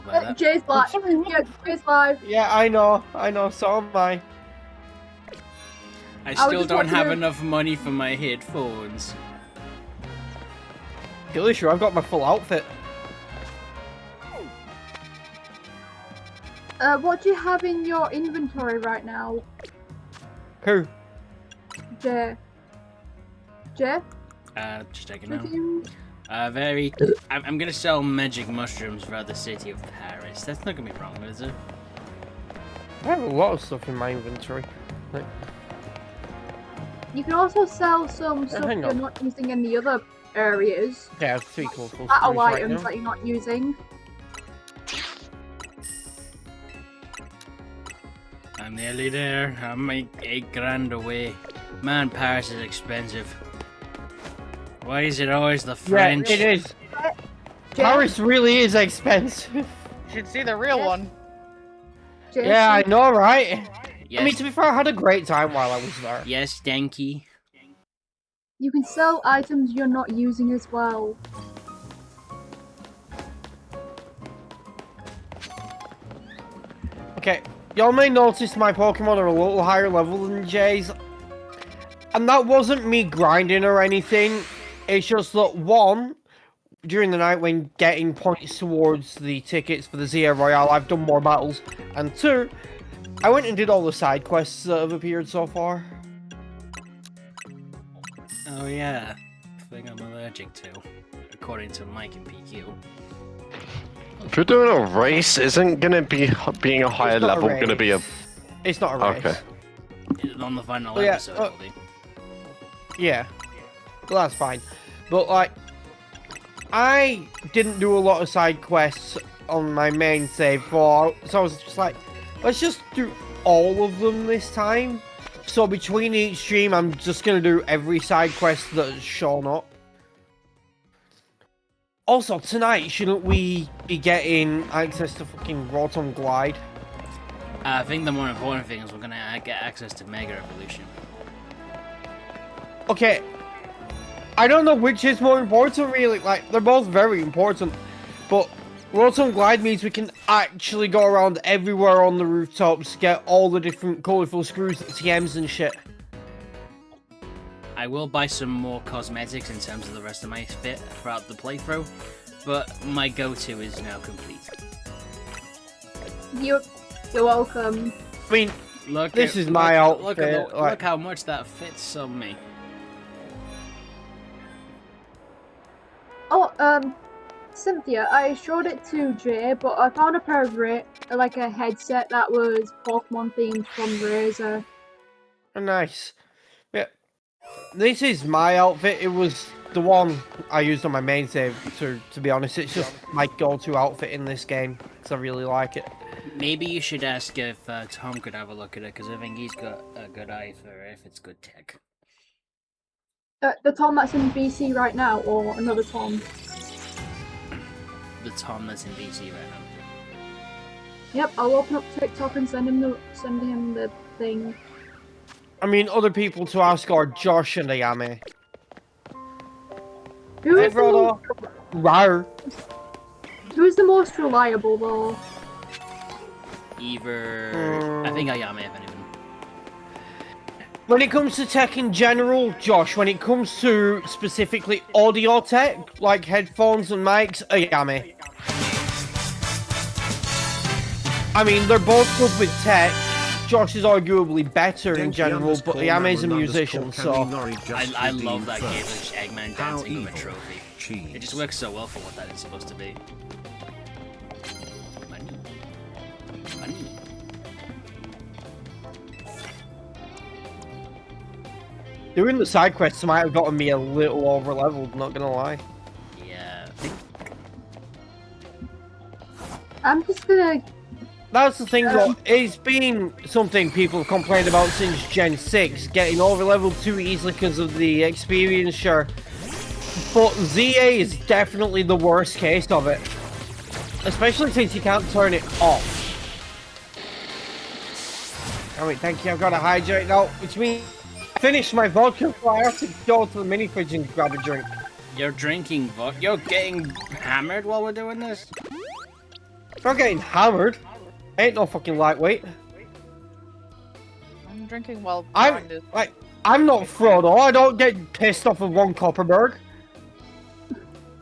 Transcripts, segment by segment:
by that. Jay's live. Yeah, Jay's live. Yeah, I know, so am I. I I still just don't want to have know- enough money for my headphones. Really sure I've got my full outfit. What do you have in your inventory right now, Who? Jay? Jay? Just checking out. Freaking- I'm gonna sell magic mushrooms for the city of Paris. That's not gonna be wrong, is it? I have a lot of stuff in my inventory. Like, You can also sell some stuff hang you're on. not using in the other areas. yeah, I have 3 colorful Battle screws right items now. that you're not using. I'm nearly there. I'm like 8 grand away. Man, Paris is expensive. Why is it always the French? Yeah, it is. Jay, Paris really is expensive. You should see the real one. Jay, Yeah, I know, right? Yes, I mean, to be fair, I had a great time while I was there. yes, Danky. you can sell items you're not using as well. Okay, y'all may notice my Pokemon are a little higher level than Jay's. And that wasn't me grinding or anything. It's just that, one, during the night when getting points towards the tickets for the Zia Royale, I've done more battles. And two, I went and did all the side quests that have appeared so far. Oh yeah, thing I'm allergic to, according to Mike and PQ. If you're doing a race, isn't gonna be being a higher It's not level race. gonna be a It's not a race. okay? On the final Oh, yeah, episode, will be. Yeah. Well, that's fine. But, like, I didn't do a lot of side quests on my main save for, so I was just like, let's just do all of them this time. So between each stream, I'm just gonna do every side quest that's shown up. Also, tonight, shouldn't we be getting access to fucking Rotom Glide? I think the more important thing is we're gonna get access to Mega Evolution. Okay, I don't know which is more important, really. Like, they're both very important, but Rotom Glide means we can actually go around everywhere on the rooftops, get all the different colourful screws, TMs and shit. I will buy some more cosmetics in terms of the rest of my fit throughout the playthrough, but my go-to is now complete. You're welcome. I mean, Look, This is my outfit, Look, like- look how much that fits on me. Oh, Cynthia, I showed it to Jay, but I found a pair of like a headset that was Pokemon themed from Razer. nice. Yeah, this is my outfit. It was the one I used on my main save, to be honest. It's just my go-to outfit in this game, because I really like it. Maybe you should ask if Tom could have a look at it, because I think he's got a good eye for if it's good tech. The Tom that's in BC right now, or another Tom? The Tom that's in BC right now. Yep, I'll open up TikTok and send him the thing. I mean, other people to ask are Josh and Ayame. Who Hey, is the Frodo. Rawr. who's the most reliable though? Either... I think Ayame, if anything. When it comes to tech in general, Josh, when it comes to specifically audio tech, like headphones and mics, Ayame. I mean, they're both good with tech. Josh is arguably better in general, but Ayame's a musician, so... I love that game with Eggman dancing with a trophy. It just works so well for what that is supposed to be. Money. Money. Doing the side quests might have gotten me a little over leveled, not gonna lie. Yeah. I'm just gonna. That's the thing though, it's been something people have complained about since Gen 6, getting over leveled too easily because of the experience, sure. But ZA is definitely the worst case of it. Especially since you can't turn it off. Oh wait, thank you, I've got to hydrate now, which means I finished my vodka, so I have to go to the mini fridge and grab a drink. You're drinking vodka? You're getting hammered while we're doing this? I'm getting hammered. Ain't no fucking lightweight. I'm drinking while I'm grinding. like, I'm not Frodo. I don't get pissed off of one Copperberg.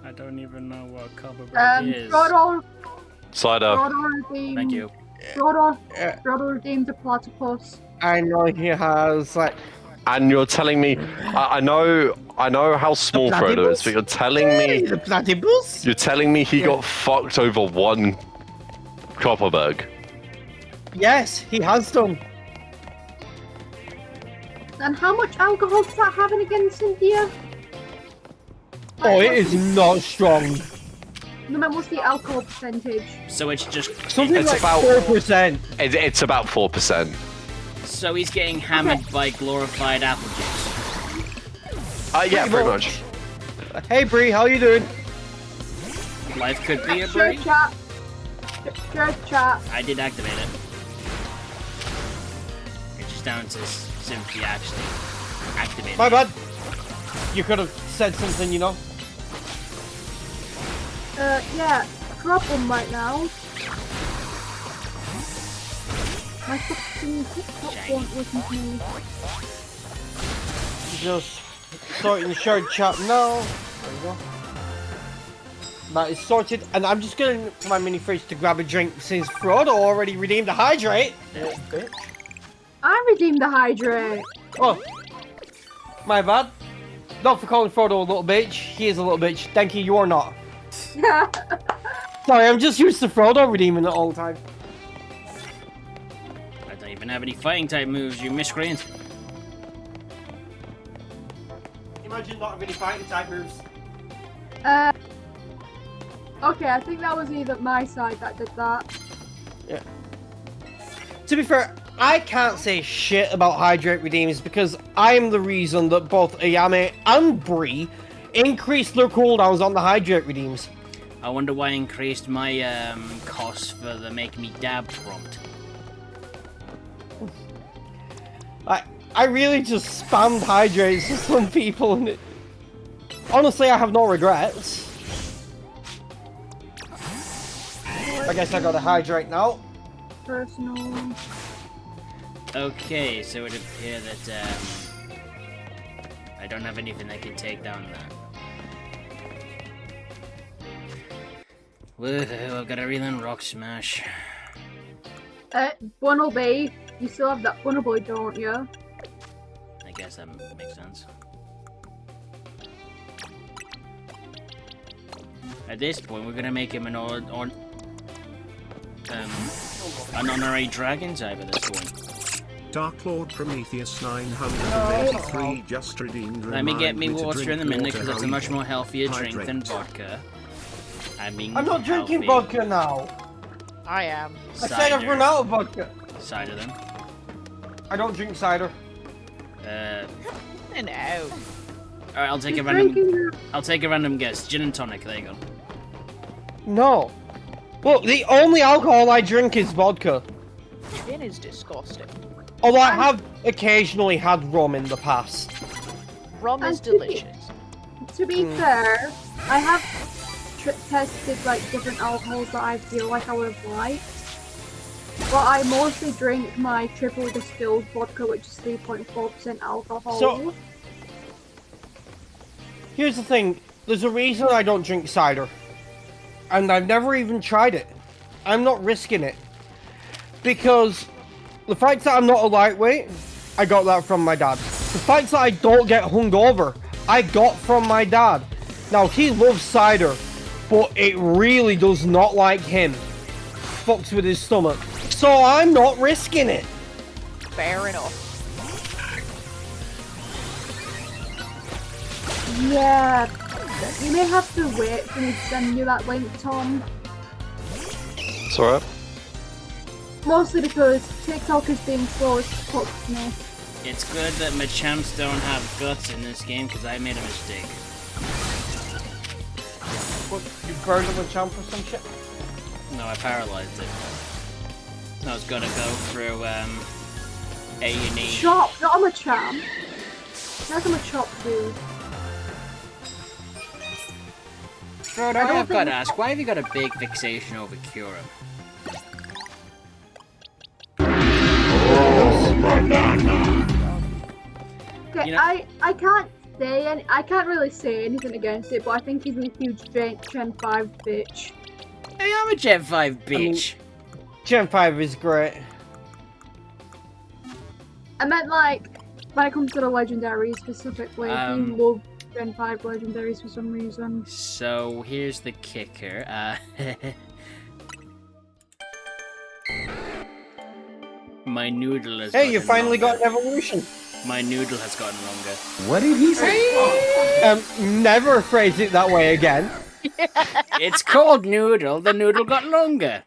I don't even know what Copperberg is. Frodo, Cider. Frodo redeemed. Thank you. Frodo redeemed the platypus. I know he has like. And you're telling me, I know how small The Frodo is, platypus? but you're telling me, The platypus? he got fucked over one Copperberg. Yes, he has done. And how much alcohol does that have in again, Cynthia? Oh, it is not strong. No matter what's the alcohol percentage. So it's just Something It's like about- 4%. It's about 4%. so he's getting hammered by glorified apple juice. Yeah, pretty much. Hey, Bree, how you doing? Life could be a Sure, break. chat. Sure, chat. I did activate it. It's just down to Cynthia actually activating. My bad. You could have said something, you know. Yeah, problem right now. My fucking TikTok won't listen to me. Just sorting the shared chat now. There you go. That is sorted, and I'm just going to my mini fridge to grab a drink since Frodo already redeemed the hydrate. Bitch. I redeemed the hydrate. Oh, my bad. Not for calling Frodo a little bitch. He is a little bitch. Thank you, you are not. Sorry, I'm just used to Frodo redeeming it all the time. I don't even have any fighting type moves, you miscreant. Imagine not having any fighting type moves. Okay, I think that was either my side that did that. Yeah. To be fair, I can't say shit about hydrate redeems because I am the reason that both Ayame and Bree increased their cooldowns on the hydrate redeems. I wonder why I increased my cost for the make me dab prompt. I really just spammed hydrates for some people and it... Honestly, I have no regrets. I guess I gotta hydrate now. Personal. Okay, so it would appear that I don't have anything that can take down that. Woohoo, I've got a Reeland Rock Smash. Bunnel B, you still have that Bunnel Boy, don't you? I guess that makes sense. At this point, we're gonna make him an honorary dragon type at this point. Dark Lord Prometheus 983 just redeemed. Let me get me Remind to water drink in a minute water because it's a how much you more healthier drink than hydrate. vodka. I mean, I'm not drinking healthy. vodka now. I am. I said I've run out of vodka. Cider then. I don't drink cider. And out. Alright, I'll take He's a random. drinking- I'll take a random guess. Gin and tonic. There you go. No. Look, the only alcohol I drink is vodka. Gin is disgusting. Although I have occasionally had rum in the past. Rum is And to be- delicious. To be fair, I have tested like different alcohols that I feel like I would have liked. But I mostly drink my triple distilled vodka, which is 3.4% alcohol. So- Here's the thing. There's a reason I don't drink cider. And I've never even tried it. I'm not risking it. Because the fact that I'm not a lightweight, I got that from my dad. The fact that I don't get hungover, I got from my dad. Now, he loves cider, but it really does not like him. Fucks with his stomach. So I'm not risking it. Fair enough. Yeah, you may have to wait for me to send you that link, Tom. It's alright. Mostly because TikTok is being slow as fuck to me. It's good that Machamps don't have guts in this game because I made a mistake. What, you burned him with champ or some shit? No, I paralyzed it. I was gonna go through A&E. Chop, not a Machamp. That's a Machop, dude. Frodo, I've got to ask, why have you got a big fixation over Kyurem? Okay, You know- I can't say any, I can't really say anything against it, but I think he's a huge Gen 5 bitch. Hey, I'm a Gen 5 bitch. Gen 5 is great. I meant like when it comes to the legendaries specifically. He loves Gen 5 legendaries for some reason. So here's the kicker. My noodle has Hey, you gotten finally longer. got an evolution. My noodle has gotten longer. What did he say? Never phrase it that way again. It's called noodle. The noodle got longer.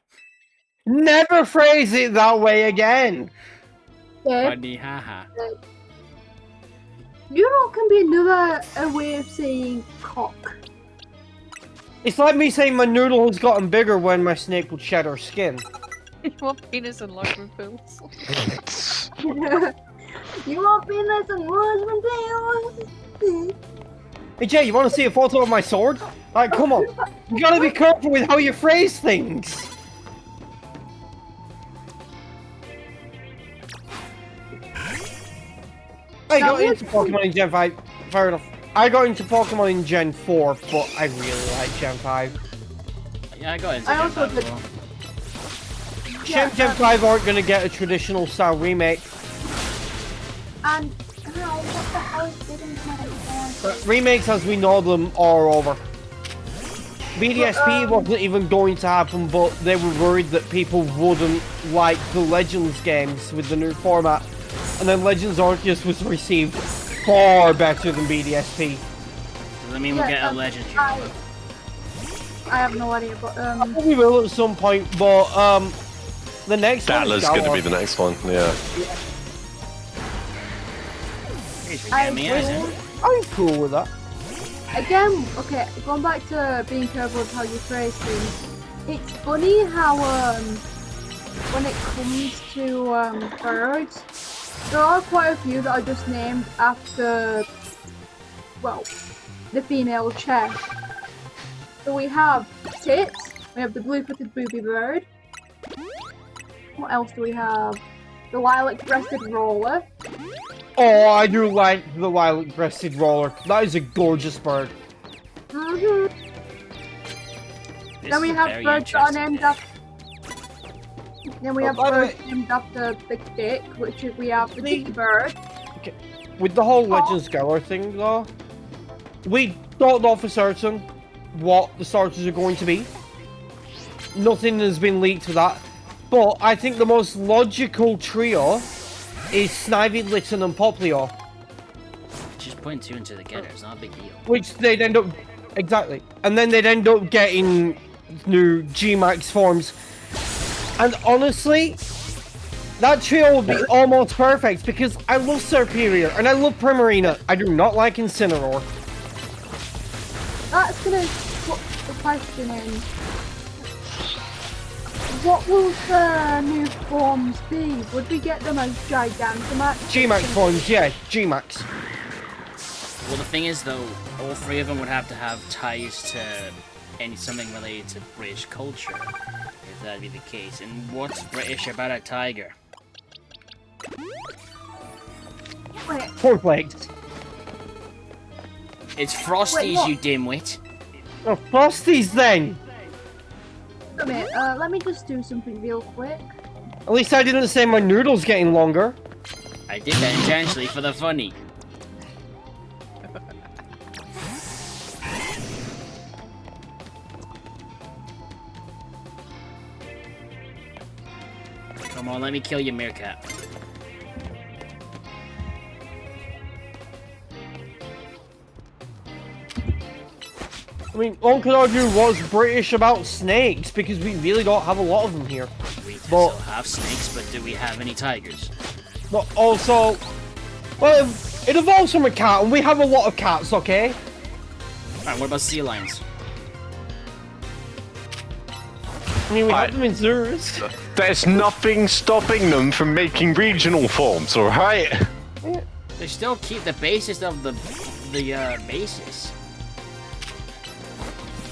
Never phrase it that way again. Yeah, Funny, haha. Noodle can be another way of saying cock. It's like me saying my noodle has gotten bigger when my snake would shed her skin. You want penis and enlargement pills? You want penis and enlargement pills? Hey Jay, you want to see a photo of my sword? Alright, come on. You gotta be careful with how you phrase things. I got into Pokemon in Gen 5. Fair enough. I got into Pokemon in Gen 4, but I really like Gen 5. Yeah, I got into I Gen also 5 did- as well. Gen 5 aren't gonna get a traditional style remake. And what the hell is Big Remakes as we know them are over. BDSP wasn't even going to happen, but they were worried that people wouldn't like the Legends games with the new format. And then Legends Arceus was received far better than BDSP. Does that mean we'll get a Legends remake? I have no idea, but We will at some point, but the next one is Datla's gonna Galar. be the next one, yeah. He's forgetting me, isn't he? I'm cool with that. again, okay, going back to being careful with how you phrase things. It's funny how when it comes to birds, there are quite a few that are just named after, well, the female chest. So we have tits, we have the blue-footed booby bird. What else do we have? The lilac-breasted roller. Oh, I do like the lilac-breasted roller. That is a gorgeous bird. This Then we is a have very birds that are interesting named game. after. Then we have by the birds named after the dick, which is we have the dicky bird. With the whole Legends Galar thing, though, we don't know for certain what the starters are going to be. Nothing has been leaked for that. But I think the most logical trio is Snivy, Litten, and Poplio. Just putting two and two together, it's not a big deal. Which they'd end up... Exactly. And then they'd end up getting new G-Max forms. And honestly, that trio would be almost perfect because I love Serperior and I love Primarina. I do not like Incineroar. That's gonna put the question in. What will the new forms be? Would we get them as Gigantamax? G-Max forms, yeah, G-Max. Well, the thing is, though, all three of them would have to have ties to something related to British culture, if that'd be the case. And what's British about a tiger? Wait, Cornflakes. It's Frosties, what? you dimwit. Oh, Frosties then! wait a minute, let me just do something real quick. At least I didn't say my noodle's getting longer. I did that intentionally for the funny. Come on, let me kill you, meerkat. I mean, one could argue what's British about snakes, because we really don't have a lot of them here. We But- still have snakes, but do we have any tigers? But also, well, it evolves from a cat, and we have a lot of cats, okay? Alright, what about sea lions? I mean, we I- have them in zoos. There's nothing stopping them from making regional forms, alright? They still keep the basis of the basis.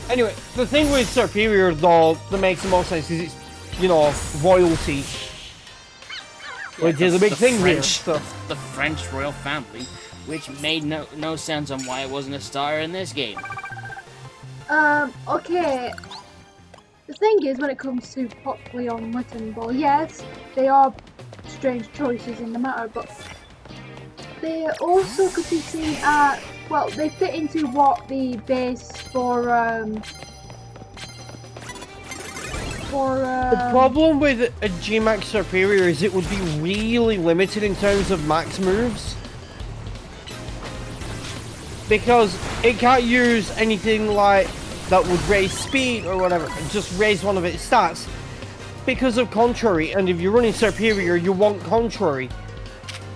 Anyway, the thing with Serperior, though, that makes the most sense is it's, you know, royalty. Which is a big thing here. So. The French royal family, which made no sense on why it wasn't a star in this game. Okay. The thing is, when it comes to Pokémon Mutton Ball, yes, they are strange choices in the matter, but they also could be seen at, well, they fit into what the base for The problem with a Gmax Serperior is it would be really limited in terms of max moves. Because it can't use anything like that would raise speed or whatever, just raise one of its stats because of Contrary, and if you're running Serperior you want Contrary.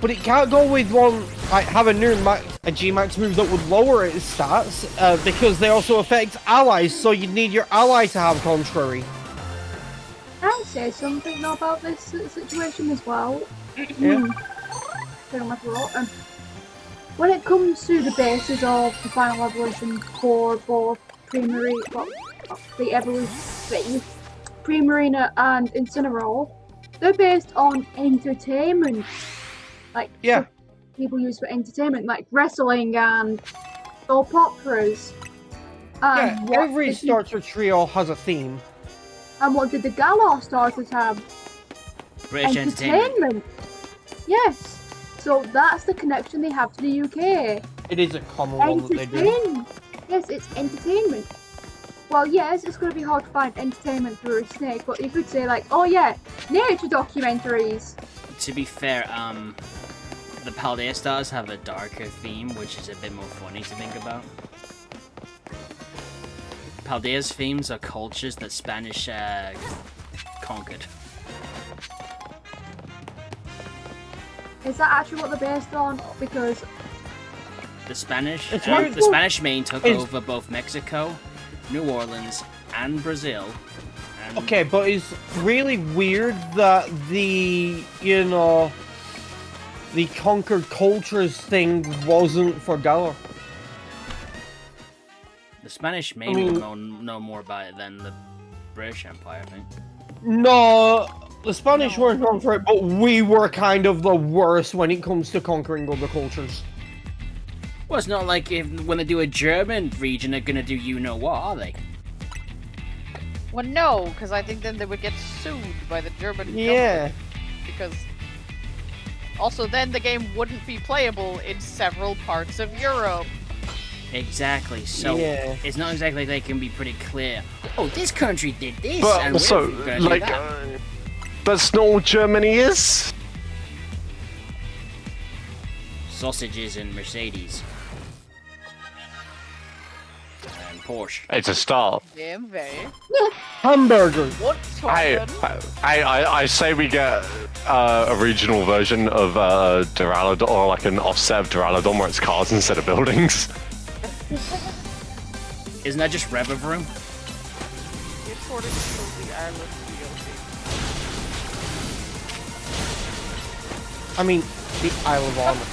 But it can't go with one, like have a Gmax move that would lower its stats, because they also affect allies, so you'd need your ally to have Contrary. I'll say something about this situation as well. Yeah. When it comes to the bases of the final evolution for both the evolution, Primarina and Incineroar, they're based on entertainment. Like, yeah, people use for entertainment, like wrestling and soap operas. And yeah, every starter trio has a theme. And what did the Galar starters have? British entertainment. Yes. So that's the connection they have to the UK. It is a common one that they do. Yes, it's entertainment. Well, yes, it's going to be hard to find entertainment through a snake, but you could say like, oh yeah, nature documentaries. To be fair, the Paldea stars have a darker theme, which is a bit more funny to think about. Paldea's themes are cultures that Spanish conquered. Is that actually what they're based on? Because the Spanish main took over both Mexico, New Orleans, and Brazil. And okay, but it's really weird that the conquered cultures thing wasn't for Galar. The Spanish mainly know more about it than the British Empire, I think. No, the Spanish weren't known for it, but we were kind of the worst when it comes to conquering other cultures. Well, it's not like when they do a German region, they're gonna do you-know-what, are they? Well, no, because I think then they would get sued by the German government. Because also then the game wouldn't be playable in several parts of Europe. Exactly, so it's not exactly like they can be pretty clear. Oh, this country did this, but and also, we're gonna like, do that. that's not all Germany is. Sausages and Mercedes. And Porsche. It's a start. Damn very. Hamburgers. What's I say we get a regional version of Duraludon, or like an offset of Duraludon where it's cars instead of buildings. Isn't that just Revavroom? It's sort of just the Ireland DLC. I mean, the Isle of Armor.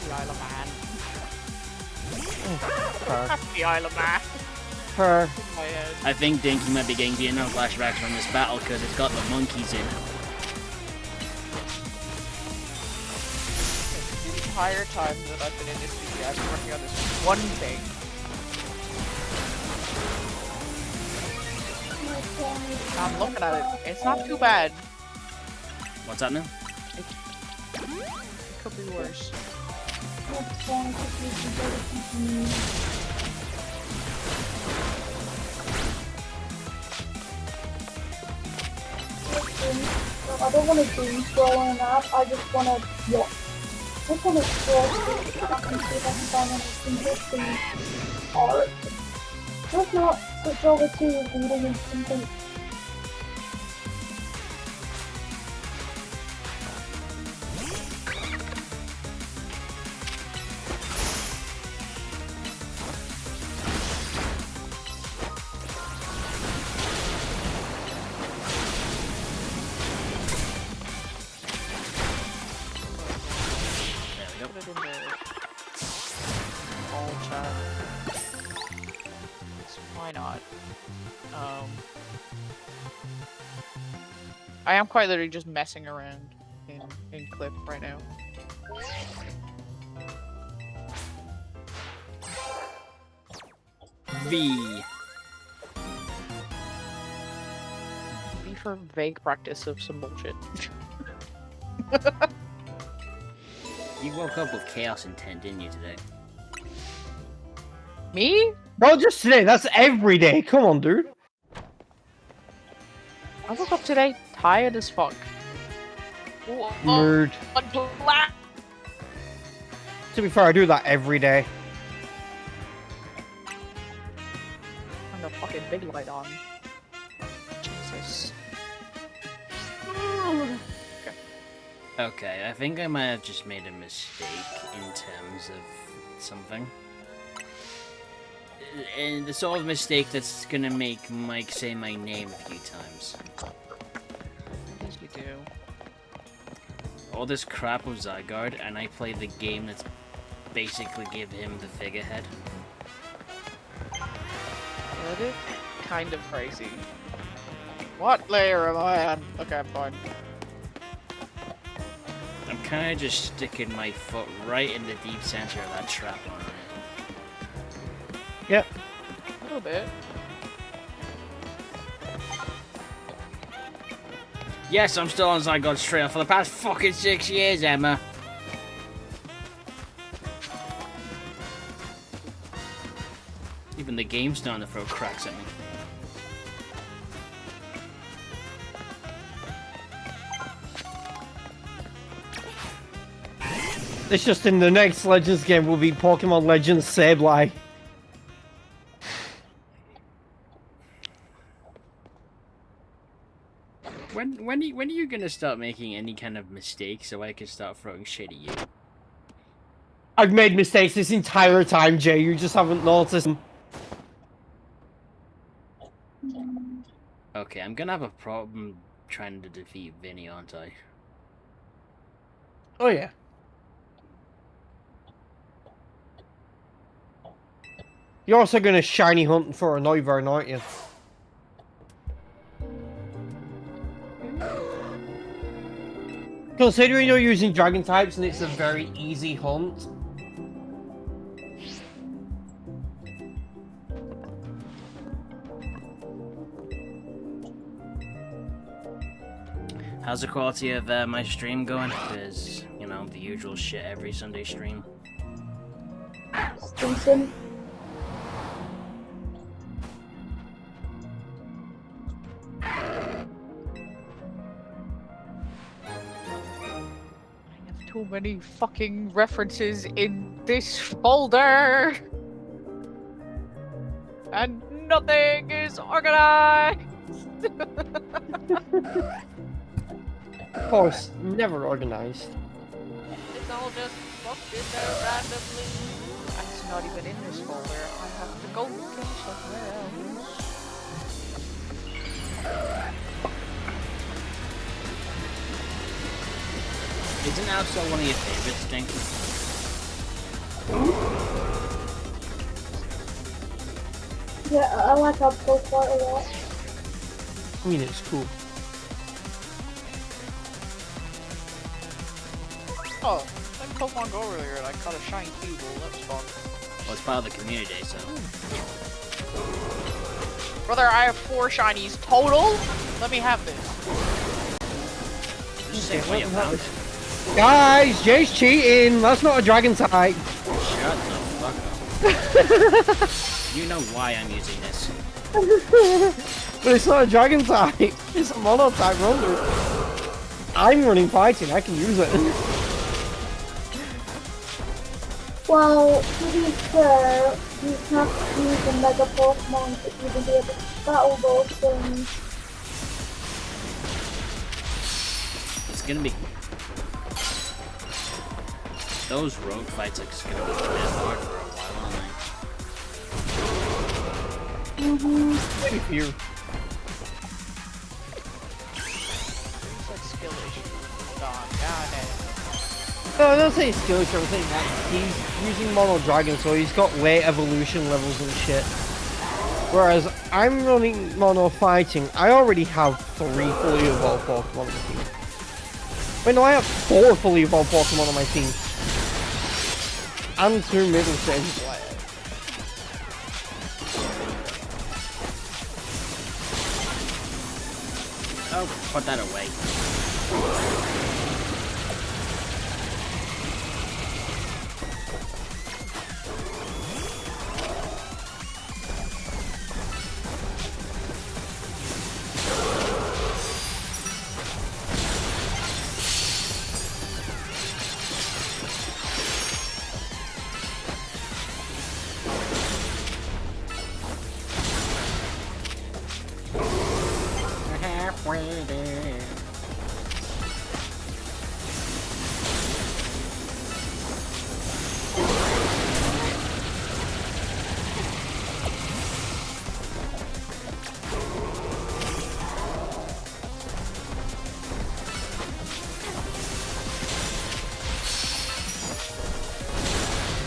The Isle of Man. Her. The Isle of Man. Her. I think Dinky might be getting Vietnam flashbacks from this battle because it's got the monkeys in it. The entire time that I've been in this video, I've been working on this one thing. I'm looking at it. It's not too bad. What's that now? It could be worse. I don't want to doom scroll on an app, I just want to watch. I just want to scroll through the app and see if I can find any interesting art. Just not switch over to reading and something. I am quite literally just messing around in Clip right now. V. Be for vague practice of some bullshit. You woke up with chaos intent, didn't you, today? Me? Well, just today. That's every day. Come on, dude. I woke up today tired as fuck. Mood. Black. To be fair, I do that every day. Turn the fucking big light on. Jesus. Okay, I think I might have just made a mistake in terms of something. And the sort of mistake that's gonna make Mike say my name a few times. Yes, you do. All this crap with Zygarde, and I play the game that's basically give him the figurehead. That is kind of crazy. What layer am I on? Okay, I'm fine. I'm kinda just sticking my foot right in the deep center of that trap on it. Yep. A little bit. Yes, I'm still on Zygarde's trail for the past fucking 6 years, Emma. Even the game's starting to throw cracks at me. It's just in the next Legends game will be Pokemon Legends Sableye. When are you gonna start making any kind of mistakes so I can start throwing shit at you? I've made mistakes this entire time, Jay. You just haven't noticed them. Okay, I'm gonna have a problem trying to defeat Vinny, aren't I? Oh yeah. You're also gonna shiny hunt for a Noivern, aren't you? Considering you're using dragon types and it's a very easy hunt. How's the quality of my stream going? Because, you know, the usual shit every Sunday stream. Decent. Too many fucking references in this folder! And nothing is organized! Of course, never organized. It's all just fucked in there randomly. It's not even in this folder. I have to go look at somewhere else. Isn't Absol one of your favorites, Dinky? Yeah, I like Absol quite a lot. I mean, it's cool. Oh, I played Pokemon Go earlier and I caught a shiny Feeble. That was fun. Well, it's part of the community day, so... Brother, I have 4 shinies total. Let me have this. Just say what you found. Guys, Jay's cheating. That's not a dragon type. Shut the fuck up. You know why I'm using this. But it's not a dragon type. It's a mono type runner. I'm running fighting. I can use it. Well, to be fair, you have to use the Mega Pokemon to even be able to battle those things. It's gonna be... Those rogue fights are just gonna be hard for a while, aren't they? Thank you. That skill issue. God damn it. No, I don't say skill issue, I'm saying that he's using mono dragon, so he's got late evolution levels and shit. Whereas I'm running mono fighting, I already have 3 fully evolved Pokemon on my team. Wait, no, I have 4 fully evolved Pokemon on my team. And 2 middle stage players. Oh, put that away. Halfway there.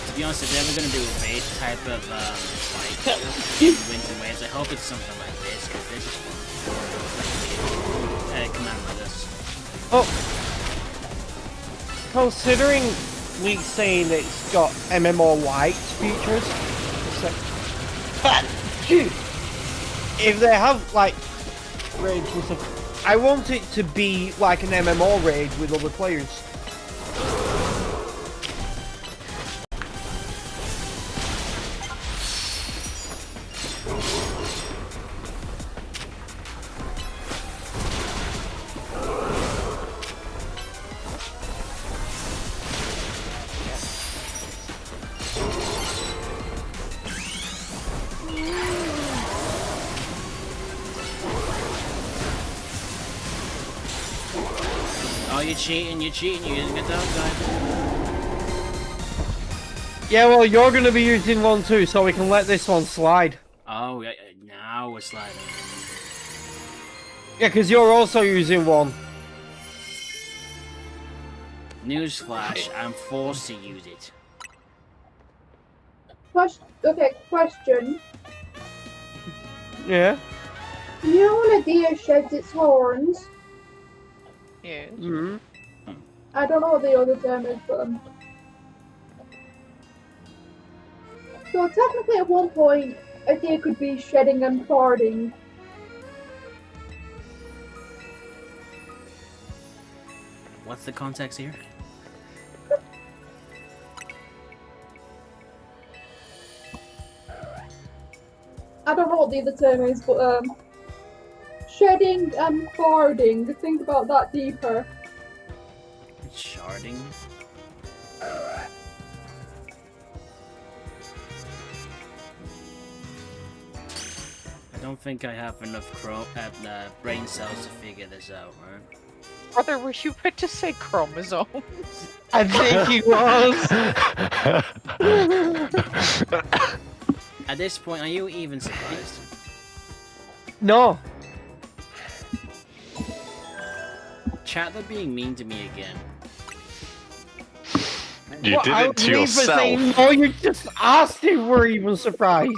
To be honest, if they're ever gonna do a raid type of like wins and waves, I hope it's something like this, because this is fun. Command like this. Oh, considering League saying that it's got MMO light features, if they have like raids and stuff, I want it to be like an MMO raid with other players. Oh, you're cheating, you didn't get that guy. Yeah, well, you're going to be using one too, so we can let this one slide. Oh, yeah, now we're sliding. Yeah, because you're also using one. Newsflash, I'm forced to use it. Question. Yeah? You know when a deer sheds its horns? Yes. Mm-hmm. I don't know what the other term is, but so technically at one point a deer could be shedding and farting. What's the context here? I don't know what the other term is, but shedding and farting. Think about that deeper. Sharding? I don't think I have enough brain cells to figure this out, right? Brother, were you about to say chromosomes? I think he was. At this point, are you even surprised? No. Chat, they're being mean to me again. You did it to yourself. Saying, no, you just asked if we're even surprised.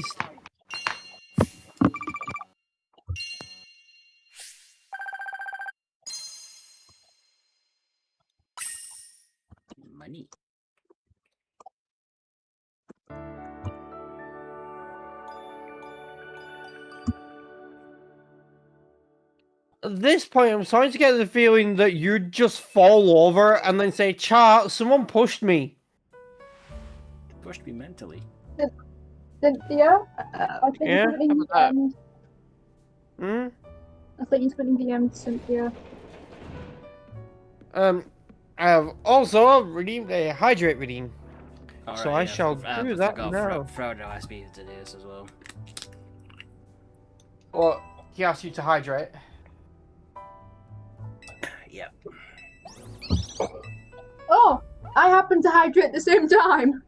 Money. At this point, I'm starting to get the feeling that you'd just fall over and then say, "Chat, someone pushed me." Pushed me mentally. Cynthia? I think Yeah? you're putting How about DMs. Hmm? I think he's putting DMs, Cynthia. I have also redeemed a hydrate redeem. Alright, So I yeah, shall do that now. Frodo asked me to do this as well. Well, he asked you to hydrate. Yep. Oh, I happen to hydrate at the same time.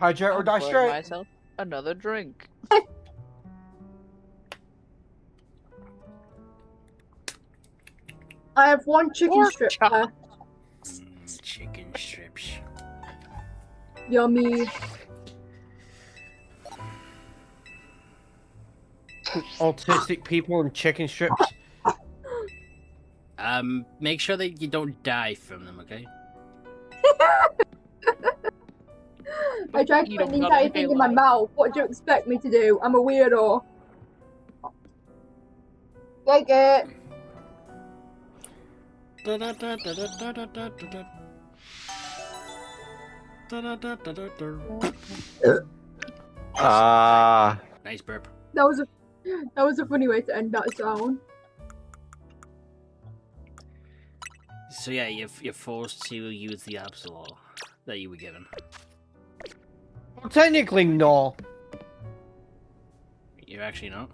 Hydrate or die Pour straight? myself another drink. I have one chicken Pork strip chop. left. Chicken strips. Yummy. autistic people and chicken strips. Make sure that you don't die from them, okay? I tried to You put don't the gotta entire stay thing in my alive. mouth. What do you expect me to do? I'm a weirdo. Take it. Nice burp. That was a funny way to end that sound. So yeah, you're forced to use the absol that you were given. Well, technically, no. You're actually not.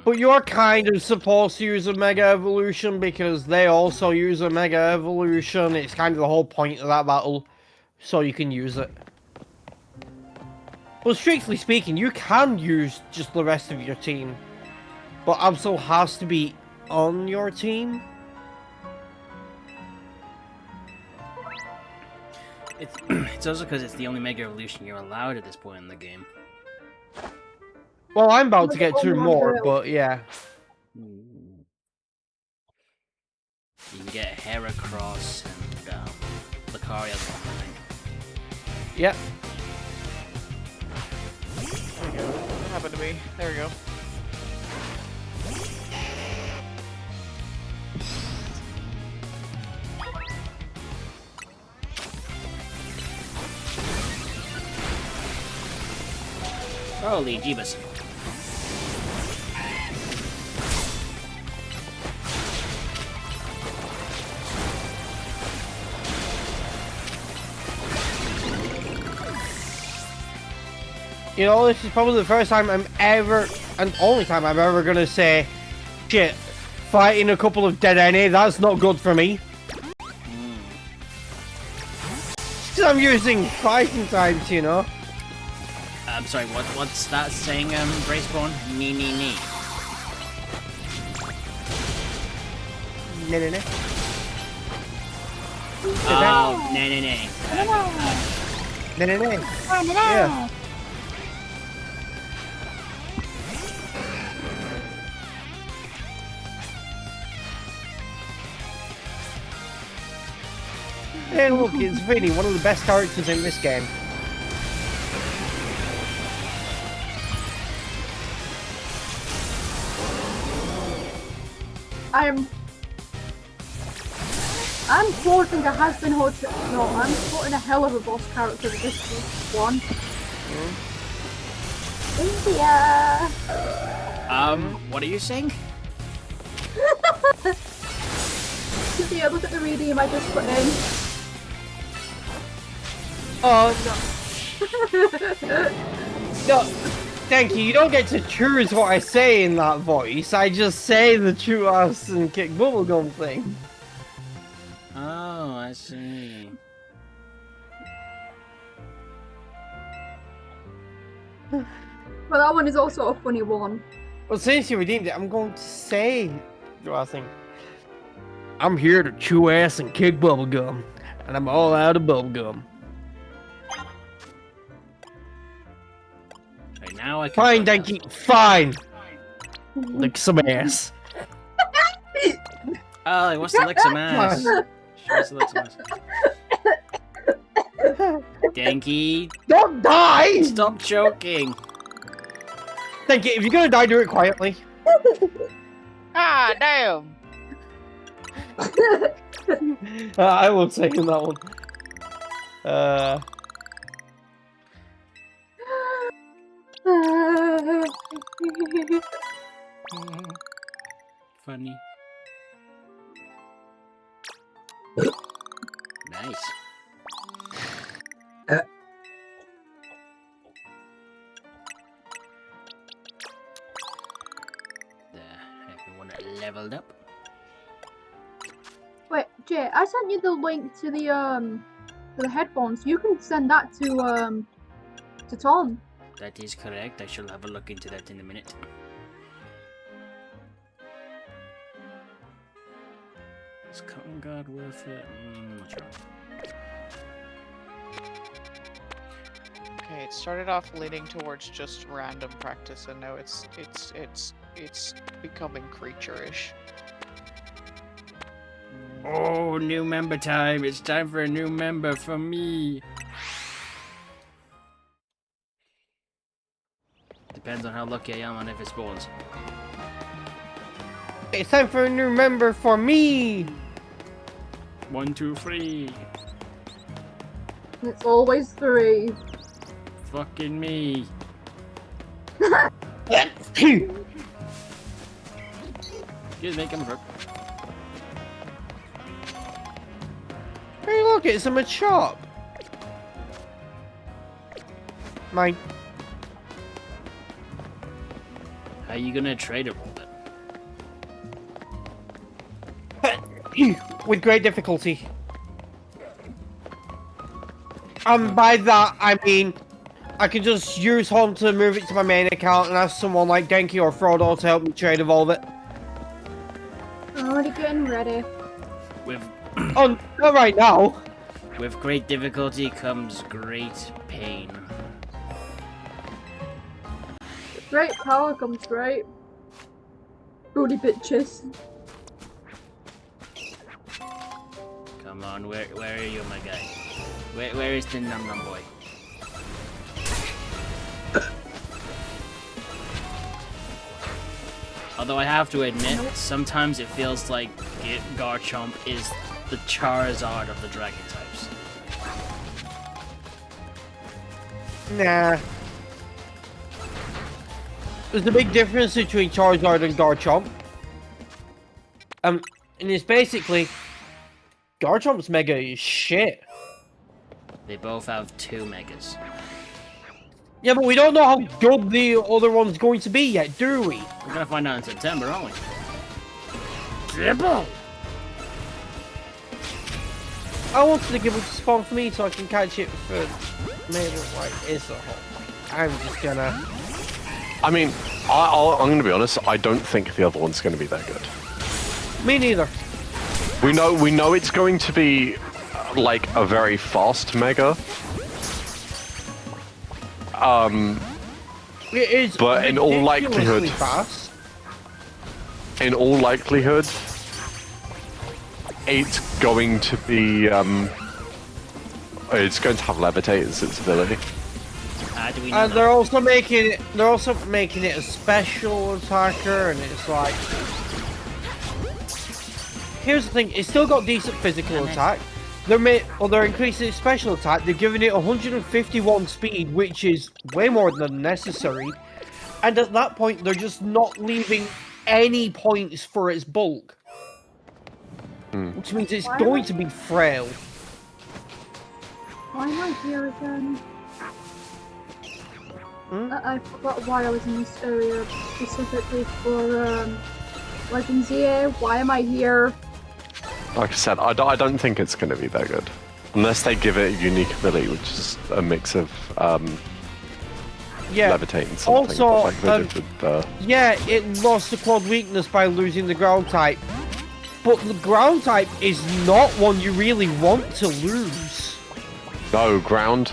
But you're kind of supposed to use a Mega Evolution because they also use a Mega Evolution. It's kind of the whole point of that battle, so you can use it. But strictly speaking, you can use just the rest of your team. But Absol has to be on your team. It's also because it's the only Mega Evolution you're allowed at this point in the game. Well, I'm about to get 2 more, but yeah. You can get Heracross and Lucario, I think. Yep. There we go. What happened to me? There we go. Holy Jeebus. You know, this is probably the first time I'm ever, and only time I'm ever gonna say, shit, fighting a couple of dead NA, that's not good for me. Because I'm using fighting types, you know. I'm sorry, what's that saying, Braceborn? Nee. Nah. Oh, nay. Nah. Yeah. Hey look, it's Vinny, one of the best characters in this game. I'm quoting a has-been no, I'm quoting a hell of a boss character with this one. India! What are you saying? Yeah, look at the reading I just put in. Oh no. No, thank you. You don't get to choose what I say in that voice. I just say the true ass and kick bubblegum thing. Oh, I see. Well, that one is also a funny one. Well, since you redeemed it, I'm going to say the last thing. I'm here to chew ass and kick bubblegum, and I'm all out of bubblegum. Right now I can. Fine, Denki, fine. Lick some ass. Oh, he wants to lick some ass. She wants to lick some ass. Denki, Don't die! stop choking. Denki, if you're gonna die, do it quietly. Ah, damn! I won't say in that one. Funny. Nice. Everyone leveled up. Wait, Jay, I sent you the link to the headphones. You can send that to Tom. That is correct. I shall have a look into that in a minute. Is Cotton Guard worth it? Not sure. Okay, it started off leaning towards just random practice, and now it's becoming creature-ish. Oh, new member time. It's time for a new member for me. Depends on how lucky I am on if it spawns. It's time for a new member for me. 1, 2, 3. It's always 3. Fucking me. Hey, Excuse me, come for. look, it's a Machop. Mine. How you gonna trade it then? With great difficulty. By that, I mean, I can just use Home to move it to my main account and ask someone like Genki or Frodo to help me trade evolve it. Already getting ready. With Oh, not right now. with great difficulty comes great pain. Great power comes great. Booty bitches. Come on, where are you, my guy? Where is the num num boy? Although I have to admit, sometimes it feels like Garchomp is the Charizard of the dragon types. Nah. There's a big difference between Charizard and Garchomp. And it's basically Garchomp's Mega is shit. They both have 2 megas. Yeah, but we don't know how good the other one's going to be yet, do we? We're gonna find out in September, aren't we? Dribble! I wanted to give it a spawn for me so I can catch it for maybe like it's a hole. I'm just gonna. I mean, I'm gonna be honest. I don't think the other one's gonna be that good. Me neither. We know it's going to be like a very fast Mega. It is, but in all ridiculously likelihood, fast. in all likelihood, it's going to be it's going to have levitate as its ability. Do we know And that? they're also making it a special attacker, and it's like. Here's the thing: it's still got decent physical attack. They're increasing its special attack. They're giving it 151 speed, which is way more than necessary. And at that point, they're just not leaving any points for its bulk, which means it's going to be frail. Why am I here again? I forgot why I was in this area specifically for Legends EA. Why am I here? Like I said, I don't think it's going to be that good. Unless they give it a unique ability, which is a mix of Yeah. levitate and something. Also, like they did with, yeah, it lost the quad weakness by losing the ground type, but the ground type is not one you really want to lose. no, ground.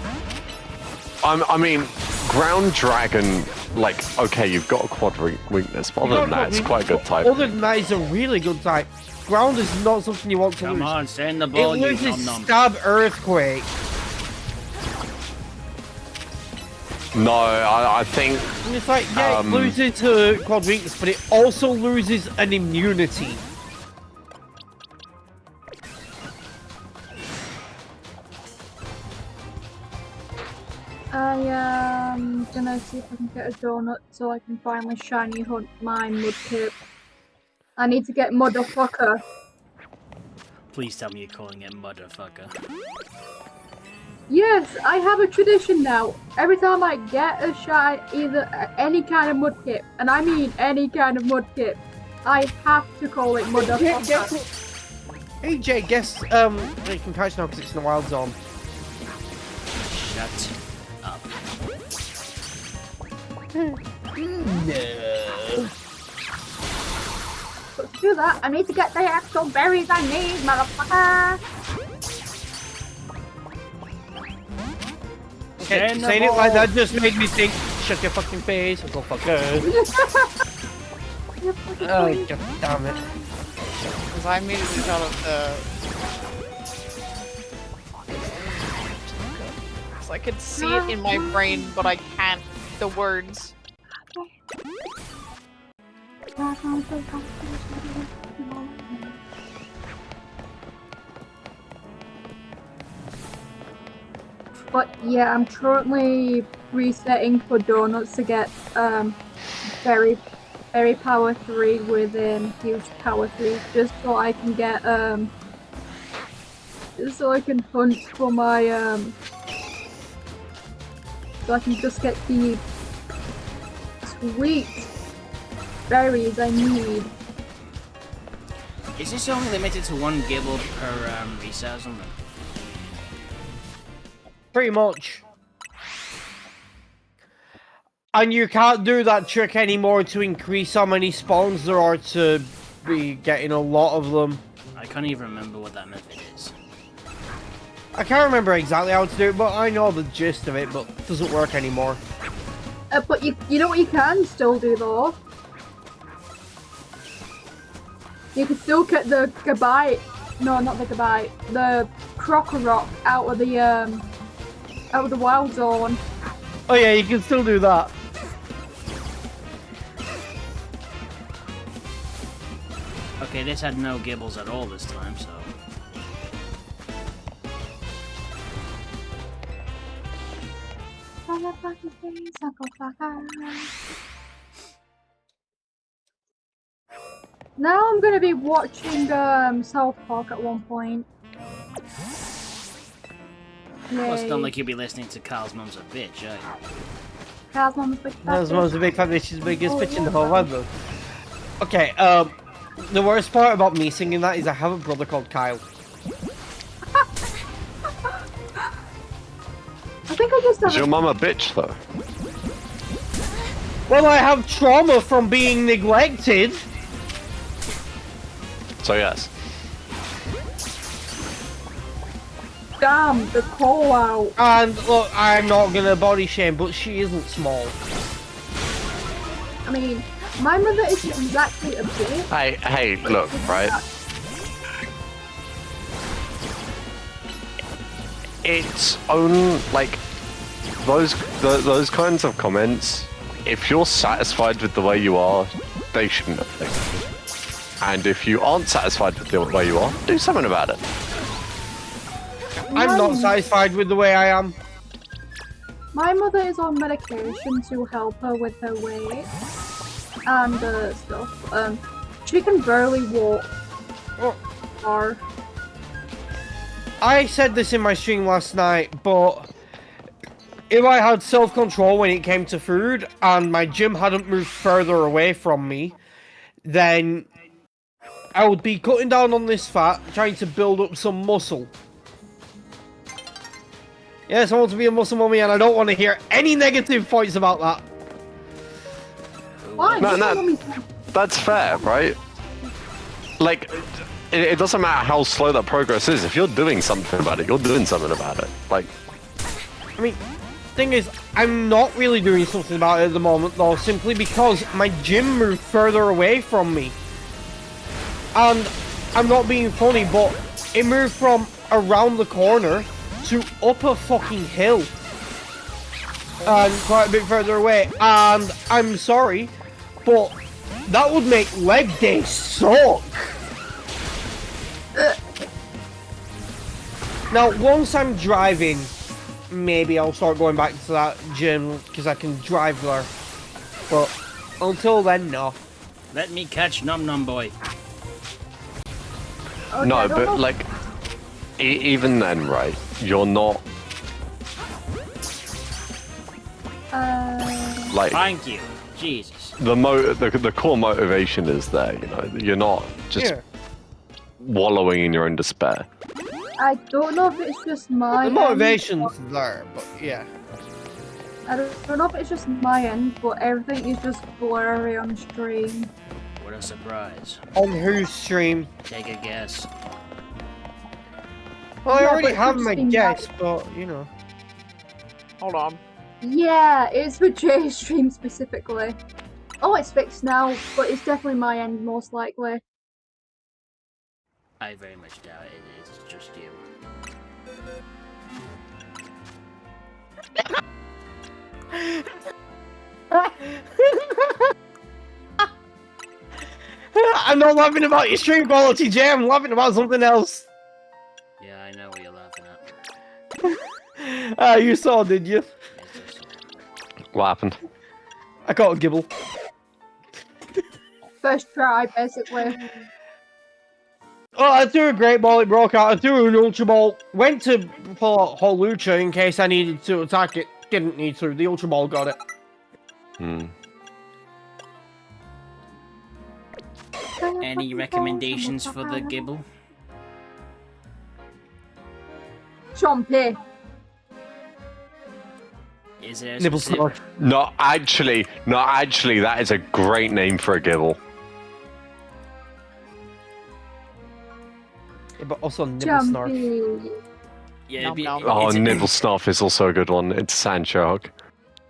I mean, ground dragon, like, okay, you've got a quad weakness, but other than that, it's quite a good type. Other than that, it's a really good type. Ground is not something you want to Come lose. on, send the It ball, you loses num num. stab earthquake. No, I think And it's like, yeah, it loses to quad weakness, but it also loses an immunity. I am gonna see if I can get a donut so I can finally shiny hunt my Mudkip. I need to get Motherfucker. Please tell me you're calling it motherfucker. Yes, I have a tradition now. Every time I get a any kind of Mudkip, and I mean any kind of Mudkip, I have to call it Motherfucker. Hey Jay, guess you can catch now because it's in the wild zone. Shut up. No. But to do that, I need to get the actual berries I need, motherfucker. Saying it like that just made me think, shut your fucking face, little fucker. Oh, god damn it. Because I immediately thought of the... Because I could see it in my brain, but I can't. The words. But yeah, I'm currently resetting for donuts to get very power 3 within huge power 3, just so I can get just so I can hunt for my so I can just get the sweet berries I need. Is this only limited to 1 gibble per reset or something? Pretty much. And you can't do that trick anymore to increase how many spawns there are to be getting a lot of them. I can't even remember what that method is. I can't remember exactly how to do it, but I know the gist of it, but it doesn't work anymore. But you know what you can still do though? You can still get the Gabite, no not the Gabite, the Crocorock out of the wild zone. Oh yeah, you can still do that. Okay, this had no gibbles at all this time, so... Now I'm gonna be watching South Park at one point. Well, it's Yay. not like you'll be listening to Carl's mum's a bitch, are you? Carl's mum's a big fat That's bitch. a big fan. She's the biggest bitch in the whole world, though. Okay, the worst part about me singing that is I have a brother called Kyle. I think I just have Is your mum a bitch though? Well, I have trauma from being neglected. So yes. damn the call out. And look, I'm not gonna body shame, but she isn't small. I mean, my mother isn't exactly a bitch. Hey, look, right? It's only like those kinds of comments. If you're satisfied with the way you are, they shouldn't affect you. And if you aren't satisfied with the way you are, do something about it. I'm not satisfied with the way I am. My mother is on medication to help her with her weight and stuff. She can barely walk. Or I said this in my stream last night, but if I had self-control when it came to food and my gym hadn't moved further away from me, then I would be cutting down on this fat, trying to build up some muscle. Yes, I want to be a muscle mummy, and I don't want to hear any negative points about that. why? No, that's fair, right? Like, it doesn't matter how slow that progress is. If you're doing something about it, you're doing something about it. Like, I mean, thing is, I'm not really doing something about it at the moment, though, simply because my gym moved further away from me. And I'm not being funny, but it moved from around the corner to up a fucking hill. And quite a bit further away. And I'm sorry, but that would make leg day suck. Now, once I'm driving, maybe I'll start going back to that gym because I can drive there. But until then, no. Let me catch Num Num Boy. Okay, no, I don't know. but like, even then, right? You're not like. Thank you. Jesus. The core motivation is there. You know, you're not just wallowing in your own despair. I don't know if it's just my The motivation's there, but yeah. I don't know if it's just my end, but everything is just blurry on stream. What a surprise. On whose stream? Take a guess. Well, I Yeah, already but have whose my stream guess, but you know. Hold on. Yeah, it's for Jay's stream specifically. Oh, it's fixed now, but it's definitely my end most likely. I very much doubt it is just you. I'm not laughing about your stream quality, Jay. I'm laughing about something else. Yeah, I know what you're laughing at. Ah, you saw, did you? Yes, I saw. What happened? I caught a gibble. First try, basically. Oh, I threw a great ball, it broke out. I threw an ultra ball. Went to pull out Holucha in case I needed to attack it. Didn't need to. The ultra ball got it. Hmm. Any recommendations for the Gibble? Chompy. Is there a Nibble specific... snarf. Not actually, that is a great name for a Gibble. Yeah, but also Nibble snarf. Chompy. Yeah, Nom nom. Oh, it's a- Nibble Snuff is also a good one. It's Sand Shark.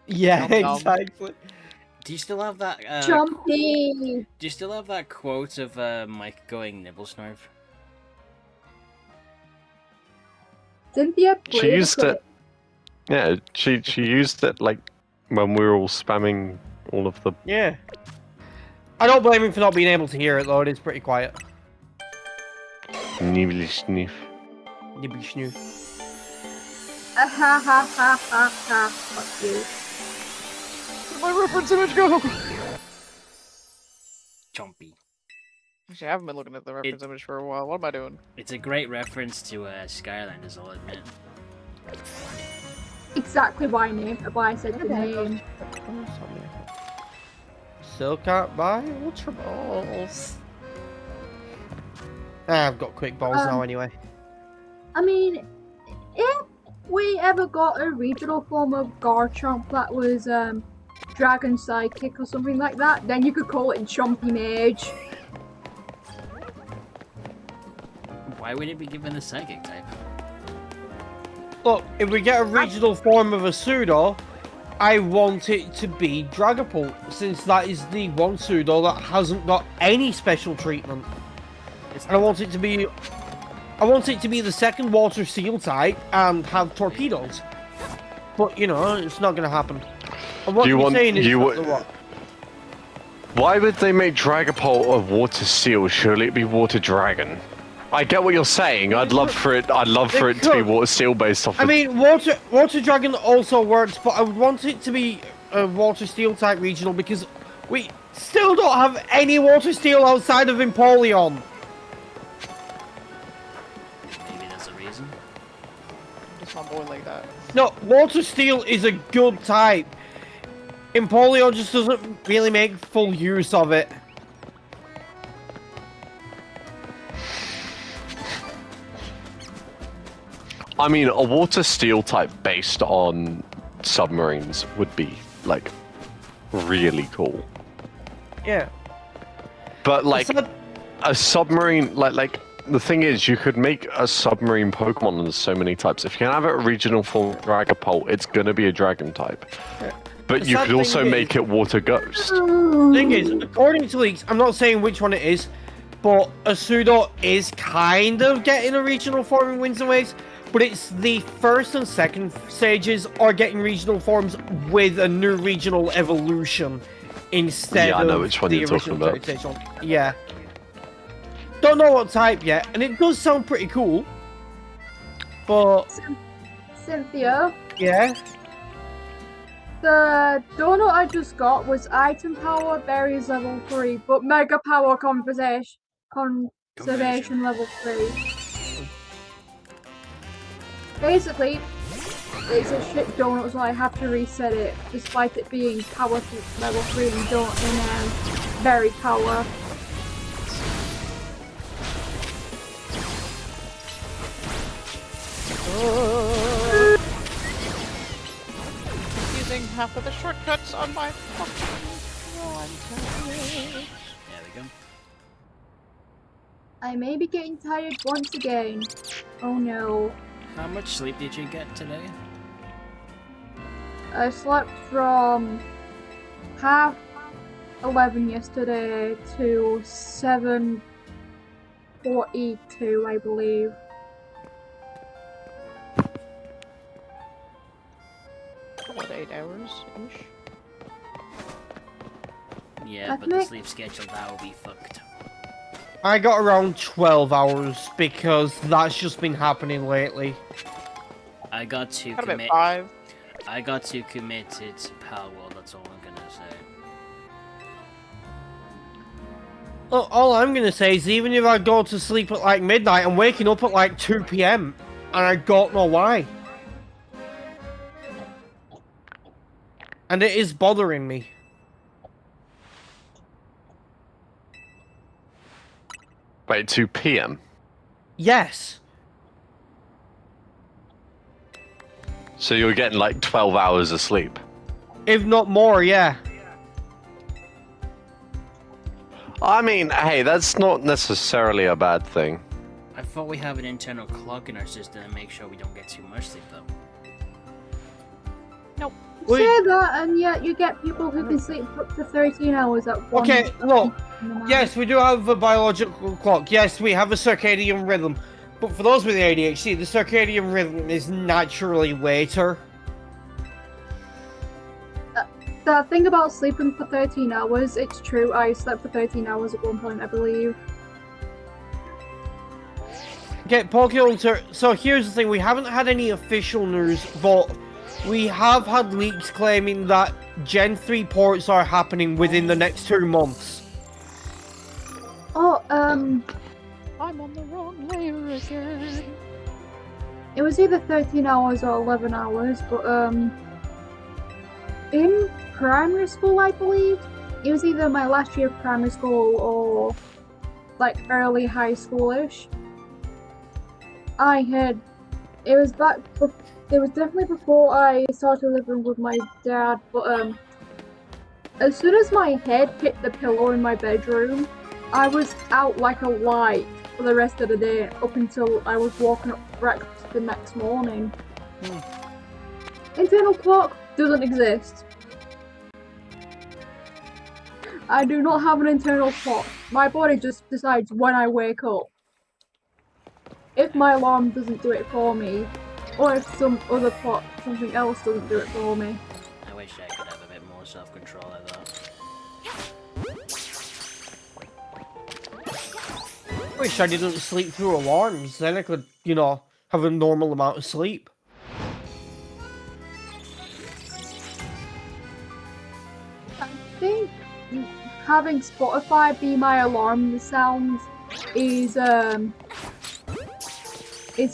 Yeah, Nom nom. exactly. Do you still have that? Chompy. Do you still have that quote of Mike going nibble snarf? Cynthia She played used it. Yeah, she used it like when we were all spamming all of the. Yeah. I don't blame him for not being able to hear it, though. It is pretty quiet. Nibble Sniff. Nibble snoof. Ha ha ha ha ha. Fuck you. Where'd my reference image go? Chompy. Actually, I haven't been looking at the reference image for a while. What am I doing? It's a great reference to Skylanders, I'll admit. Exactly why I said the name. Still can't buy ultra balls. I've got quick balls now anyway. I mean, if we ever got a regional form of Garchomp that was Dragon Sidekick or something like that, then you could call it Chompy Mage. Why would it be given the psychic type? Look, if we get a regional form of a pseudo, I want it to be Dragapult, since that is the one pseudo that hasn't got any special treatment. And I want it to be the second water seal type and have torpedoes. But you know, it's not gonna happen. And what Do you you're want- saying is you that wa- the what? Why would they make Dragapult a water seal? Surely it'd be water dragon. I get what you're saying. I'd love for it to be water seal based off. I mean, water dragon also works, but I would want it to be a water steel type regional because we still don't have any water steel outside of Empoleon. Maybe that's a reason. Just not boy like that. No, water steel is a good type. Empoleon just doesn't really make full use of it. I mean, a water steel type based on submarines would be like really cool. Yeah. But like Sub- a submarine, like the thing is, you could make a submarine Pokemon in so many types. If you can have a regional form of Dragapult, it's gonna be a dragon type. But The you sad could also thing make it water ghost. Thing is, according to leaks, I'm not saying which one it is, but a pseudo is kind of getting a regional form in Winds and Waves, but it's the first and second stages are getting regional forms with a new regional evolution instead Yeah, I know of which one the you're talking original about. stage one. Yeah. Don't know what type yet, and it does sound pretty cool. But Cynthia, yeah. the donut I just got was item power, berries level 3, but mega power conservation level 3. Basically, it's a shit donut, so I have to reset it, despite it being power level 3 and berry power. Using half of the shortcuts on my fucking There we go. I may be getting tired once again. Oh no. How much sleep did you get today? I slept from 11:30 yesterday to 7:42, I believe. What, 8 hours-ish? Yeah, but the sleep schedule now will be fucked. I got around 12 hours because that's just been happening lately. I got to Got commit. about 5. I got too committed to Palworld, that's all I'm gonna say. Look, all I'm gonna say is even if I go to sleep at like midnight, I'm waking up at like 2 PM, and I don't know why. And it is bothering me. Wait, 2 p.m.? Yes. So you're getting like 12 hours of sleep? If not more, yeah. I mean, hey, that's not necessarily a bad thing. I thought we have an internal clock in our system to make sure we don't get too much sleep, though. Wait. Say that, and yet you get people who can sleep for up to 13 hours at once. Okay, look. Yes, we do have a biological clock. Yes, we have a circadian rhythm. But for those with ADHD, the circadian rhythm is naturally later. The thing about sleeping for 13 hours, it's true. I slept for 13 hours at one point, I believe. Okay, Pokehunter, so here's the thing, we haven't had any official news, but we have had leaks claiming that Gen 3 ports are happening within the next 2 months. Oh, I'm on the wrong layer again. it was either 13 hours or 11 hours, but, in primary school, I believe, it was either my last year of primary school or, like, early high schoolish. It was definitely before I started living with my dad, but, as soon as my head hit the pillow in my bedroom, I was out like a light for the rest of the day, up until I was walking up for breakfast the next morning. Internal clock doesn't exist. I do not have an internal clock. My body just decides when I wake up. If my alarm doesn't do it for me, or if some other clock, something else doesn't do it for me. I wish I could have a bit more self-control like that. Wish I didn't sleep through alarms, then I could, you know, have a normal amount of sleep. I think having Spotify be my alarm sounds is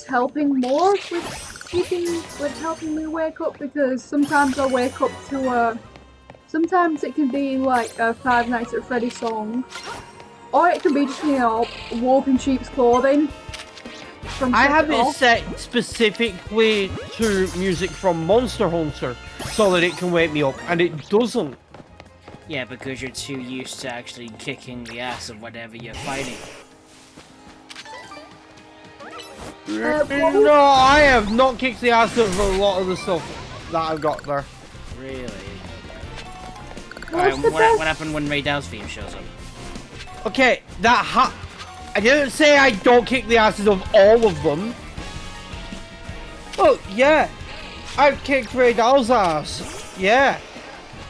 helping more with helping me wake up, because sometimes I wake up to sometimes it can be like a Five Nights at Freddy's song, or it can be just, you know, Wolf in Sheep's Clothing. I have it set specifically to music from Monster Hunter so that it can wake me up, and it doesn't. Yeah, because you're too used to actually kicking the ass of whatever you're fighting. No, I have not kicked the ass of a lot of the stuff that I've got there. Really? Alright, what happened when Ray Dow's theme shows up? Okay, I didn't say I don't kick the asses of all of them. Oh, yeah. I've kicked Ray Dow's ass. Yeah.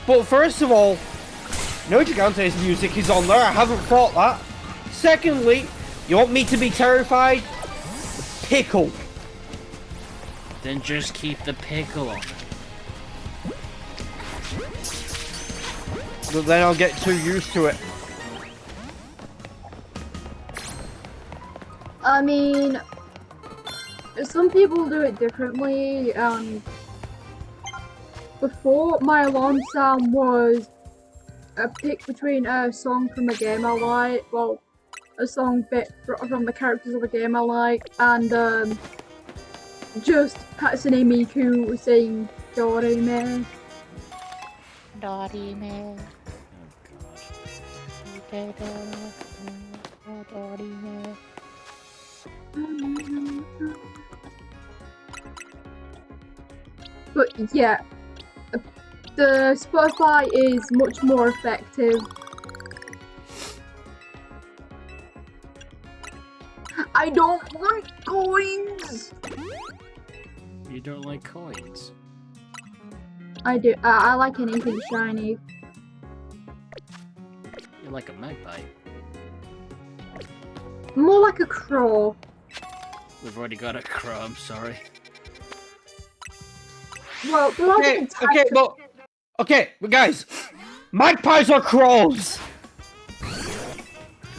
But first of all, No Gigante's music is on there. I haven't thought that. Secondly, you want me to be terrified? Pickle. Then just keep the pickle on. But then I'll get too used to it. I mean, some people do it differently. Before, my alarm sound was a pick between a song from a game I like, well, a song bit from the characters of a game I like, and just Hatsune Miku saying Dorime. Dorime. Oh god. Dorime. But yeah, The Spotify is much more effective. I don't want coins! You don't like coins? I do. I like anything shiny. You're like a magpie. More like a crow. We've already got a crow, I'm sorry. Well, there are Okay, different types of- but guys, magpies are crows.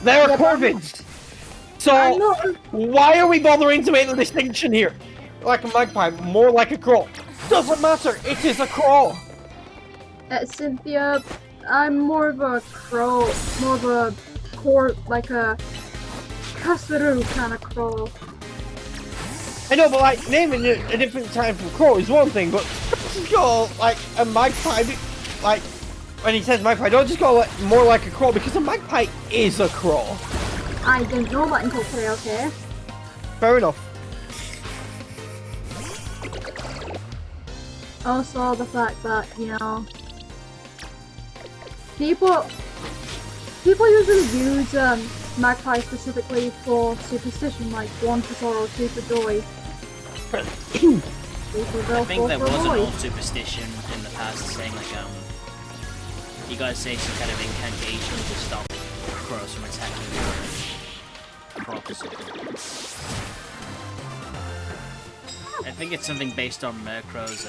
They're Yeah, but- corvids. I'm So not. why are we bothering to make the distinction here? Like a magpie, more like a crow. Doesn't matter. It is a crow. Cynthia, I'm more of a crow, more of a like a Kasuru kind of crow. I know, but like naming it a different type of crow is one thing, but don't just go like a magpie. Like when he says magpie, don't just go like more like a crow because a magpie is a crow. I didn't know that until today, okay? Fair enough. Also, the fact that, you know, people usually use magpie specifically for superstition, like 1 for sorrow, 2 for joy. I think there was an old superstition in the past saying like you guys say some kind of incantation to stop crows from attacking your crops. I think it's something based on Murkrow's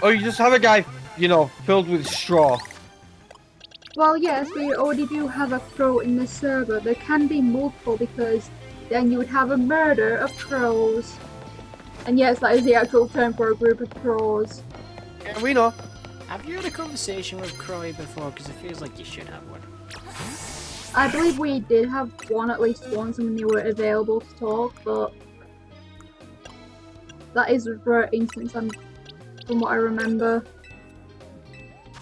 Or you just have a guy, you know, filled with straw. Well, yes, we already do have a crow in this server. There can be multiple because then you would have a murder of crows. And yes, that is the actual term for a group of crows. Yeah, we know. Have you had a conversation with Crowy before? Because it feels like you should have one. I believe we did have one at least once when they were available to talk, but that is a rare instance from what I remember.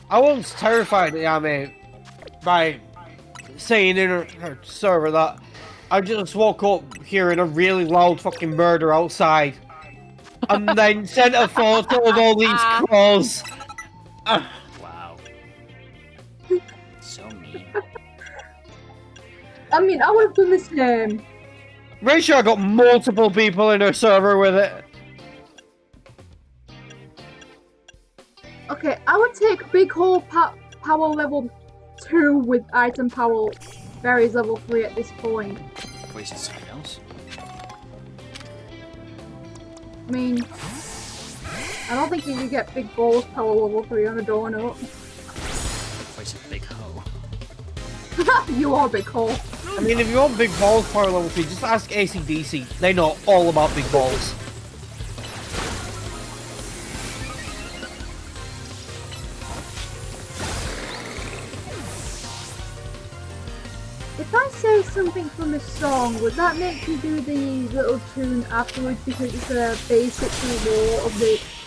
I once terrified Yame by saying in her server that I just woke up hearing a really loud fucking murder outside. And then sent a photo of all these crows. Wow. So mean. I mean, I would have done the same. Pretty sure I got multiple people in her server with it. Okay, I would take Big Hole power level 2 with item power berries level 3 at this point. Or is it something else? I mean, I don't think you can get Big Balls power level 3 on a donut. Or is it Big Ho? You are Big Hole. I mean, if you want big balls power level 3, just ask AC/DC. They know all about big balls. If I say something from the song, would that make you do the little tune afterwards because it's a basic lore of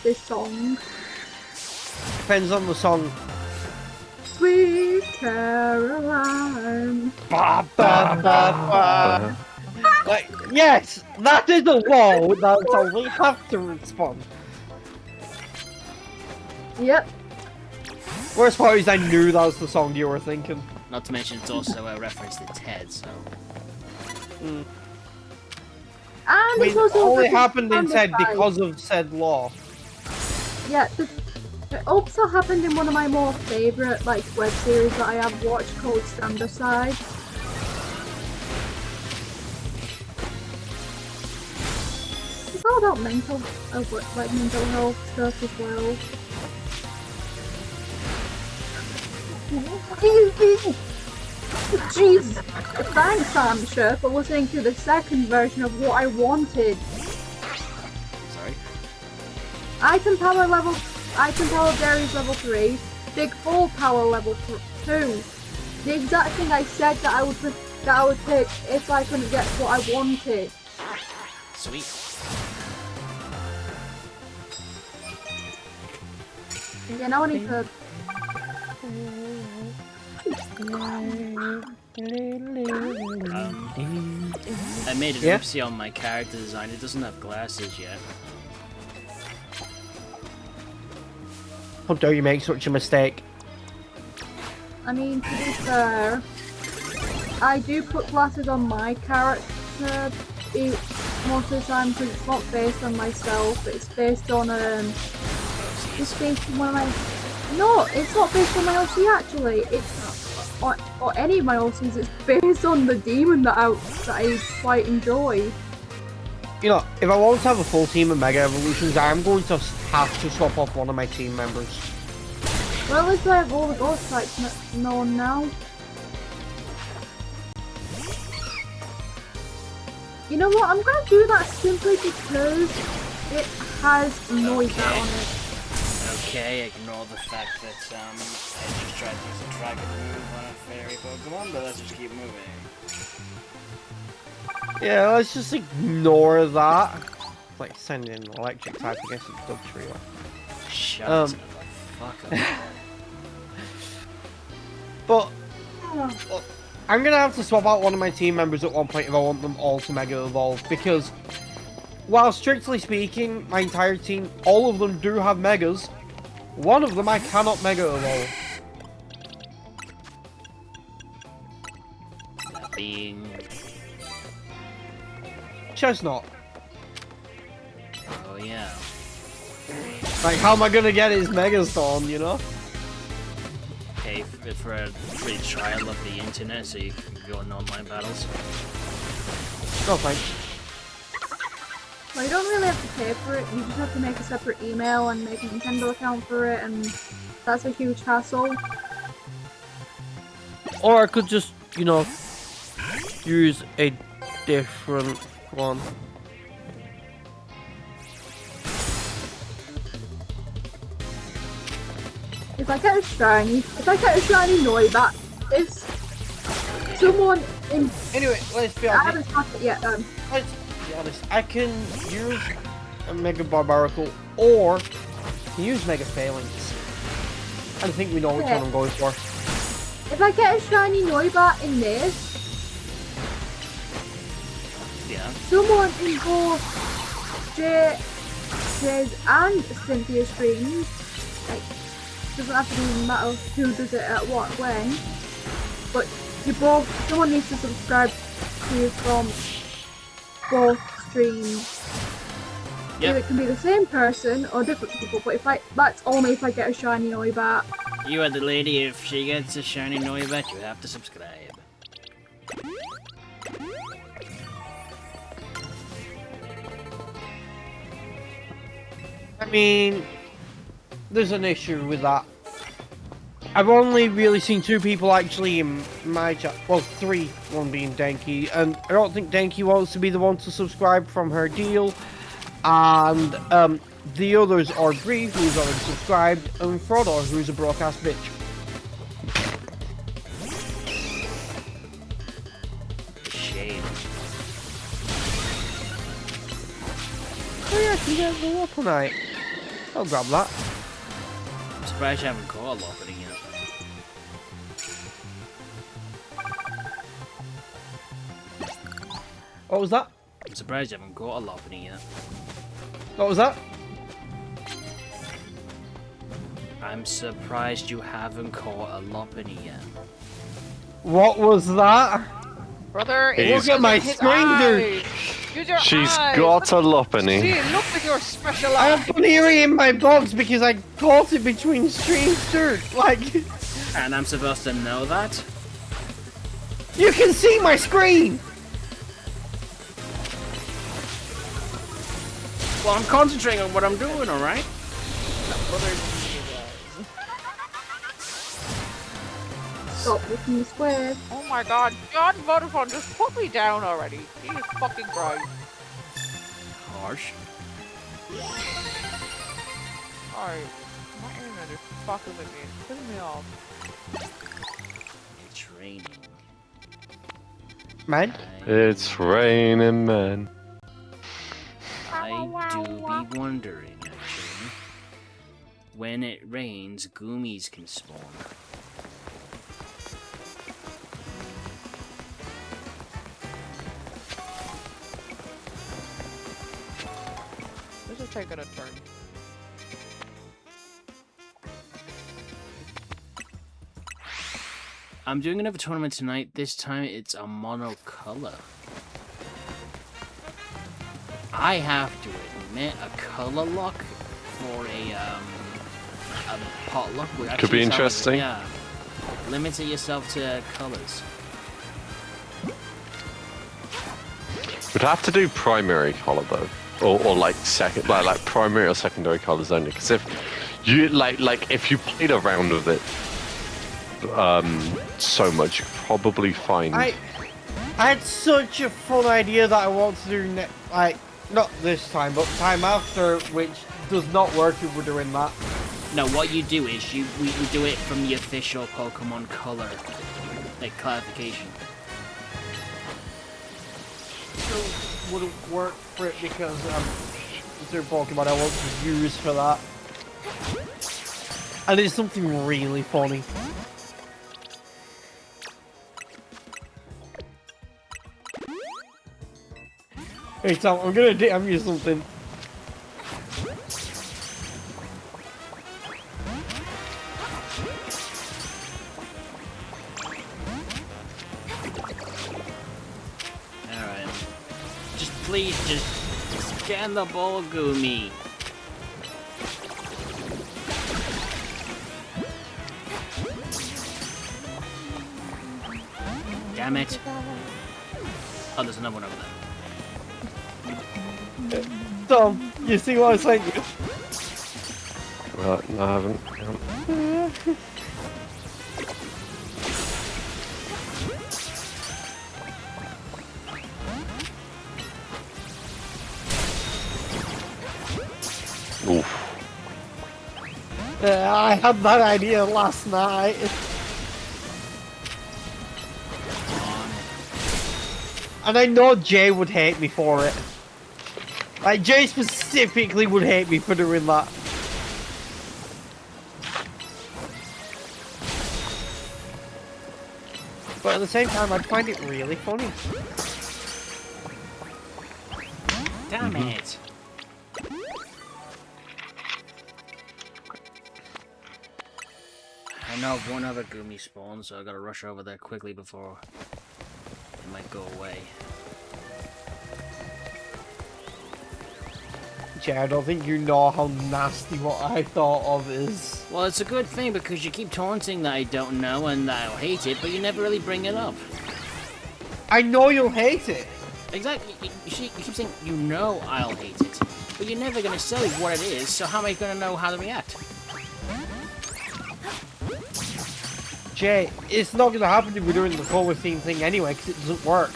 this song? Depends on the song. Sweet Caroline. Ba, ba, ba, ba. Like, yes, that is a law with that song. We have to respond. Yep. Worst part is I knew that was the song you were thinking. Not to mention it's also a reference to Ted, so... And I mean, it's also only a happened in said standard because of said law. Yeah, it also happened in one of my more favourite like web series that I have watched called Stand Aside. It's all about mental health stuff as well. Jeez! Thanks, Sam Sure, for listening to the second version of what I wanted. Sorry? Item power berries level 3, big full power level 2. The exact thing I said that I would pick if I couldn't get what I wanted. Sweet. Yeah, now I need to. I made an Yeah? oopsie on my character design. It doesn't have glasses yet. How dare you make such a mistake? I mean, to be fair, I do put glasses on my character most of the time because it's not based on myself. It's based on it's based on one of my. No, it's not based on my LC actually. It's or any of my LCs. It's based on the demon that I quite enjoy. You know, if I want to have a full team of Mega Evolutions, I am going to have to swap off one of my team members. Well, at least I have all the ghost types known now. You know what? I'm gonna do that simply because it has Noibat on it. Okay, ignore the fact that I just tried to use a dragon move on a fairy Pokemon, but let's just keep moving. Yeah, let's just ignore that. Like sending an electric type, I guess it's Dugtrio. Shut the fuck up. But look, I'm gonna have to swap out one of my team members at one point if I want them all to Mega Evolve, because while strictly speaking, my entire team, all of them do have Megas. One of them I cannot Mega Evolve. That being... Chestnut. Oh yeah. Like, how am I gonna get his Megastone, you know? Pay for a free trial of the internet so you can go in online battles. No thanks. Well, you don't really have to pay for it. You just have to make a separate email and make a Nintendo account for it, and that's a huge hassle. Or I could just, you know, use a different one. If I get a shiny Noibat, if someone in... Anyway, let's be I honest. haven't started it yet, Let's be honest. I can use a Mega Barbaracle or use Mega Phalanx. I think we know which one I'm going for. If I get a shiny Noibat in this, Yeah. someone in both Jay's and Cynthia's streams, like, doesn't have to be a matter of who does it at what when, but someone needs to subscribe to you from both streams. Yep. It can be the same person or different people, but that's only if I get a shiny Noibat. You are the lady, if she gets a shiny Noibat, you have to subscribe. I mean, there's an issue with that. I've only really seen 2 people actually in my chat. Well, 3, one being Denki, and I don't think Denki wants to be the one to subscribe from her deal. And the others are Bree, who's already subscribed, and Frodo, who's a broadcast bitch. Shade. Oh yeah, she has the water night. I'll grab that. I'm surprised you haven't caught a Lopunny yet. What was that? I'm surprised you haven't caught a Lopunny yet. What was that? I'm surprised you haven't caught a Lopunny yet. What was that? Brother, Look at my his screen, dude. eyes. Use your She's eyes. got a Lopunny. See, look with your special I eye. have Paneeri in my box because I caught it between streams, dude. Like, And I'm supposed to know that? you can see my screen! Well, I'm concentrating on what I'm doing, alright? Stop looking this way. Oh my god, John Vodafone, just put me down already. Jesus fucking Christ. Harsh. Alright, my internet is fucking with me. It's pissing me off. It's raining. Man? It's raining, man. I do be wondering, actually. When it rains, Goomies can spawn. This is taking a turn. I'm doing another tournament tonight. This time it's a monocolor. I have to admit, a color lock for a potluck would actually Could be sound like- interesting. yeah. Limit yourself to colors. We'd have to do primary color though, or like second, like primary or secondary colors only. Because if you like if you played around with it, so much, you probably find. I had such a fun idea that I want to do like not this time, but time after, which does not work if we're doing that. No, what you do is we do it from the official Pokemon color, like clarification. Still wouldn't work for it because certain Pokemon I want to use for that, and it's something really funny. Hey Tom, I'm gonna DM you something. Alright. Please just scan the ball, Gumi. Damn it. Oh, there's another one over there. Tom, you see what I sent you? No, I haven't. Oof. I had that idea last night. And I know Jay would hate me for it. Like, Jay specifically would hate me for doing that. But at the same time, I'd find it really funny. Damn it. I know of one other Gumi spawn, so I gotta rush over there quickly before it might go away. Jay, I don't think you know how nasty what I thought of is. Well, it's a good thing because you keep taunting that I don't know and that I'll hate it, but you never really bring it up. I know you'll hate it. Exactly. You keep saying you know I'll hate it, but you're never gonna say what it is, so how am I gonna know how to react? Jay, it's not gonna happen if we're doing the color theme thing anyway, because it doesn't work.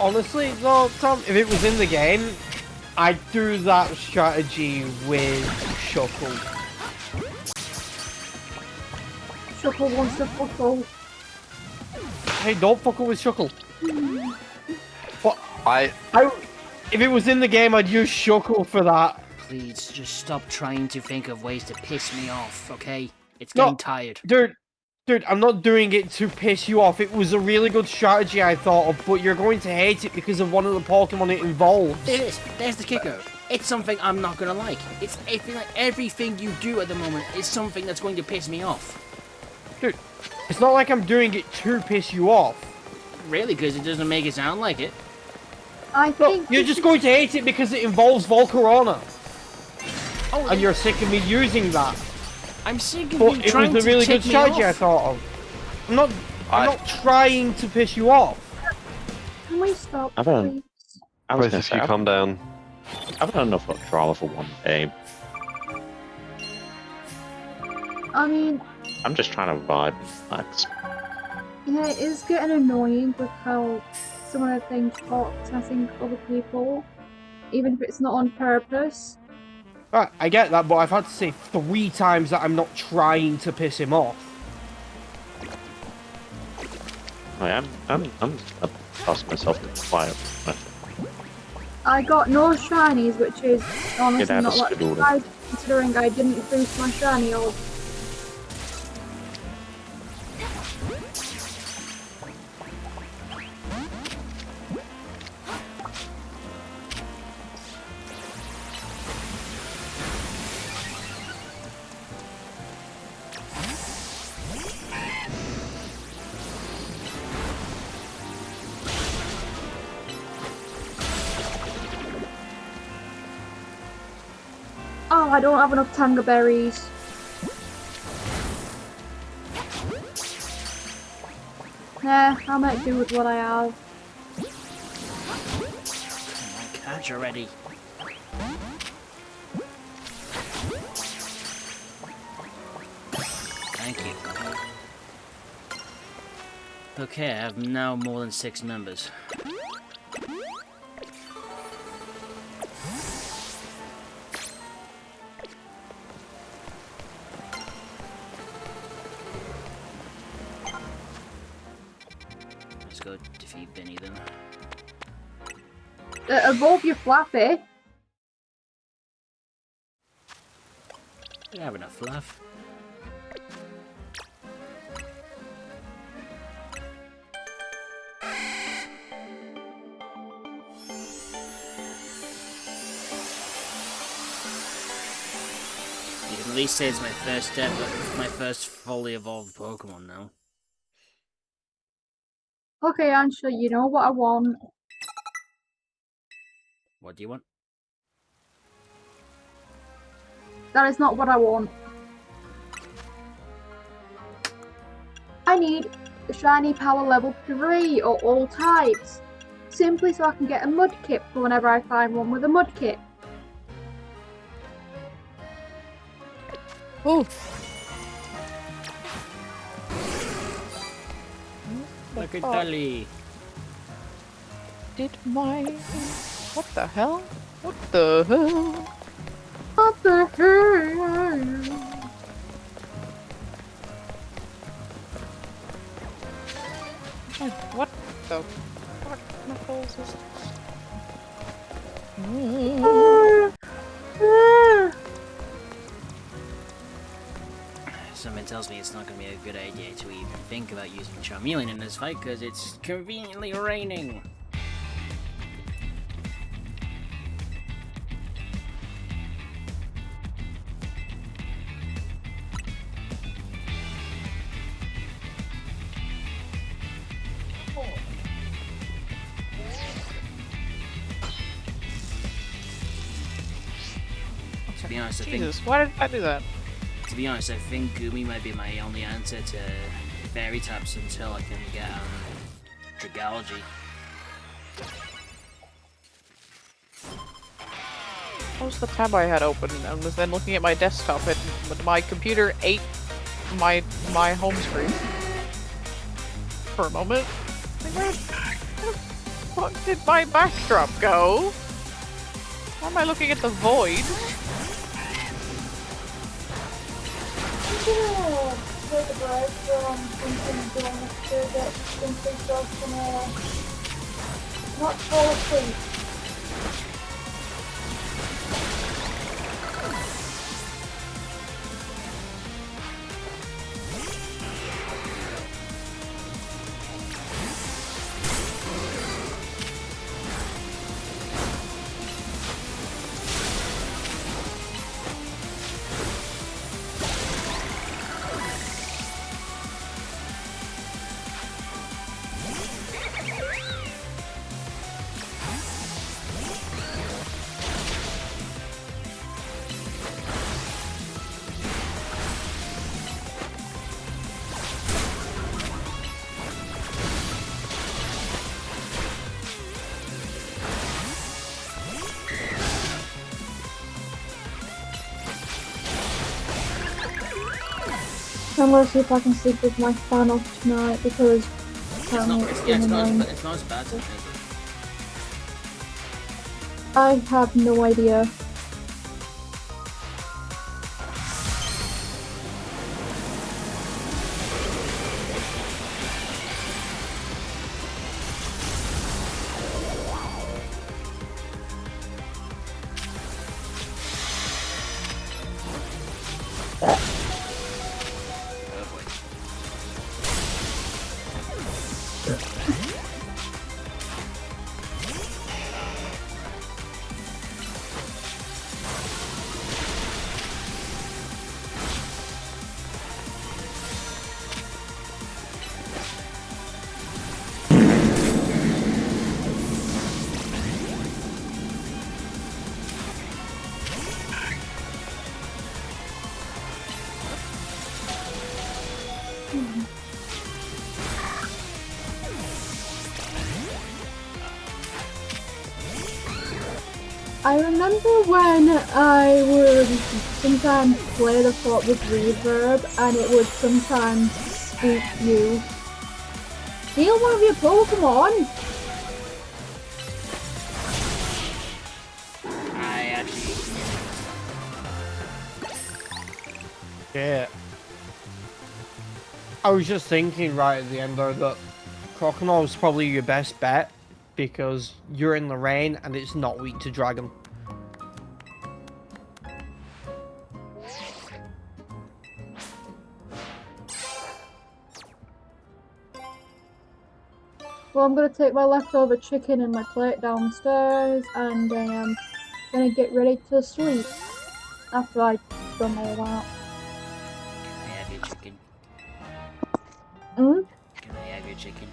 Honestly, though, Tom, if it was in the game, I'd do that strategy with Shuckle. Shuckle wants to fuckle. Hey, don't fuckle with Shuckle. What? If it was in the game, I'd use Shuckle for that. Please, just stop trying to think of ways to piss me off, okay? It's No, getting tired. Dude, I'm not doing it to piss you off. It was a really good strategy I thought of, but you're going to hate it because of one of the Pokemon it involves. It is. There's the kicker. It's something I'm not gonna like. It's everything you do at the moment is something that's going to piss me off. Dude, it's not like I'm doing it to piss you off. Really, because it doesn't make it sound like it. I think You're just going to hate it because it involves Volcarona. Oh, And you're sick of me using that. I'm sick of But you it trying was a to really tick good me strategy I off. thought of. I'm not trying to piss you off. Can we stop, I don't- please? I was Both gonna of say, you calm down. I've had enough drama for one game. I mean, I'm just trying to vibe. Relax. yeah, it is getting annoying with how some of the things are testing other people, even if it's not on purpose. Right, I get that, but I've had to say 3 times that I'm not trying to piss him off. I'm ask myself to quiet. I got no shinies, which is honestly Get out not of that school. surprising considering I didn't boost my shiny odds. Oh, I don't have enough Tanga berries. Nah, I might do with what I have. Catch already. Thank you. Okay, I have now more than 6 members. Let's go defeat Vinny then. Evolve your Flappy. You have enough fluff. You can at least say it's my first ever, my first fully evolved Pokemon now. Okay, Ansha, you know what I want. What do you want? That is not what I want. I need a shiny power level 3 or all types. Simply so I can get a mudkip for whenever I find one with a mudkip. Oh. Look at Dolly. Did my... What the hell? What the hell? What the hell? What the fuck knuckles is Something tells me it's not going to be a good idea to even think about using Charmeleon in this fight because it's conveniently raining. To be honest, Jesus, why did I do that? To be honest, I think Gumi might be my only answer to fairy types until I can get Dragology. What was the tab I had open? I was then looking at my desktop and my computer ate my home screen for a moment. Like, where the fuck did my backdrop go? Why am I looking at the void? I'm gonna take a break from thinking and doing this to get something so I can not fall asleep. I'm gonna see if I can sleep with my fan off tonight because It's not as bad as it is. I have no idea. I remember when I would sometimes play the fort with reverb, and it would sometimes spook you. Heal one of your Pokémon! I actually. Yeah. I was just thinking right at the end there that Crocodile is probably your best bet because you're in the rain and it's not weak to dragon. Well, I'm gonna take my leftover chicken and my plate downstairs, and I'm gonna get ready to sleep after I've done all that. Can I have your chicken? Mm? Can I have your chicken?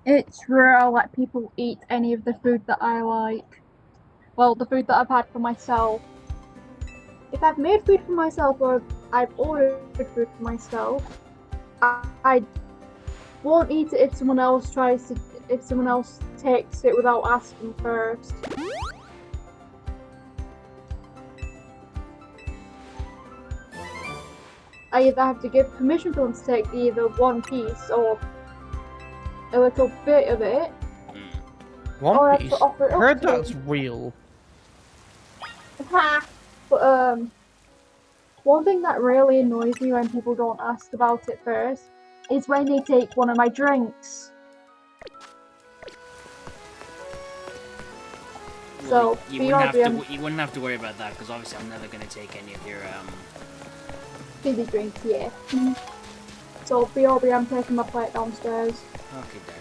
It's rare I let people eat any of the food that I like. Well, the food that I've had for myself. If I've made food for myself or I've ordered food for myself, I won't eat it if someone else takes it without asking first. I either have to give permission for them to take either one piece or a little bit of it, or I One have Piece? to offer it up Heard to that's them. real. But one thing that really annoys me when people don't ask about it first is when they take one of my drinks. So, you wouldn't have to worry about that because obviously I'm never gonna take any of your fizzy drinks, yeah. So, BRB, I'm taking my plate downstairs. Okay, darling.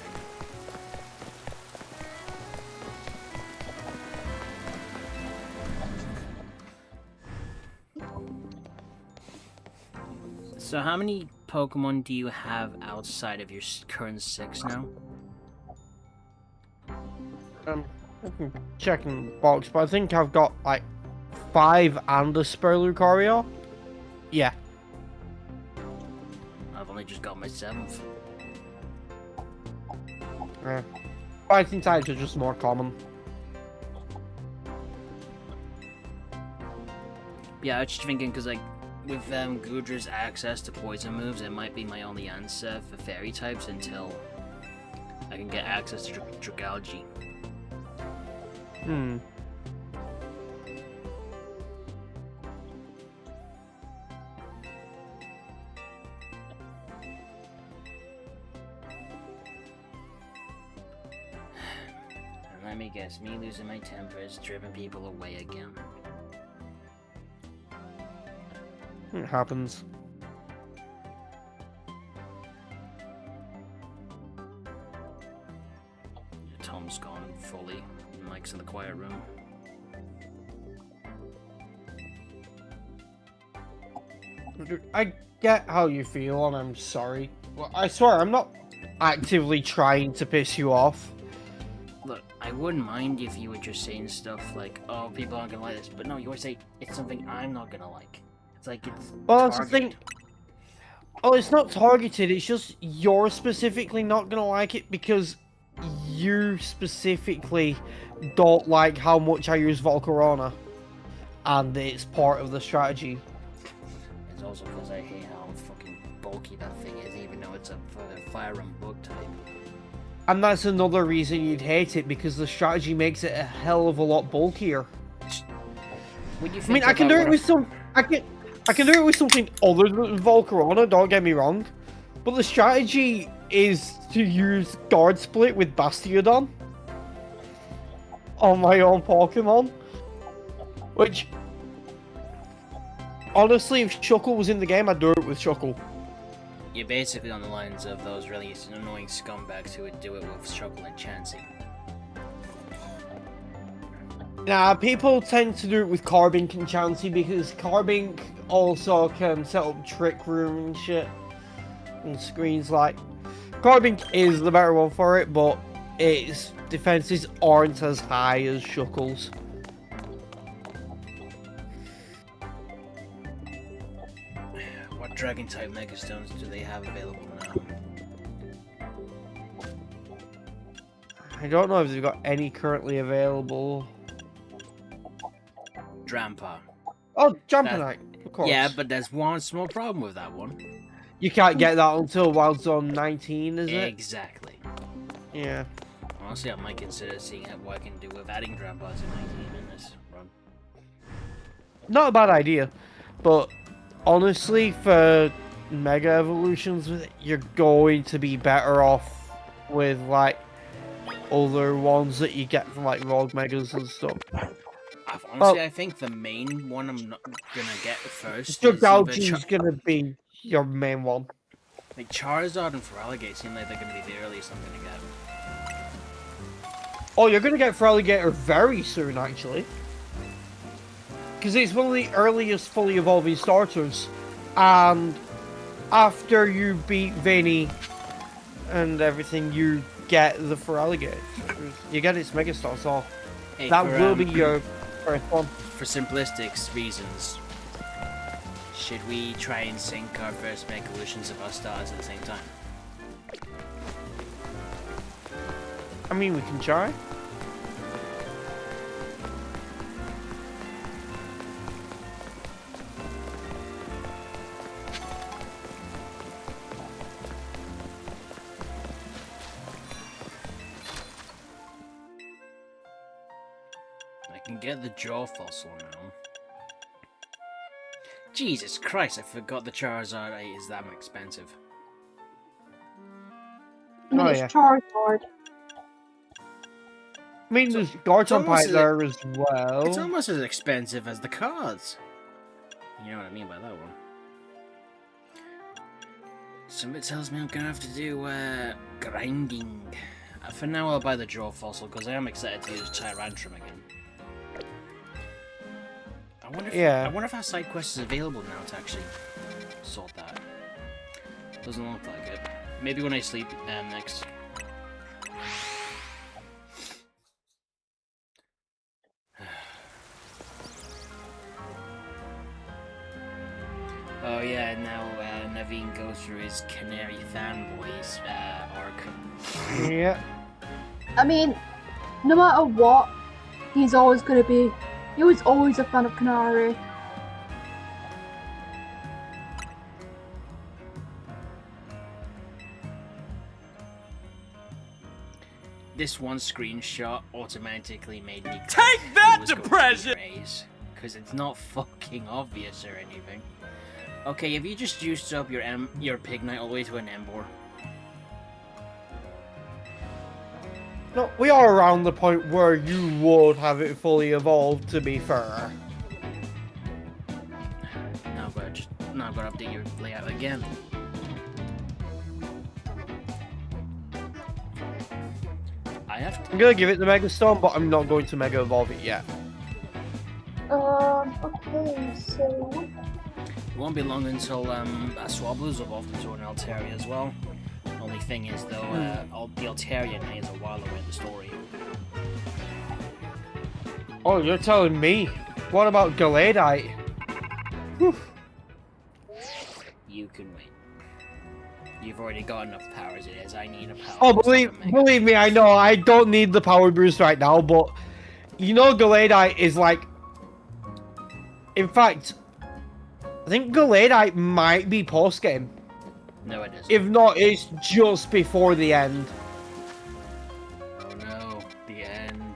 So how many Pokemon do you have outside of your current 6 now? I can check in the box, but I think I've got like 5 and a Spurlucario. Yeah. I've only just got my 7th. Fighting types are just more common. Yeah, I was just thinking because like with Gudra's access to poison moves, it might be my only answer for fairy types until I can get access to Dragalge. And let me guess, me losing my temper has driven people away again. It happens. Tom's gone fully. Mike's in the quiet room. I get how you feel, and I'm sorry. Well, I swear, I'm not actively trying to piss you off. Look, I wouldn't mind if you were just saying stuff like, oh, people aren't gonna like this, but no, you always say, it's something I'm not gonna like. It's like, it's Well, that's the targeted. thing. Oh, it's not targeted, it's just you're specifically not gonna like it because you specifically don't like how much I use Volcarona. And it's part of the strategy. It's also because I hate how fucking bulky that thing is, even though it's a fire and bug type. And that's another reason you'd hate it, because the strategy makes it a hell of a lot bulkier. When you I mean, think I can do about it with some... I can do it with something other than Volcarona, don't get me wrong. But the strategy is to use Guard Split with Bastiodon on my own Pokemon. Which, honestly, if Shuckle was in the game, I'd do it with Shuckle. You're basically on the lines of those really annoying scumbags who would do it with Shuckle and Chansey. Nah, people tend to do it with Carbink and Chansey because Carbink also can set up trick room and shit. And screens like... Carbink is the better one for it, but its defenses aren't as high as Shuckle's. What dragon type megastones do they have available now? I don't know if they've got any currently available. Drampa. Oh, Jumpanite, of course. Yeah, but there's one small problem with that one. You can't get that until Wild Zone 19, is it? Exactly. Yeah. Honestly, I might consider seeing what I can do with adding Drampa to 19 in this run. Not a bad idea, but honestly, for Mega Evolutions, you're going to be better off with, like, other ones that you get from, like, Rogue Megas and stuff. Honestly, I think the main one I'm not gonna get first Your is either Gouchi's gonna be your main one. like Charizard and Feraligatr seem like they're gonna be the earliest I'm gonna get. Oh, you're gonna get Feraligatr very soon, actually. Because it's one of the earliest fully evolving starters. And after you beat Vinny and everything, you get the Feraligatr. You get its Megastar, so Hey, that for, will be your first one. For simplistic reasons, should we try and sync our first Mega Evolutions of our stars at the same time? I mean, we can try. I can get the jaw fossil now. Jesus Christ, I forgot the Charizard 8 is that expensive. I mean, Oh, it's yeah. Charizard. I mean, there's Garchomp almost there as well. It's almost as expensive as the cards. You know what I mean by that one. Something tells me I'm gonna have to do grinding. For now, I'll buy the jaw fossil because I am excited to use Tyrantrum again. I wonder if our side quest is available now to actually sort that. Doesn't look like it. Maybe when I sleep next. Oh yeah, now Naveen goes through his Canary Fanboys arc. Yeah. I mean, no matter what, he's always gonna be. He was always a fan of Canary. This one screenshot automatically made me Take that, depression! Because it's not fucking obvious or anything. Okay, have you just juiced up your Pignite all the way to an Embor? No, we are around the point where you would have it fully evolved, to be fair. Now I've got to update your layout again. I have to. I'm gonna give it the Mega Stone, but I'm not going to Mega Evolve it yet. Okay, so... It won't be long until Swablu's evolved into an Altaria as well. Only thing is though, the Altaria now is a while away in the story. Oh, you're telling me? What about Galadite? Whew. You can wait. You've already got enough power as it is. I need a power. Oh, boost believe like a Mega. me, I know I don't need the power boost right now, but you know Galadite is like... In fact, I think Galadite might be post-game. No, it isn't. If not, it's just before the end. Oh no, the end.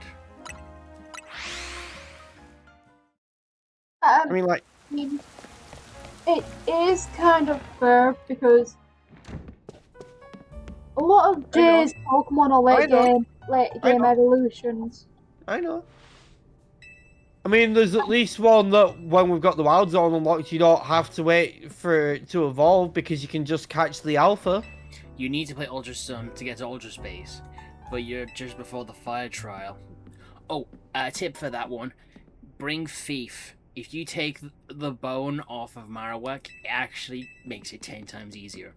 I mean, like... It is kind of fair because a lot of Jay's Pokemon are late game evolutions. I know. I mean, there's at least one that when we've got the Wild Zone unlocked, you don't have to wait for it to evolve because you can just catch the Alpha. You need to play Ultra Sun to get to Ultra Space, but you're just before the Fire Trial. Oh, a tip for that one. Bring Thief if you take the bone off of Marowak, it actually makes it 10 times easier.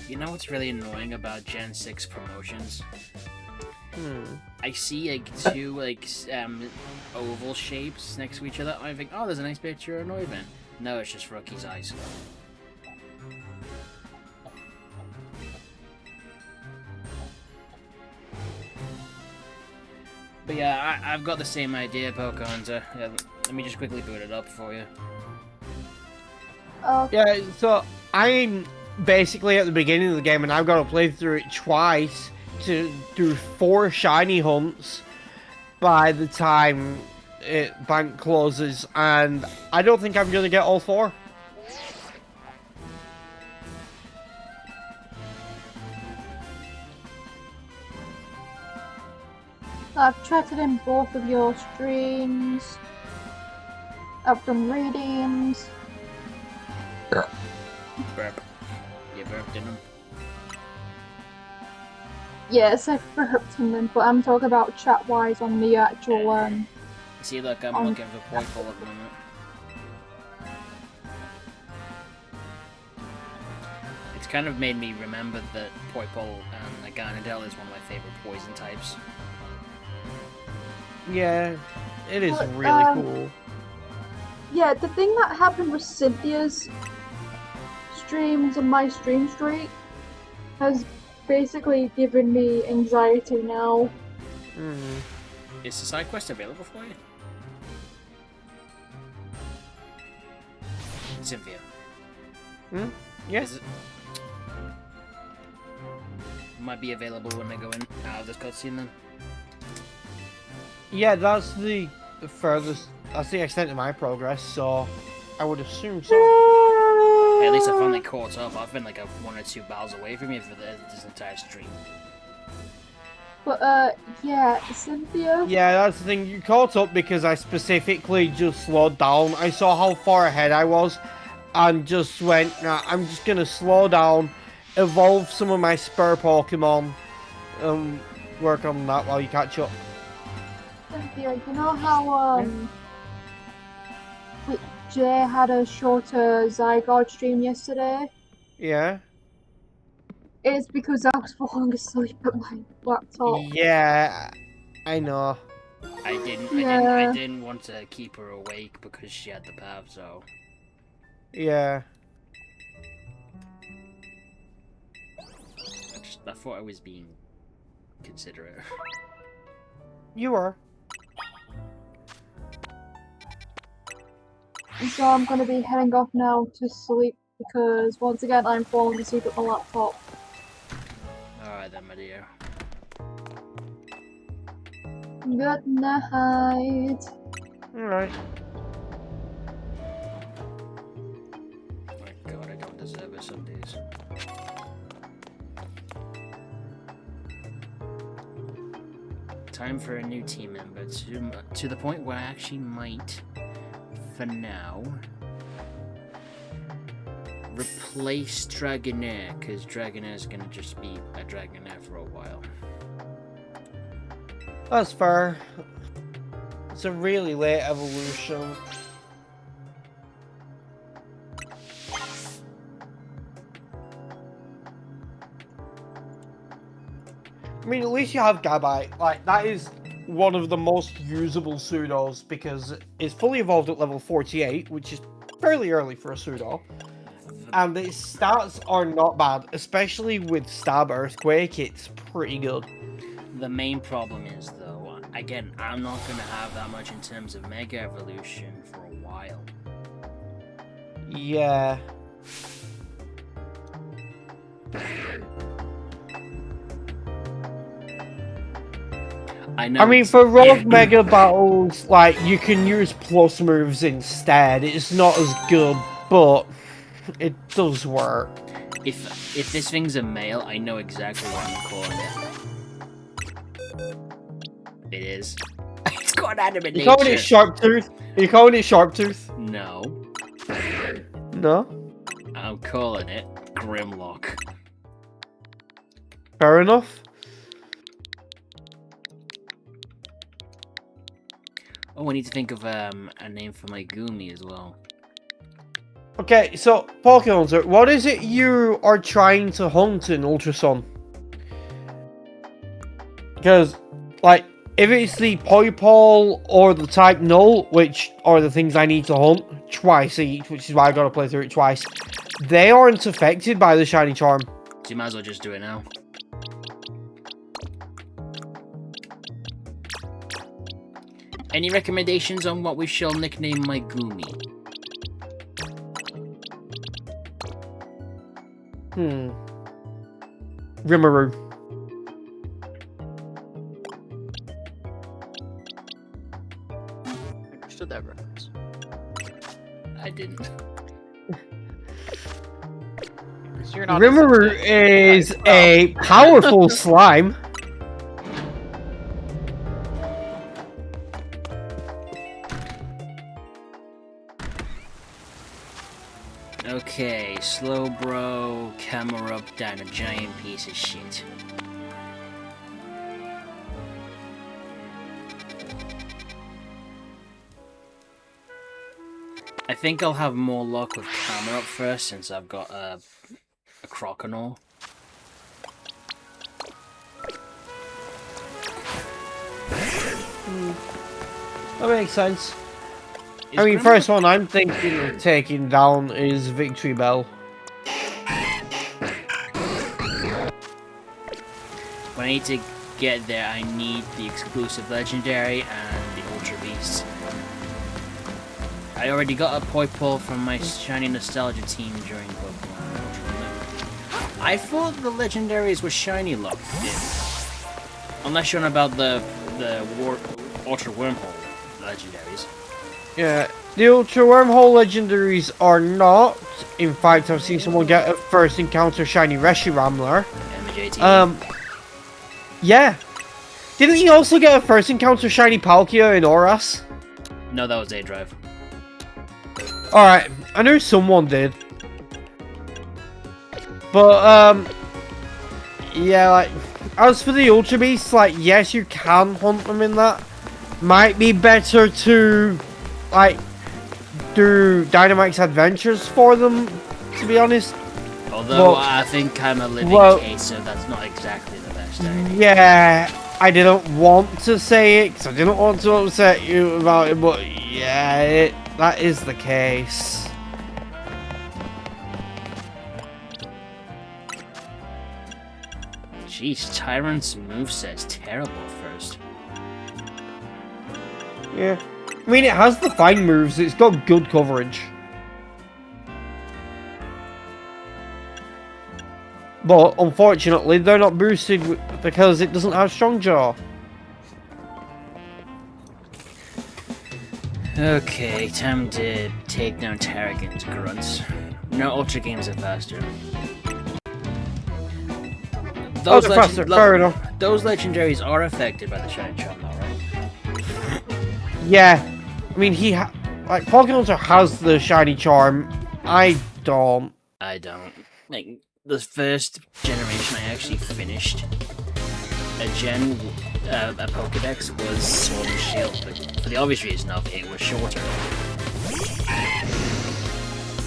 You know what's really annoying about Gen 6 promotions? I see like two oval shapes next to each other. I think, oh, there's a nice picture of an event. No, it's just Rookie's eyes. But yeah, I've got the same idea, Pokehunter. Yeah, let me just quickly boot it up for you. Yeah, so I'm basically at the beginning of the game, and I've got to play through it twice to do 4 shiny hunts by the time bank closes, and I don't think I'm gonna get all 4. I've chatted in both of your streams. I've done readings. Burp. You burped in them. Yes, I've burped in them, but I'm talking about chat-wise on the actual, See, look, I'm looking for Poipole at the moment. It's kind of made me remember that Poipole and Garnadel is one of my favorite poison types. Yeah, it is But, really cool. Yeah, the thing that happened with Cynthia's streams and my stream streak has basically given me anxiety now. Is the side quest available for you? Cynthia. Yeah. Is it... Might be available when I go in out of this cutscene then. Yeah, that's the furthest, that's the extent of my progress, so I would assume so. Hey, at least I finally caught up. I've been like 1 or 2 battles away from you for this entire stream. But, yeah, Cynthia? Yeah, that's the thing, you caught up because I specifically just slowed down. I saw how far ahead I was, and just went, nah, I'm just gonna slow down, evolve some of my spur Pokemon, work on that while you catch up. Cynthia, you know how, Jay had a shorter Zygarde stream yesterday? Yeah? It's because I was falling asleep at my laptop. Yeah, I know. I Yeah. didn't want to keep her awake because she had the pav, so... Yeah. I thought I was being considerate. You are. So I'm gonna be heading off now to sleep because once again I'm falling asleep at my laptop. Alright then, my dear. Good night. Alright. My god, I don't deserve it some days. Time for a new team member to the point where I actually might, for now, replace Dragonair, because Dragonair is going to just be a Dragonair for a while. That's fair. It's a really late evolution. I mean, at least you have Gabite. Like, that is one of the most usable pseudos because it's fully evolved at level 48, which is fairly early for a pseudo. And its stats are not bad, especially with Stab Earthquake, it's pretty good. The main problem is, though, again, I'm not going to have that much in terms of Mega Evolution for a while. Yeah. I know. I mean, for Rogue Mega battles, like, you can use plus moves instead. It's not as good, but it does work. If this thing's a male, I know exactly what I'm calling it. It is. got animate You calling it nature. Sharptooth? You calling it Sharptooth? No, No. I'm calling it Grimlock. Fair enough. Oh, I need to think of a name for my Goomy as well. Okay, so Pokemon, sir, what is it you are trying to hunt in Ultra Sun? Because, like, if it's the Poipole or the type Null, which are the things I need to hunt twice each, which is why I gotta play through it twice, they aren't affected by the Shiny Charm. So you might as well just do it now. Any recommendations on what we shall nickname my Goomy? Rimuru. Understood that reference. I didn't. 'Cause you're not Rimuru is a powerful slime. Okay, Slowbro, camera up down, a giant piece of shit. I think I'll have more luck with camera up first since I've got a Croconaw. That makes sense. Is I mean, Grimlock- first one I'm thinking of taking down is Victory Bell. When I need to get there, I need the exclusive legendary and the Ultra Beast. I already got a Poipole from my Shiny Nostalgia team during Pokemon Ultra Blue. I thought the legendaries were shiny locked in. Unless you're on about the Ultra Wormhole legendaries. Yeah, the Ultra Wormhole legendaries are not. In fact, I've seen someone get a first encounter shiny Reshiramler. MJT. Yeah. Didn't he also get a first encounter shiny Palkia in Oras? No, that was A-Drive. Alright, I knew someone did. But, yeah, like, as for the Ultra Beasts, like, yes, you can hunt them in that. Might be better to, like, do Dynamax adventures for them, to be honest. Although Well, I think I'm a living case, so that's not exactly the best idea. Yeah, I didn't want to say it, because I didn't want to upset you about it, but yeah, that is the case. Jeez, Tyrant's moveset's terrible at first. Yeah. I mean, it has the fine moves, it's got good coverage. But, unfortunately, they're not boosted because it doesn't have Strong Jaw. Okay, time to take down Tarragon's grunts. No Ultra games are faster. Oh, they're faster, fair enough. Those legendaries are affected by the Shiny Charm, though, right? Yeah. I mean, like, Pokemon has the Shiny Charm. I don't. I don't. Like, the first generation I actually finished a Pokedex was Sword and Shield, but for the obvious reason of it was shorter.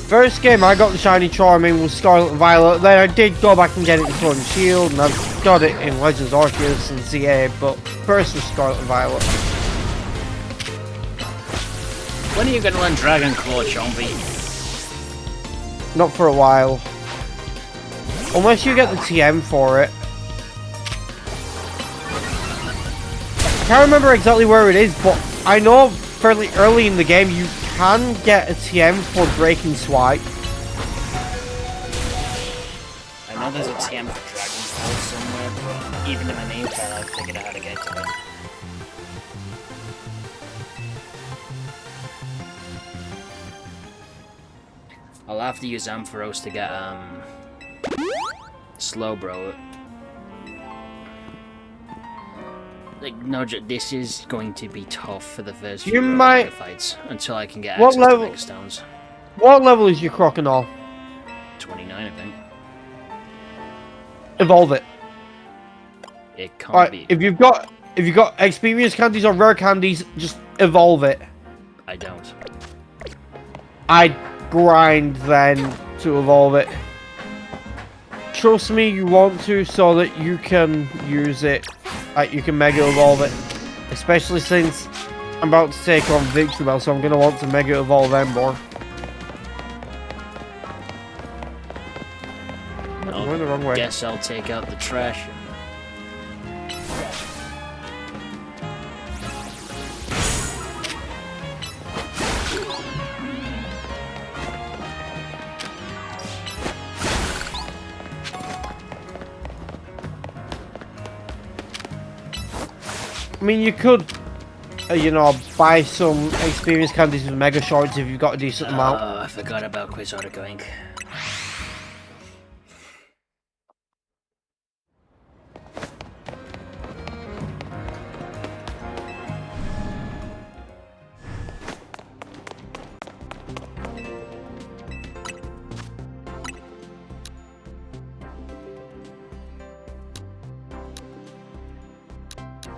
First game I got the Shiny Charm in was Scarlet and Violet, then I did go back and get it in Sword and Shield, and I've got it in Legends Arceus and ZA, but first was Scarlet and Violet. When are you gonna learn Dragon Claw, Chompy? Not for a while. Unless you get the TM for it. I can't remember exactly where it is, but I know fairly early in the game you can get a TM for Breaking Swipe. I know there's a TM for Dragon Claw somewhere, but even in my name file I've figured out how to get to it. I'll have to use Ampharos to get, Slowbro. Like, no, this is going to be tough for the first You few might- fights until I can get What access level- to Mega Stones. What level is your crocodile? 29, I think. Evolve it. It can't Alright, be. if you've got experience candies or rare candies, just evolve it. I don't. I'd grind then to evolve it. Trust me, you want to so that you can use it. Like, you can mega evolve it. Especially since I'm about to take on Victreebel, so I'm going to want to mega evolve Ember. I'm going the wrong way. Guess I'll take out the trash. I mean, you could, you know, buy some experience candies with mega shards if you've got a decent amount. Oh, I forgot about Quixotic Ink.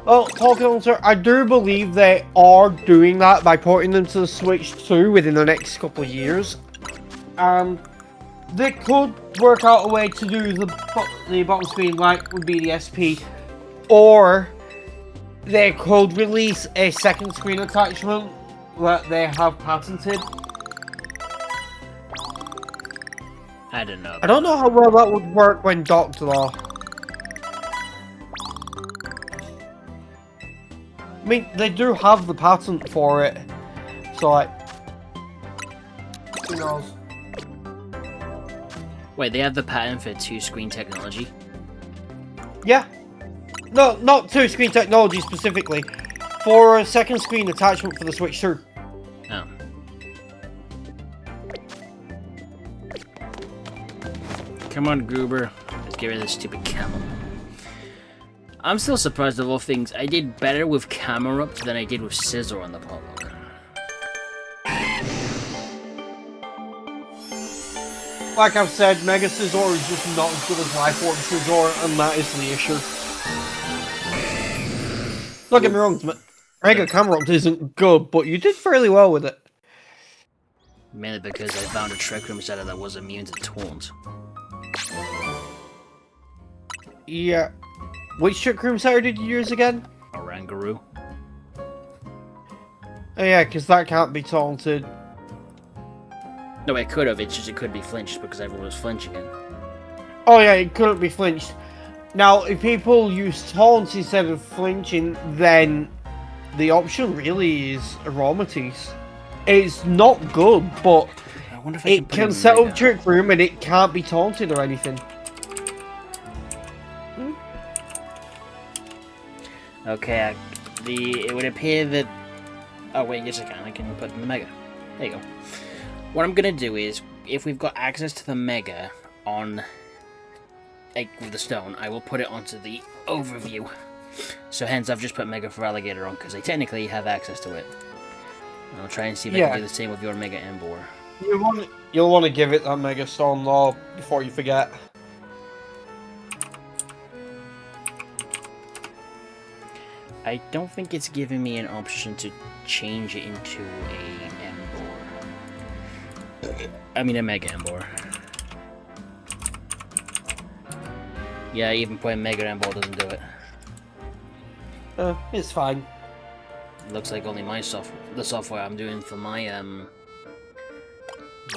Well, talking on, sir, I do believe they are doing that by porting them to the Switch 2 within the next couple of years. And they could work out a way to do the bottom screen like with BDSP, or they could release a second screen attachment that they have patented. I don't know. I don't know how well that would work when docked though. I mean, they do have the patent for it, so like, who knows? Wait, they have the patent for two-screen technology? Yeah. No, not two-screen technology specifically. For a second screen attachment for the Switch 2. Oh. Come on, Goober. Let's get rid of this stupid camel. I'm still surprised of all things. I did better with Camerupt than I did with Scissor on the Pollock. Like I've said, Mega Scizor is just not as good as Life Orb Scizor, and that is the issue. Don't get me wrong, Mega Camerupt isn't good, but you did fairly well with it. Mainly because I found a Trick Room setter that was immune to Taunt. Yeah. Which Trick Room setter did you use again? Orangaroo. Oh yeah, because that can't be taunted. No, it could have, it's just it could be flinched because everyone was flinching it. Oh yeah, it couldn't be flinched. Now, if people use taunt instead of flinching, then the option really is Aromatisse. It's not good, but I wonder if I it put can in set up Mega. Trick Room and it can't be taunted or anything. Okay, it would appear that... Oh wait, yes I can put in the Mega. There you go. What I'm gonna do is, if we've got access to the Mega on... like, with the stone, I will put it onto the overview. So hence I've just put Mega for Alligator on, because I technically have access to it. I'll try and see if I can do the same with your Mega Embor. You'll want to give it that Mega Stone though, before you forget. I don't think it's giving me an option to change it into a Embor. I mean a Mega Embor. Yeah, even putting Mega Embor doesn't do it. It's fine. Looks like only my the software I'm doing for my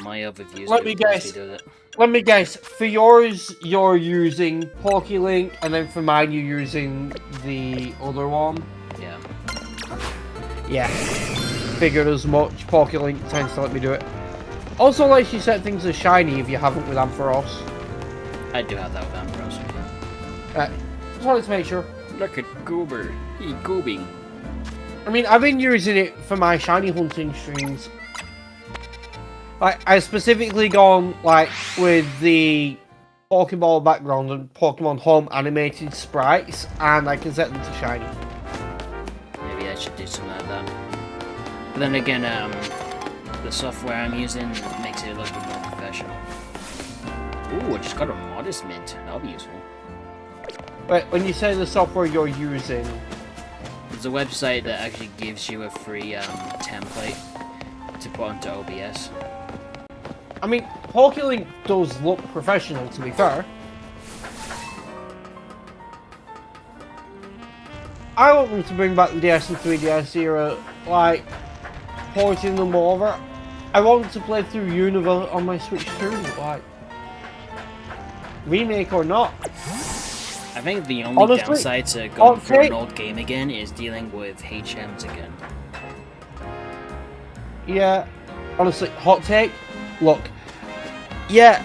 my overviews. Let me guess. Does it. Let me guess. For yours, you're using PokéLink, and then for mine, you're using the other one. Yeah. Yeah. Figured as much. PokéLink tends to let me do it. Also lets you set things as shiny if you haven't with Ampharos. I do have that with Ambrose. Just wanted to make sure. Look at Goober. He goobing. I mean, I've been using it for my shiny hunting streams. Like, I specifically gone, like, with the Pokeball background and Pokemon Home animated sprites, and I can set them to shiny. guys should do something like that. But then again, the software I'm using makes it a little bit more professional. Ooh, I just got a modest mint. That'll be useful. Wait, when you say the software you're using... There's a website that actually gives you a free template to put onto OBS. I mean, PokeLink does look professional, to be fair. I want them to bring back the DS and 3DS era, like, porting them over. I want to play through Unova on my Switch too, like, remake or not. I think the only Honestly, downside to going through an old game again is dealing with HMs again. Yeah, honestly, hot take. Look, yeah,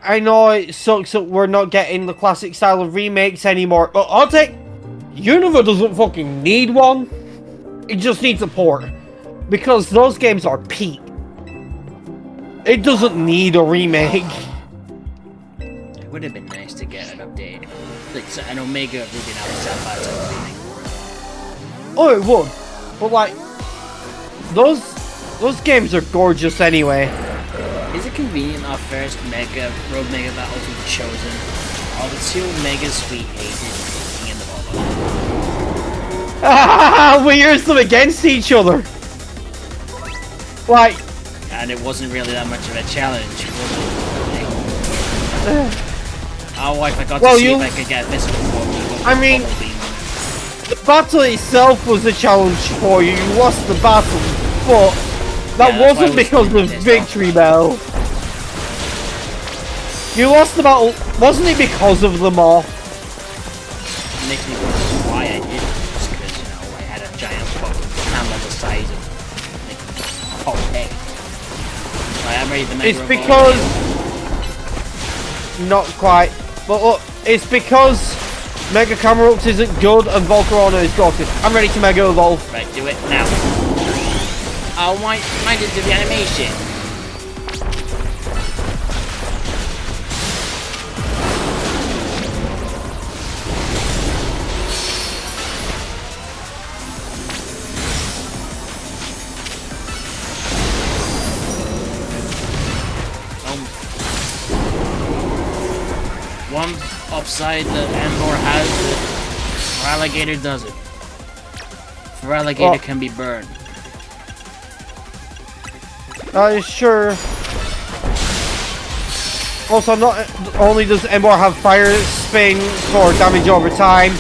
I know it sucks that we're not getting the classic style of remakes anymore, but hot take, Unova doesn't fucking need one. It just needs a port. Because those games are peak. It doesn't need a remake. It would have been nice to get an update. Like an Omega Ruby Alpha Sapphire type remake. Oh, it would. But like, those games are gorgeous anyway. Is it convenient our first Road Mega battles we've chosen are the two Megas we hated in the bottom? We used them against each other. Like, and it wasn't really that much of a challenge, was it? Oh, I forgot to see if I could get this before we go. I mean, the battle itself was a challenge for you. You lost the battle, but that wasn't because of Victory Bell. You lost the battle, wasn't it because of the moth? It makes me wonder why I did it. Just because, you know, I had a giant fucking camel the size of like Pompeii. I'm ready to make it's because... Not quite. But look, it's because Mega Camerupt isn't good and Volcarona is gutted. I'm ready to Mega Evolve. Right, do it now. Oh, why did it do the animation? One upside that Ember has that Feraligatr doesn't. Feraligatr can be burned. Sure. Also, not only does Ember have Fire Spin for damage over time,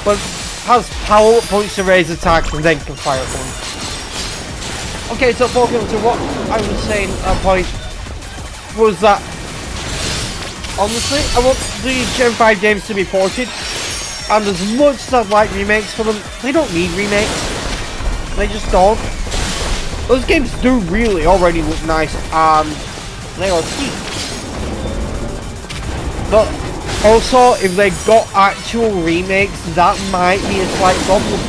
but has power points to raise attack and then can fire points. Okay, so Pokemon, to what I was saying at that point was that honestly, I want the Gen 5 games to be ported, and as much as I'd like remakes for them, they don't need remakes. They just don't. Those games do really already look nice, and they are cheap. But also, if they got actual remakes, that might be a slight problem.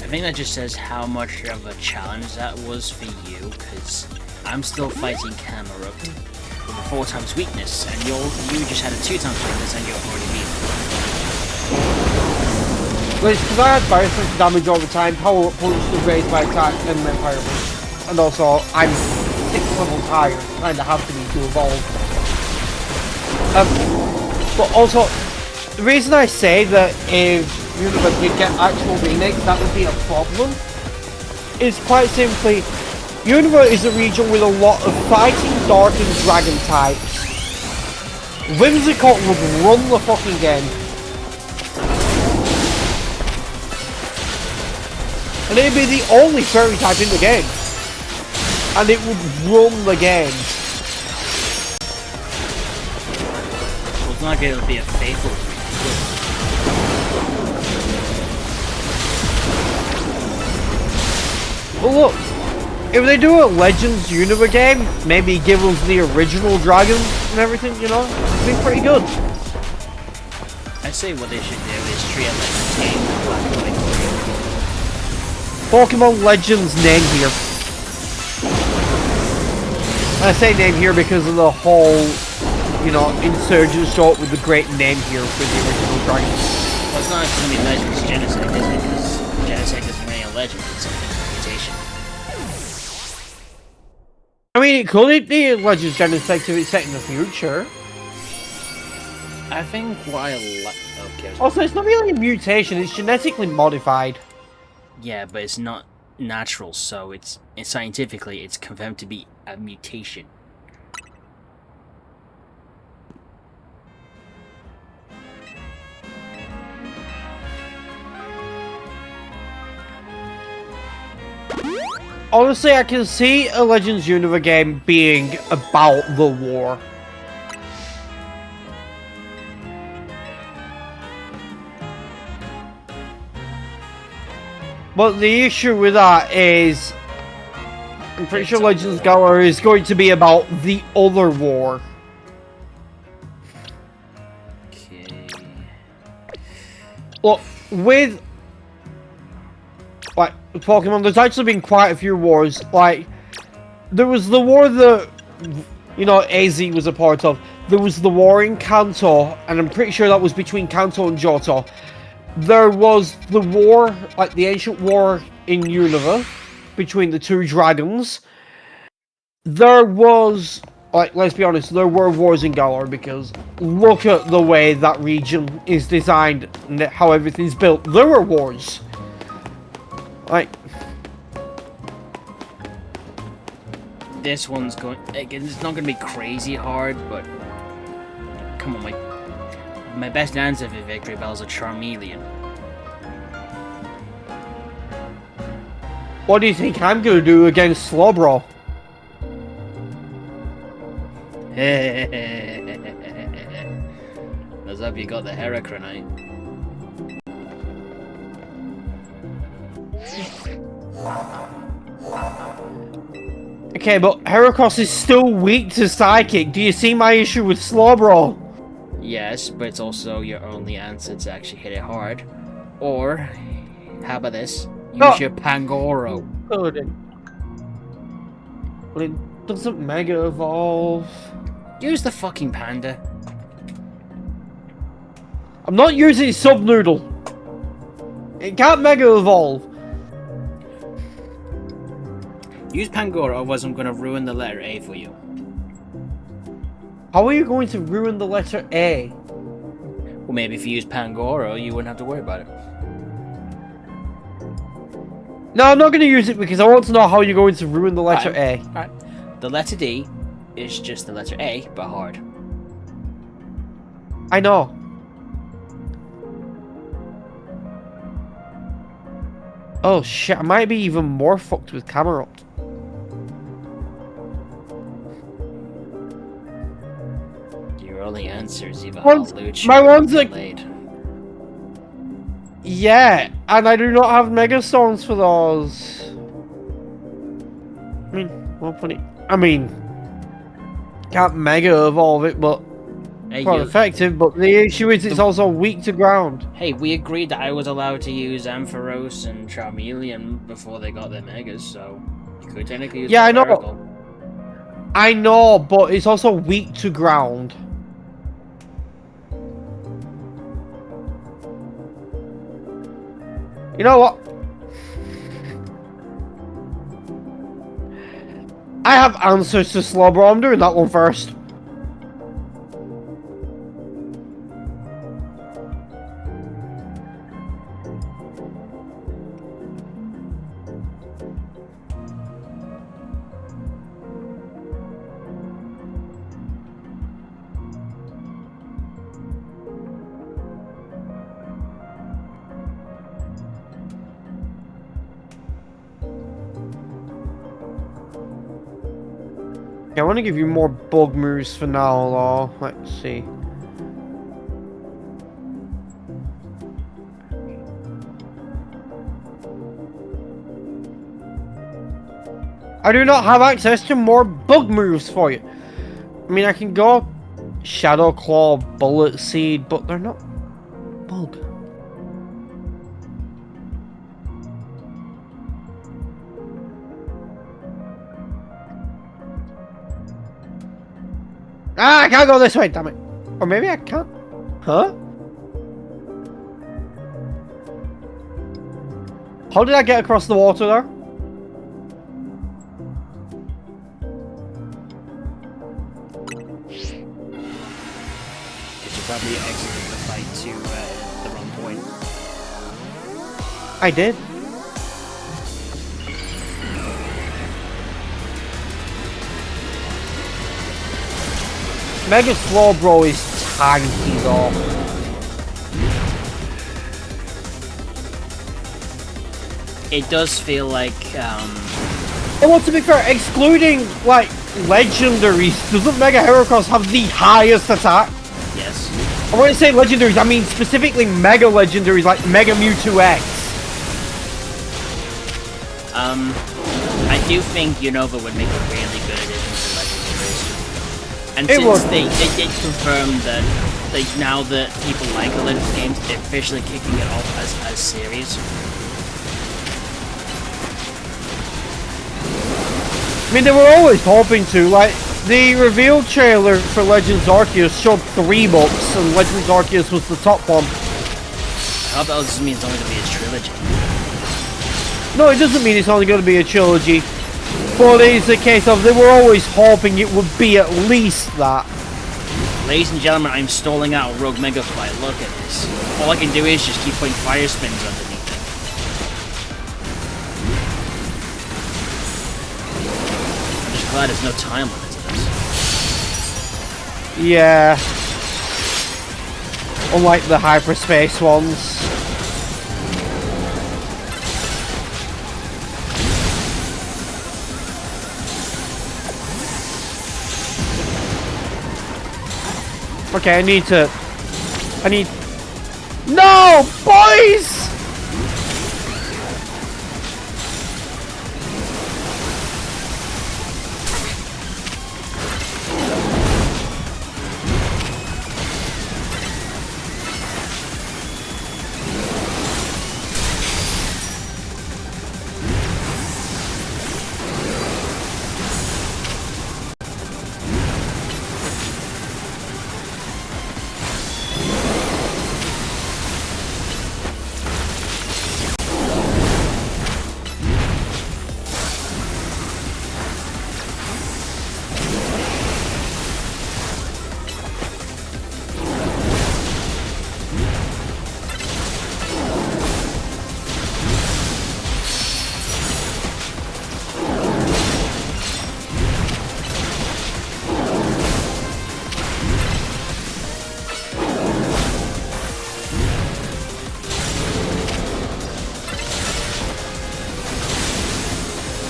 I think that just says how much of a challenge that was for you, because I'm still fighting Camerupt with a 4 times weakness, and you just had a 2 times weakness and you're already beat. Well, it's because I had Fire Spin for damage over time, power up punch to raise my attack, and then Fire Punch. And also, I'm 6 levels higher, kinda have to be to evolve. But also, the reason I say that if Unova did get actual remakes, that would be a problem, is quite simply, Unova is a region with a lot of fighting dark and dragon types. Whimsicott would run the fucking game. And it'd be the only fairy type in the game. And it would run the game. Well, it's not like it'll be a faithful Well, look. If they do a Legends Unova game, maybe give us the original dragons and everything, you know? It'd be pretty good. I say what they should do is treat a Legends game Black and White. Pokemon Legends name here. I say name here because of the whole, you know, Insurgent short with the great name here for the original dragons. Well, it's not going to be Legends Genesect, is it? Because Genesect isn't really a legend, it's a mutation. I mean, it could be a Legends Genesect if it's set in the future. I think why okay. Also, it's not really a mutation, it's genetically modified. Yeah, but it's not natural, so it's scientifically it's confirmed to be a mutation. Honestly, I can see a Legends Unova game being about the war. But the issue with that is, I'm pretty sure Legends Galar is going to be about the other war. Okay. Look, with like Pokemon, there's actually been quite a few wars. Like, there was the war that, you know, AZ was a part of. There was the war in Kanto, and I'm pretty sure that was between Kanto and Johto. There was the war, like the ancient war in Unova, between the two dragons. There was, like, let's be honest, there were wars in Galar, because look at the way that region is designed and how everything's built. There were wars. Like, This one's going. Again, it's not going to be crazy hard, but come on, my best answer for Victory Bell is a Charmeleon. what do you think I'm gonna do against Slowbro? Let's hope you got the Heracronite. Okay, but Heracross is still weak to Psychic. Do you see my issue with Slowbro? Yes, but it's also your only answer to actually hit it hard. Or, how about this? Use your Pangoro. But it doesn't Mega Evolve. Use the fucking panda. I'm not using Subnoodle. It can't Mega Evolve. Use Pangoro, otherwise I'm going to ruin the letter A for you. How are you going to ruin the letter A? Well, maybe if you use Pangoro, you wouldn't have to worry about it. No, I'm not going to use it because I want to know how you're going to ruin the letter A. Alright. The letter D is just the letter A, but hard. I know. Oh shit, I might be even more fucked with Camelot. Your only answer is either Ones- Hawlucha my or one's like- Blade. Yeah, and I do not have Mega Stones for those. I mean, well, funny. I mean, can't Mega Evolve it, but Hey, quite you- effective. But the issue is it's also weak to ground. Hey, we agreed that I was allowed to use Ampharos and Charmeleon before they got their Megas, so you could technically use Yeah, I know. Miracle. I know, but it's also weak to ground. You know what? I have answers to Slowbro. I'm doing that one first. Okay, I want to give you more bug moves for now, though. Let's see. I do not have access to more bug moves for you. I mean, I can go Shadow Claw, Bullet Seed, but they're not bug. Ah, I can't go this way, damn it. Or maybe I can't. Huh? How did I get across the water there? Because you probably exited the fight to the wrong point. I did. Mega Slowbro is tanky though. It does feel like, Well, to be fair, excluding, like, legendaries, doesn't Mega Heracross have the highest attack? yes. I wouldn't say legendaries, I mean specifically Mega legendaries like Mega Mewtwo X. I do think Unova would make a really good addition to legendaries. And It since would. they did confirm that, like, now that people like the Legends games, they're officially kicking it off as series. I mean, they were always hoping to, like, the reveal trailer for Legends Arceus showed 3 books, and Legends Arceus was the top one. I hope that doesn't mean it's only going to be a trilogy. No, it doesn't mean it's only going to be a trilogy, but it's a case of they were always hoping it would be at least that. Ladies and gentlemen, I'm stalling out a Rogue Mega Fight. Look at this. All I can do is just keep putting fire spins underneath it. I'm just glad there's no time limit to this. Yeah. Unlike the hyperspace ones. Okay, I need... No! Boys!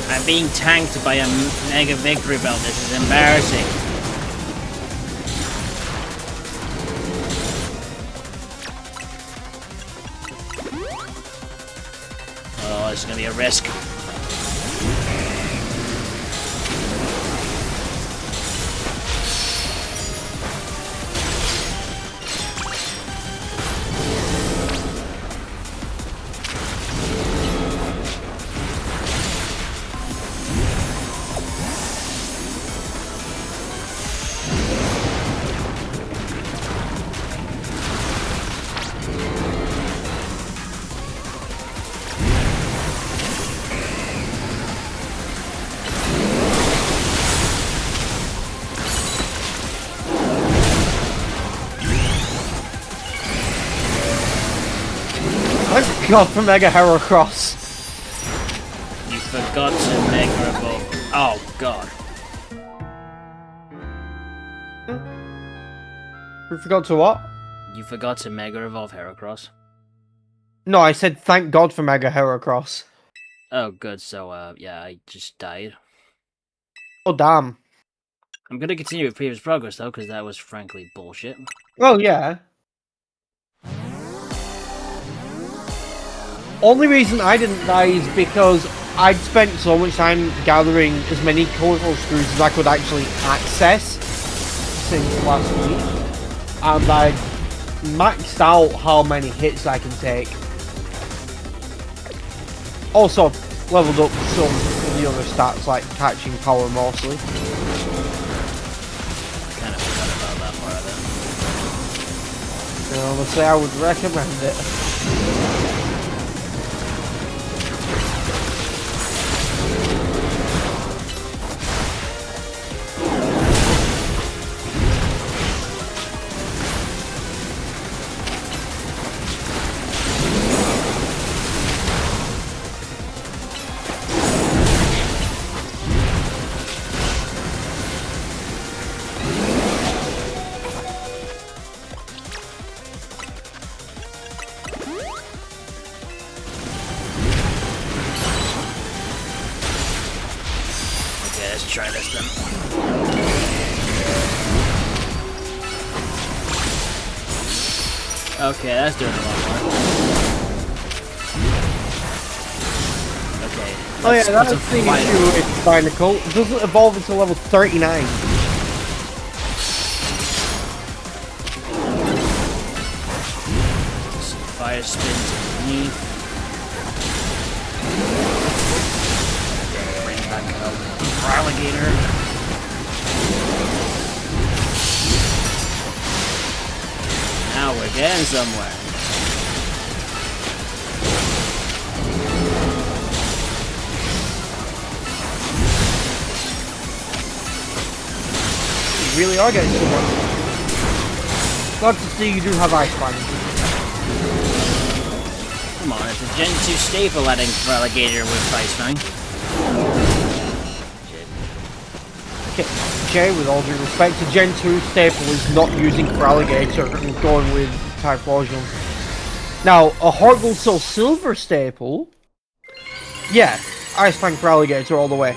I'm being tanked by a Mega Victory Belt. This is embarrassing. Oh, it's gonna be a risk. Thank God for Mega Heracross. You forgot to Mega Evolve. Oh, God. We forgot to what? You forgot to Mega Evolve Heracross. No, I said thank God for Mega Heracross. Oh, good. So, yeah, I just died. Oh, damn. I'm gonna continue with previous progress, though, because that was frankly bullshit. Oh, yeah. Only reason I didn't die is because I'd spent so much time gathering as many colourful screws as I could actually access since last week. And I maxed out how many hits I can take. Also, leveled up some of the other stats like catching power mostly. Kind of forgot about that part of it. And honestly, I would recommend it. Okay, that's doing a lot more. Okay. Oh yeah, let's put that's some the fire- issue with Binacle. It doesn't evolve until level 39. Some fire spins underneath. Bring back up. Alligator. Now we're getting somewhere. You really are getting somewhere. Glad to see you do have Ice Fang. Come on, it's a Gen 2 staple adding for Alligator with Ice Fang. Shit. Okay, Jay, with all due respect, the Gen 2 staple is not using for Alligator and going with Typhlosion. Now, a Heart Gold Soul Silver staple, yeah, Ice Fang for Alligator all the way.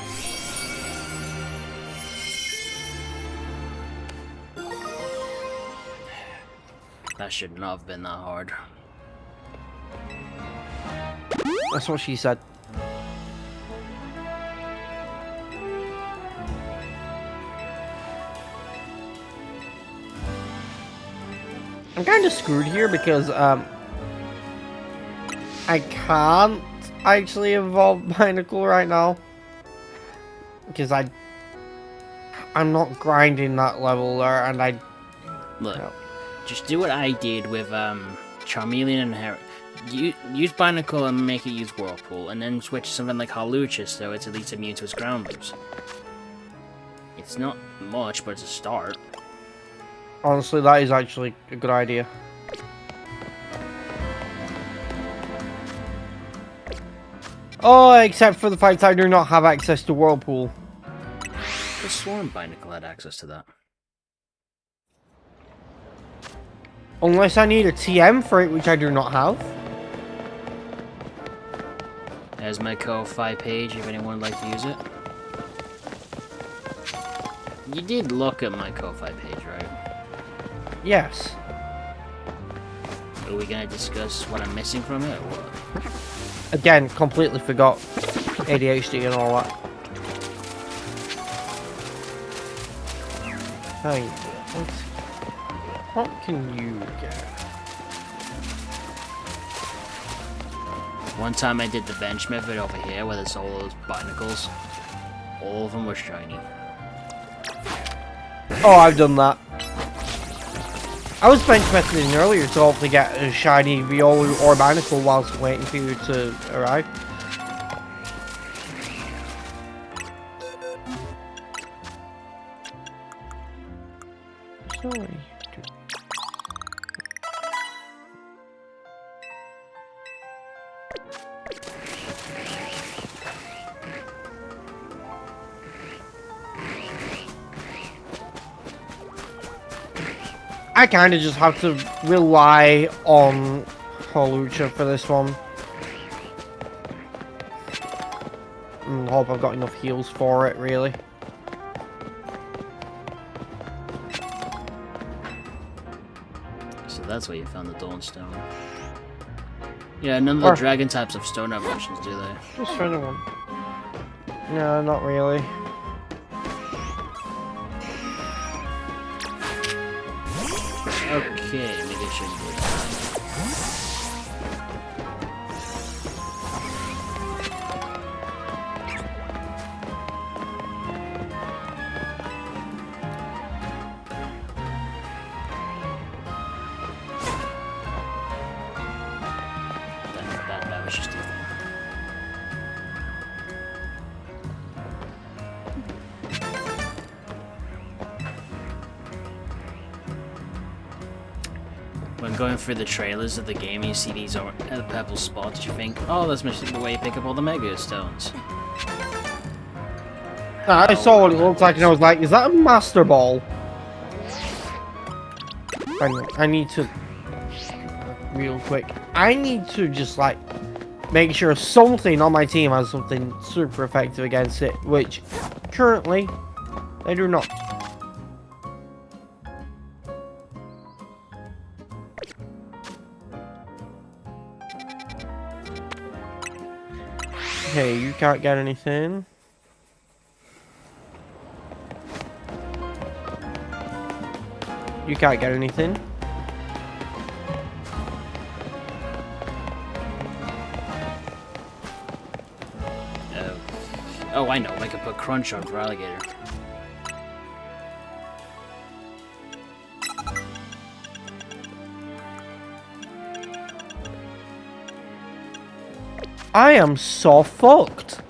That should not have been that hard. That's what she said. I'm kind of screwed here because I can't actually evolve Binacle right now because I'm not grinding that level there, and I Look, no. just do what I did with Charmeleon and Harry. Use Binacle and make it use Whirlpool, and then switch to something like Hawlucha so it's at least immune to its ground moves. It's not much, but it's a start. Honestly, that is actually a good idea. Oh, except for the fact I do not have access to Whirlpool. The Swarm Binacle had access to that. Unless I need a TM for it, which I do not have. There's my Ko-Fi page if anyone would like to use it. You did look at my Ko-Fi page, right? Yes. Are we gonna discuss what I'm missing from it, or what? Again, completely forgot ADHD and all that. Hey, what can you get? One time I did the bench method over here where there's all those Binacles. All of them were shiny. Oh, I've done that. I was bench methoding earlier to hopefully get a shiny Riolu or Binacle whilst waiting for you to arrive. Sorry. I kind of just have to rely on Hawlucha for this one. And hope I've got enough heals for it, really. So that's where you found the Dawnstone. Yeah, none of the dragon types have stone evolutions, do they? Just for another one. No, not really. Okay, maybe I shouldn't do that. That was just a thing. When going through the trailers of the game, you see these purple spots, you think, oh, that's the way you pick up all the Mega Stones. I saw what it looked like and I was like, is that a Master Ball? I need to... Real quick. I need to just, like, make sure something on my team has something super effective against it, which, currently, they do not. Hey, you can't get anything. You can't get anything. Oh, I know. I could put Crunch on for Alligator. I am so fucked.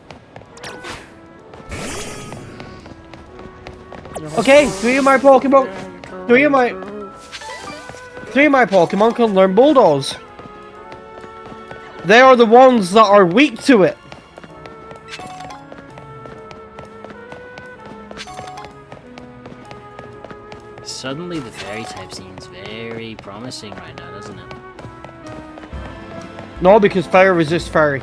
Okay, three of my Pokemon can learn Bulldoze. They are the ones that are weak to it. Suddenly the fairy type seems very promising right now, doesn't it? No, because fire resists fairy.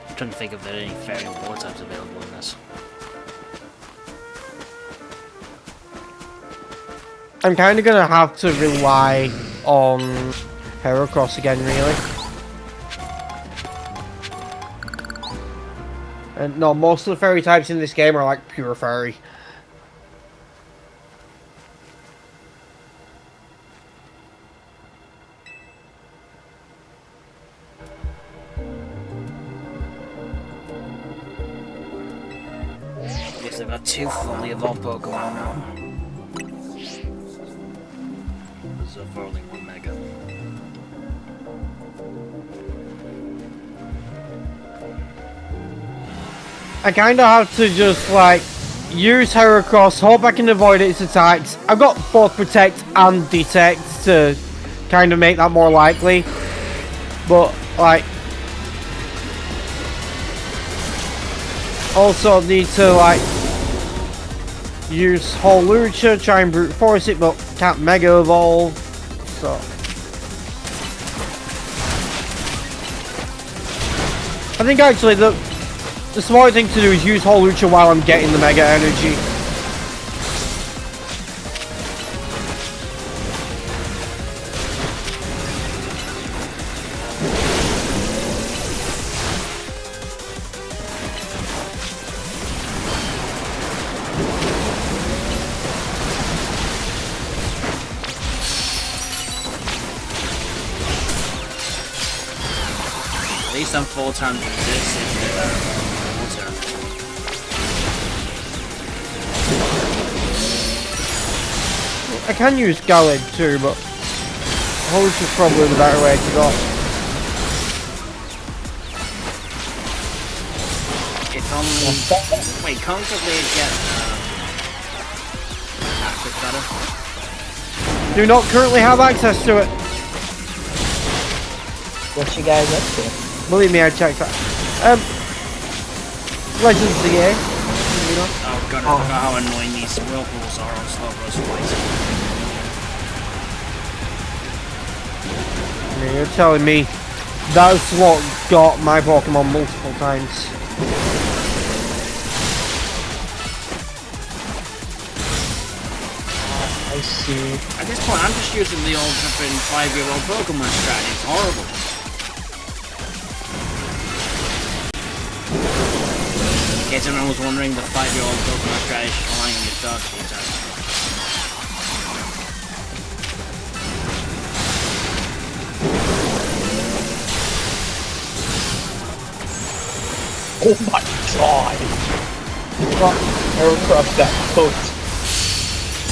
I'm trying to think if there are any fairy and water types available in this. I'm kind of gonna have to rely on Heracross again, really. And no, most of the fairy types in this game are like pure fairy. Guess I've got 2 fully evolved Pokemon now. So far only 1 Mega. I kind of have to just like use Heracross, hope I can avoid its attacks. I've got both Protect and Detect to kind of make that more likely. But like, also need to like use Holucha, try and brute force it, but can't Mega Evolve. So I think actually the smart thing to do is use Holucha while I'm getting the Mega Energy. At least I'm full time resistant to water. I can use Galid too, but Holucha's probably the better way to go. If only... Wait, can't Blade get access better? Do not currently have access to it. What you guys up to? Believe me, I checked that. Legends of the Game. You know? Oh god, I forgot how annoying these whirlpools are on Slowbro's fights. You're telling me that's what got my Pokemon multiple times. I see. At this point, I'm just using the old flipping 5-year-old Pokemon strategy. It's horrible. In case anyone was wondering, the 5-year-old Pokemon strategy is relying on your dog the entire time. Oh my god! Heracross got cooked.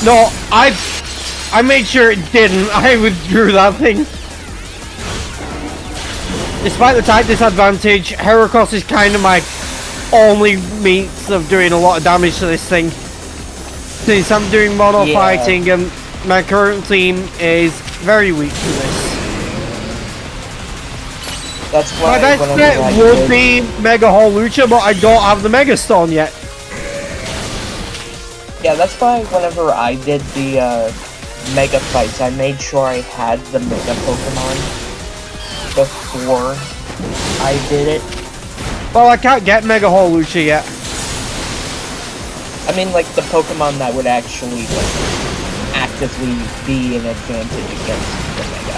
No, I made sure it didn't. I withdrew that thing. Despite the type disadvantage, Heracross is kind of my only means of doing a lot of damage to this thing. Since I'm doing mono fighting and my current team is very weak to this. That's why My best bet would be Mega Holucha, but I don't have the Mega Stone yet. Yeah, that's why whenever I did the Mega fights, I made sure I had the Mega Pokemon before I did it. Well, I can't get Mega Holucha yet. I mean, like, the Pokemon that would actually, like, actively be an advantage against the Mega.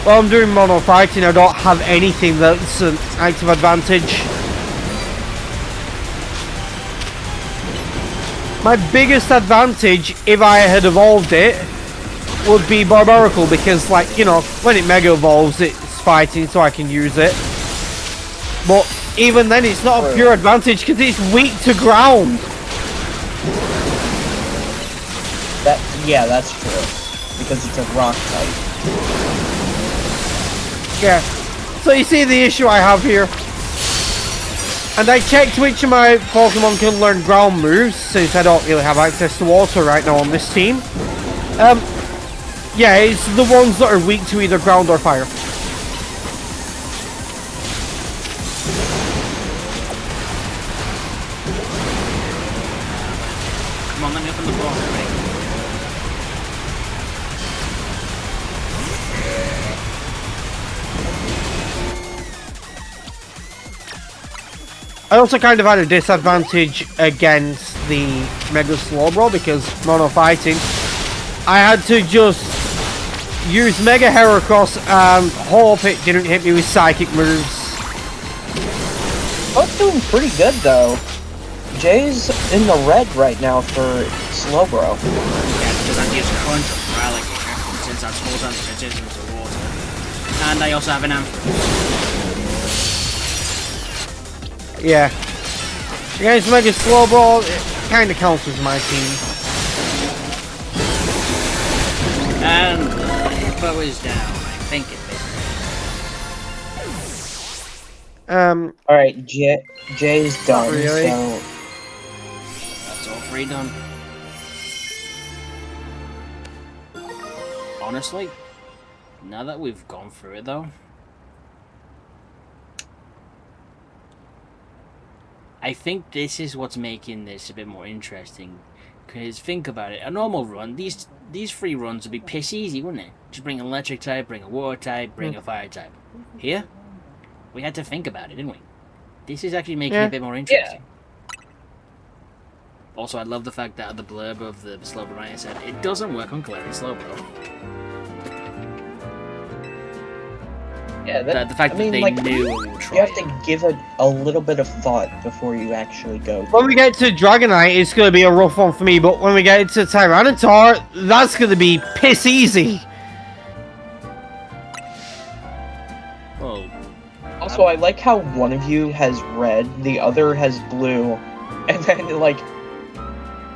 Well, I'm doing mono fighting, I don't have anything that's an active advantage. My biggest advantage, if I had evolved it, would be Barbaracle, because, like, you know, when it Mega Evolves, it's fighting, so I can use it. But even then, it's not a pure advantage, because it's weak to ground. Yeah, that's true. Because it's a rock type. Yeah. So you see the issue I have here. And I checked which of my Pokemon can learn ground moves, since I don't really have access to water right now on this team. Yeah, it's the ones that are weak to either ground or fire. Come on, let me open the door. I also kind of had a disadvantage against the Mega Slowbro because mono fighting. I had to just use Mega Heracross and hope it didn't hit me with psychic moves. Both doing pretty good though. Jay's in the red right now for Slowbro. Yeah, because I'm using Crunch for Alligator, since that's full times resistance to water. And I also have an Ampharos. Yeah. Against Mega Slowbro, it kind of counts as my team. And the Hippo is down. I think it is. Alright, Jay's done, really. so... That's all three done. Honestly, now that we've gone through it though, I think this is what's making this a bit more interesting. Because think about it, a normal run, these 3 runs would be piss easy, wouldn't it? Just bring an electric type, bring a water type, bring a fire type. Here, we had to think about it, didn't we? This is actually making it a bit more interesting. Yeah. Also, I love the fact that the blurb of the Slowbro Ryan said, it doesn't work on Clary Slowbro. Yeah, the fact that they knew we would try. You have to give it a little bit of thought before you actually go. When we get to Dragonite, it's going to be a rough one for me, but when we get to Tyranitar, that's going to be piss easy. Well, also, I like how one of you has red, the other has blue, and then, like,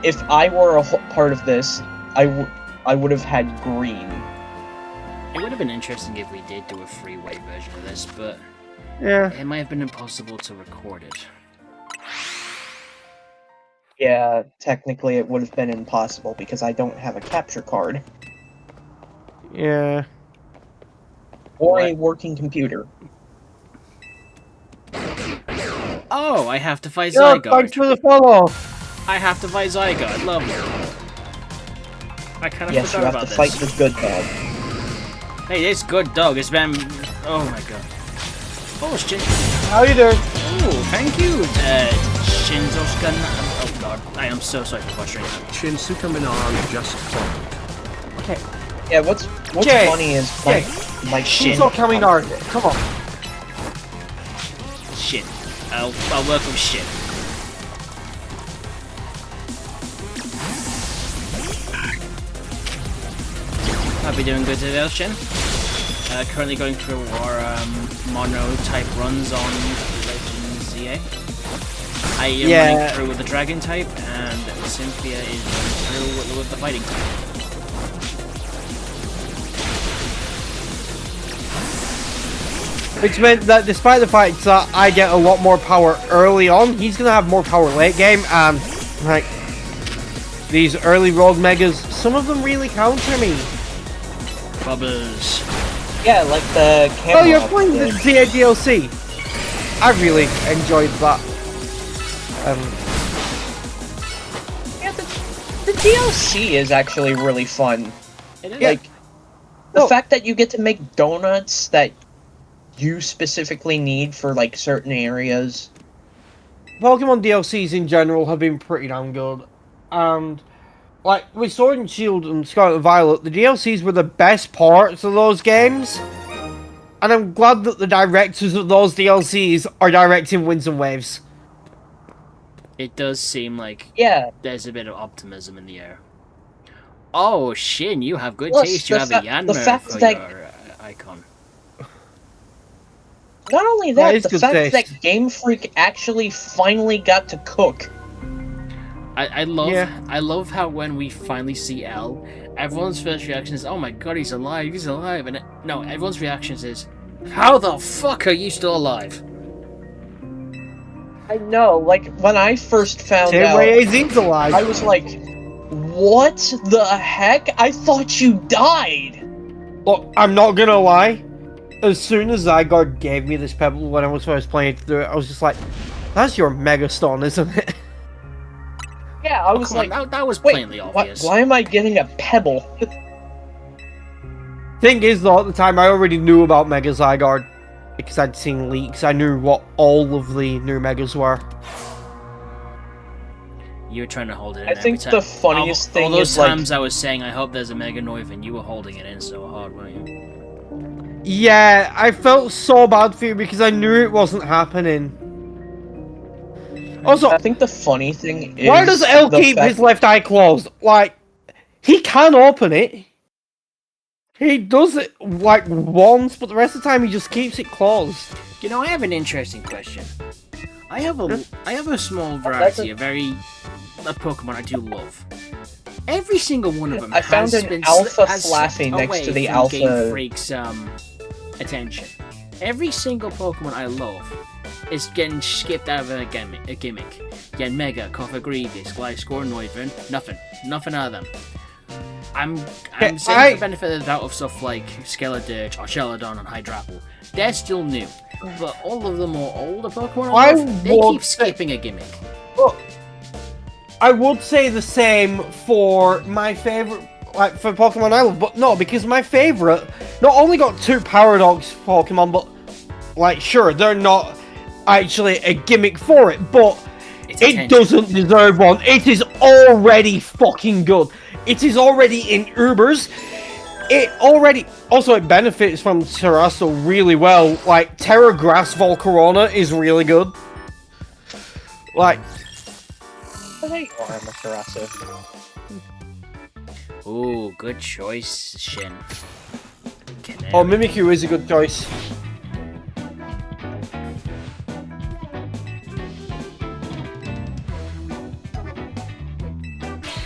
if I were a part of this, I would have had green. It would have been interesting if we did do a freeway version of this, but yeah, it might have been impossible to record it. Yeah, technically it would have been impossible because I don't have a capture card. Yeah. Or a working computer. Oh, I have to fight Zygarde. Thanks for the follow. I have to fight Zygarde. Lovely. I kind of yes, you forgot have about to this. fight the good dog. Hey, this good dog has been... Oh my god. Oh, shit. How you doing? Oh, thank you, Shinzosuka... Oh god, I am so sorry for butchering that. Shinsuka Minari just clocked. Okay. Yeah, what's Jay, funny is my Shin... Shinzo Minari, come on. Shit. I'll work with shit. I'll be doing good today, Shin. Currently going through our mono-type runs on Legends ZA. I am running through with the Dragon type, and Cynthia is running through with the Fighting type. Which meant that despite the fact that I get a lot more power early on, he's going to have more power late game, and like these early road megas, some of them really counter me. Bubbles. Yeah, like the camera. Oh, you're playing the ZA DLC. I really enjoyed that. Yeah, the DLC is actually really fun. It is. Like, the fact that you get to make donuts that you specifically need for, like, certain areas. Pokemon DLCs in general have been pretty damn good. and like with Sword and Shield and Scarlet and Violet, the DLCs were the best parts of those games. And I'm glad that the directors of those DLCs are directing Winds and Waves. It does seem like Yeah. there's a bit of optimism in the air. Oh, Shin, you have good Plus, taste. You have a Yanmer fact for that- your icon. Not only That that, is the good fact taste. that Game Freak actually finally got to cook. I love Yeah. I love how when we finally see L, everyone's first reaction is, "Oh my god, he's alive! He's alive!" And no, everyone's reaction is, "How the fuck are you still alive?" I know, like, when I first found Same out, way AZ's alive. I was like, what the heck? I thought you died! Look, I'm not gonna lie. As soon as Zygarde gave me this pebble when I was first playing through it, I was just like, "That's your Megastone, isn't it?" Yeah, I was Come on, like, that was wait, plainly obvious. why am I getting a pebble? Thing is, though, at the time I already knew about Mega Zygarde because I'd seen leaks. I knew what all of the new Megas were. You were trying to hold it in. I think every time. the funniest all thing those is, like- times I was saying, "I hope there's a Mega Noivern," you were holding it in so hard, weren't you? Yeah, I felt so bad for you because I knew it wasn't happening. Also, I think the funny thing is, why does L the keep fact- his left eye closed? Like, he can open it. He does it, like, once, but the rest of the time he just keeps it closed. You know, I have an interesting question. I have a small that's variety a- of Pokemon I do love. Every single one of them I found has an been alpha has Flaffy slipped next away to the from alpha- Game Freak's attention. Every single Pokemon I love is getting skipped out of a gimmick. Yanmega, Grievous, Gliscor, Noivern, nothing out of them. I'm saying for the benefit of the doubt of stuff like Skeledirge, Archelodon, and Hydrapple. They're still new, but all of the more older Pokemon I love, they keep skipping a gimmick. Well, I would say the same for my favorite, like for Pokemon I love, but no, because my favorite not only got 2 Paradox Pokemon, but like sure they're not actually a gimmick for it, but it doesn't deserve one. It is already fucking good. It is already in Ubers. It already also it benefits from Terrasto really well. Like Terra Grass Volcarona is really good. Like. I'm a Terrasso. Ooh, good choice, Shin. Oh, Mimikyu is a good choice.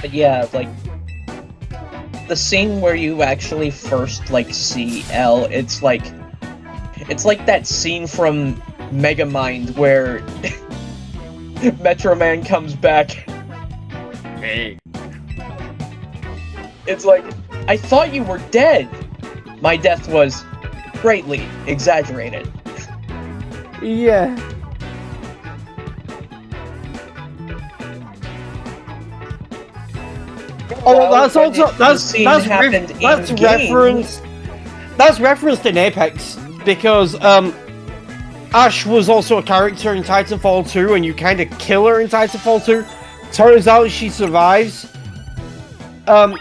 But yeah, like, the scene where you actually first, like, see L, it's like that scene from Megamind where Metro Man comes back. Hey. It's like, I thought you were dead. My death was greatly exaggerated. Yeah. Oh, that's also that's referenced in Apex because Ash was also a character in Titanfall 2, and you kind of kill her in Titanfall 2. Turns out she survives. But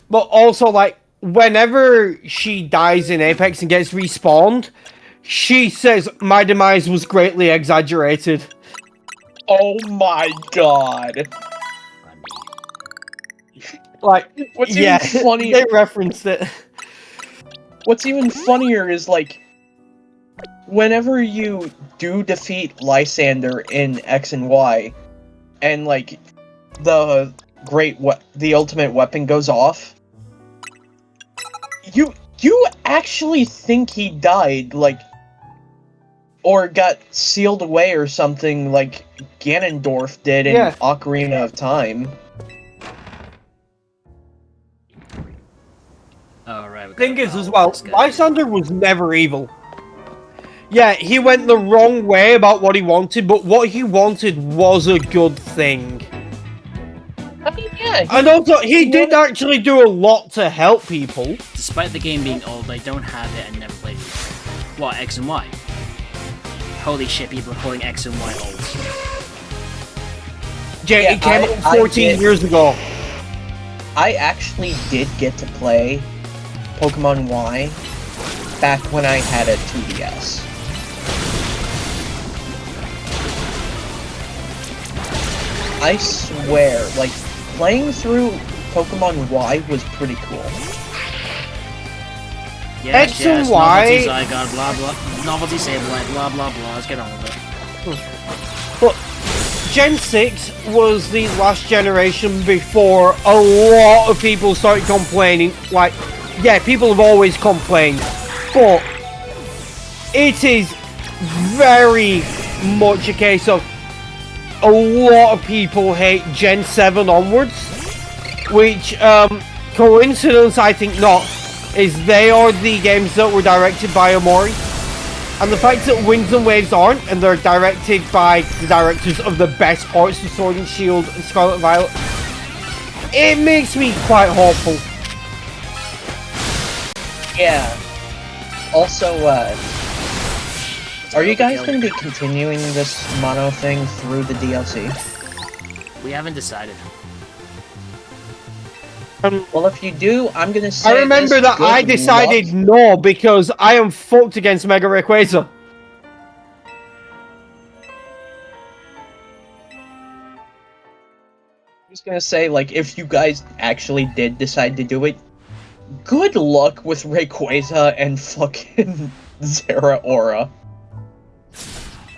also like whenever she dies in Apex and gets respawned, she says, "My demise was greatly exaggerated." Oh my god. Like, What's yeah, even funny? they referenced it. What's even funnier is, like, whenever you do defeat Lysander in X and Y, and, like, the ultimate weapon goes off, you actually think he died, like, or got sealed away or something like Ganondorf did in Ocarina of Time. Alright, Thing is, as well, Lysander was never evil. Yeah, he went the wrong way about what he wanted, but what he wanted was a good thing. I mean, yeah. And also, he did actually do a lot to help people. Despite the game being old, I don't have it and never played it. What, X and Y? Holy shit, people are calling X and Y old. Jay, Yeah, it came I out 14 did. years ago. I actually did get to play Pokemon Y back when I had a 2DS. I swear, like, playing through Pokemon Y was pretty cool. Yes, X and yes, Y- novelty Zygarde, blah blah, novelty Sableye, blah blah blah, let's get on with it. But Gen 6 was the last generation before a lot of people started complaining. Like, yeah, people have always complained, but it is very much a case of a lot of people hate Gen 7 onwards, which, coincidence I think not, is they are the games that were directed by Omori. And the fact that Winds and Waves aren't, and they're directed by the directors of the best parts of Sword and Shield and Scarlet and Violet, it makes me quite hopeful. Yeah. Also, are you guys going to be continuing this mono thing through the DLC? We haven't decided. Well, if you do, I'm going to say I remember this, that good I decided luck. no, because I am fucked against Mega Rayquaza. I'm just going to say, like, if you guys actually did decide to do it, good luck with Rayquaza and fucking Zeraora.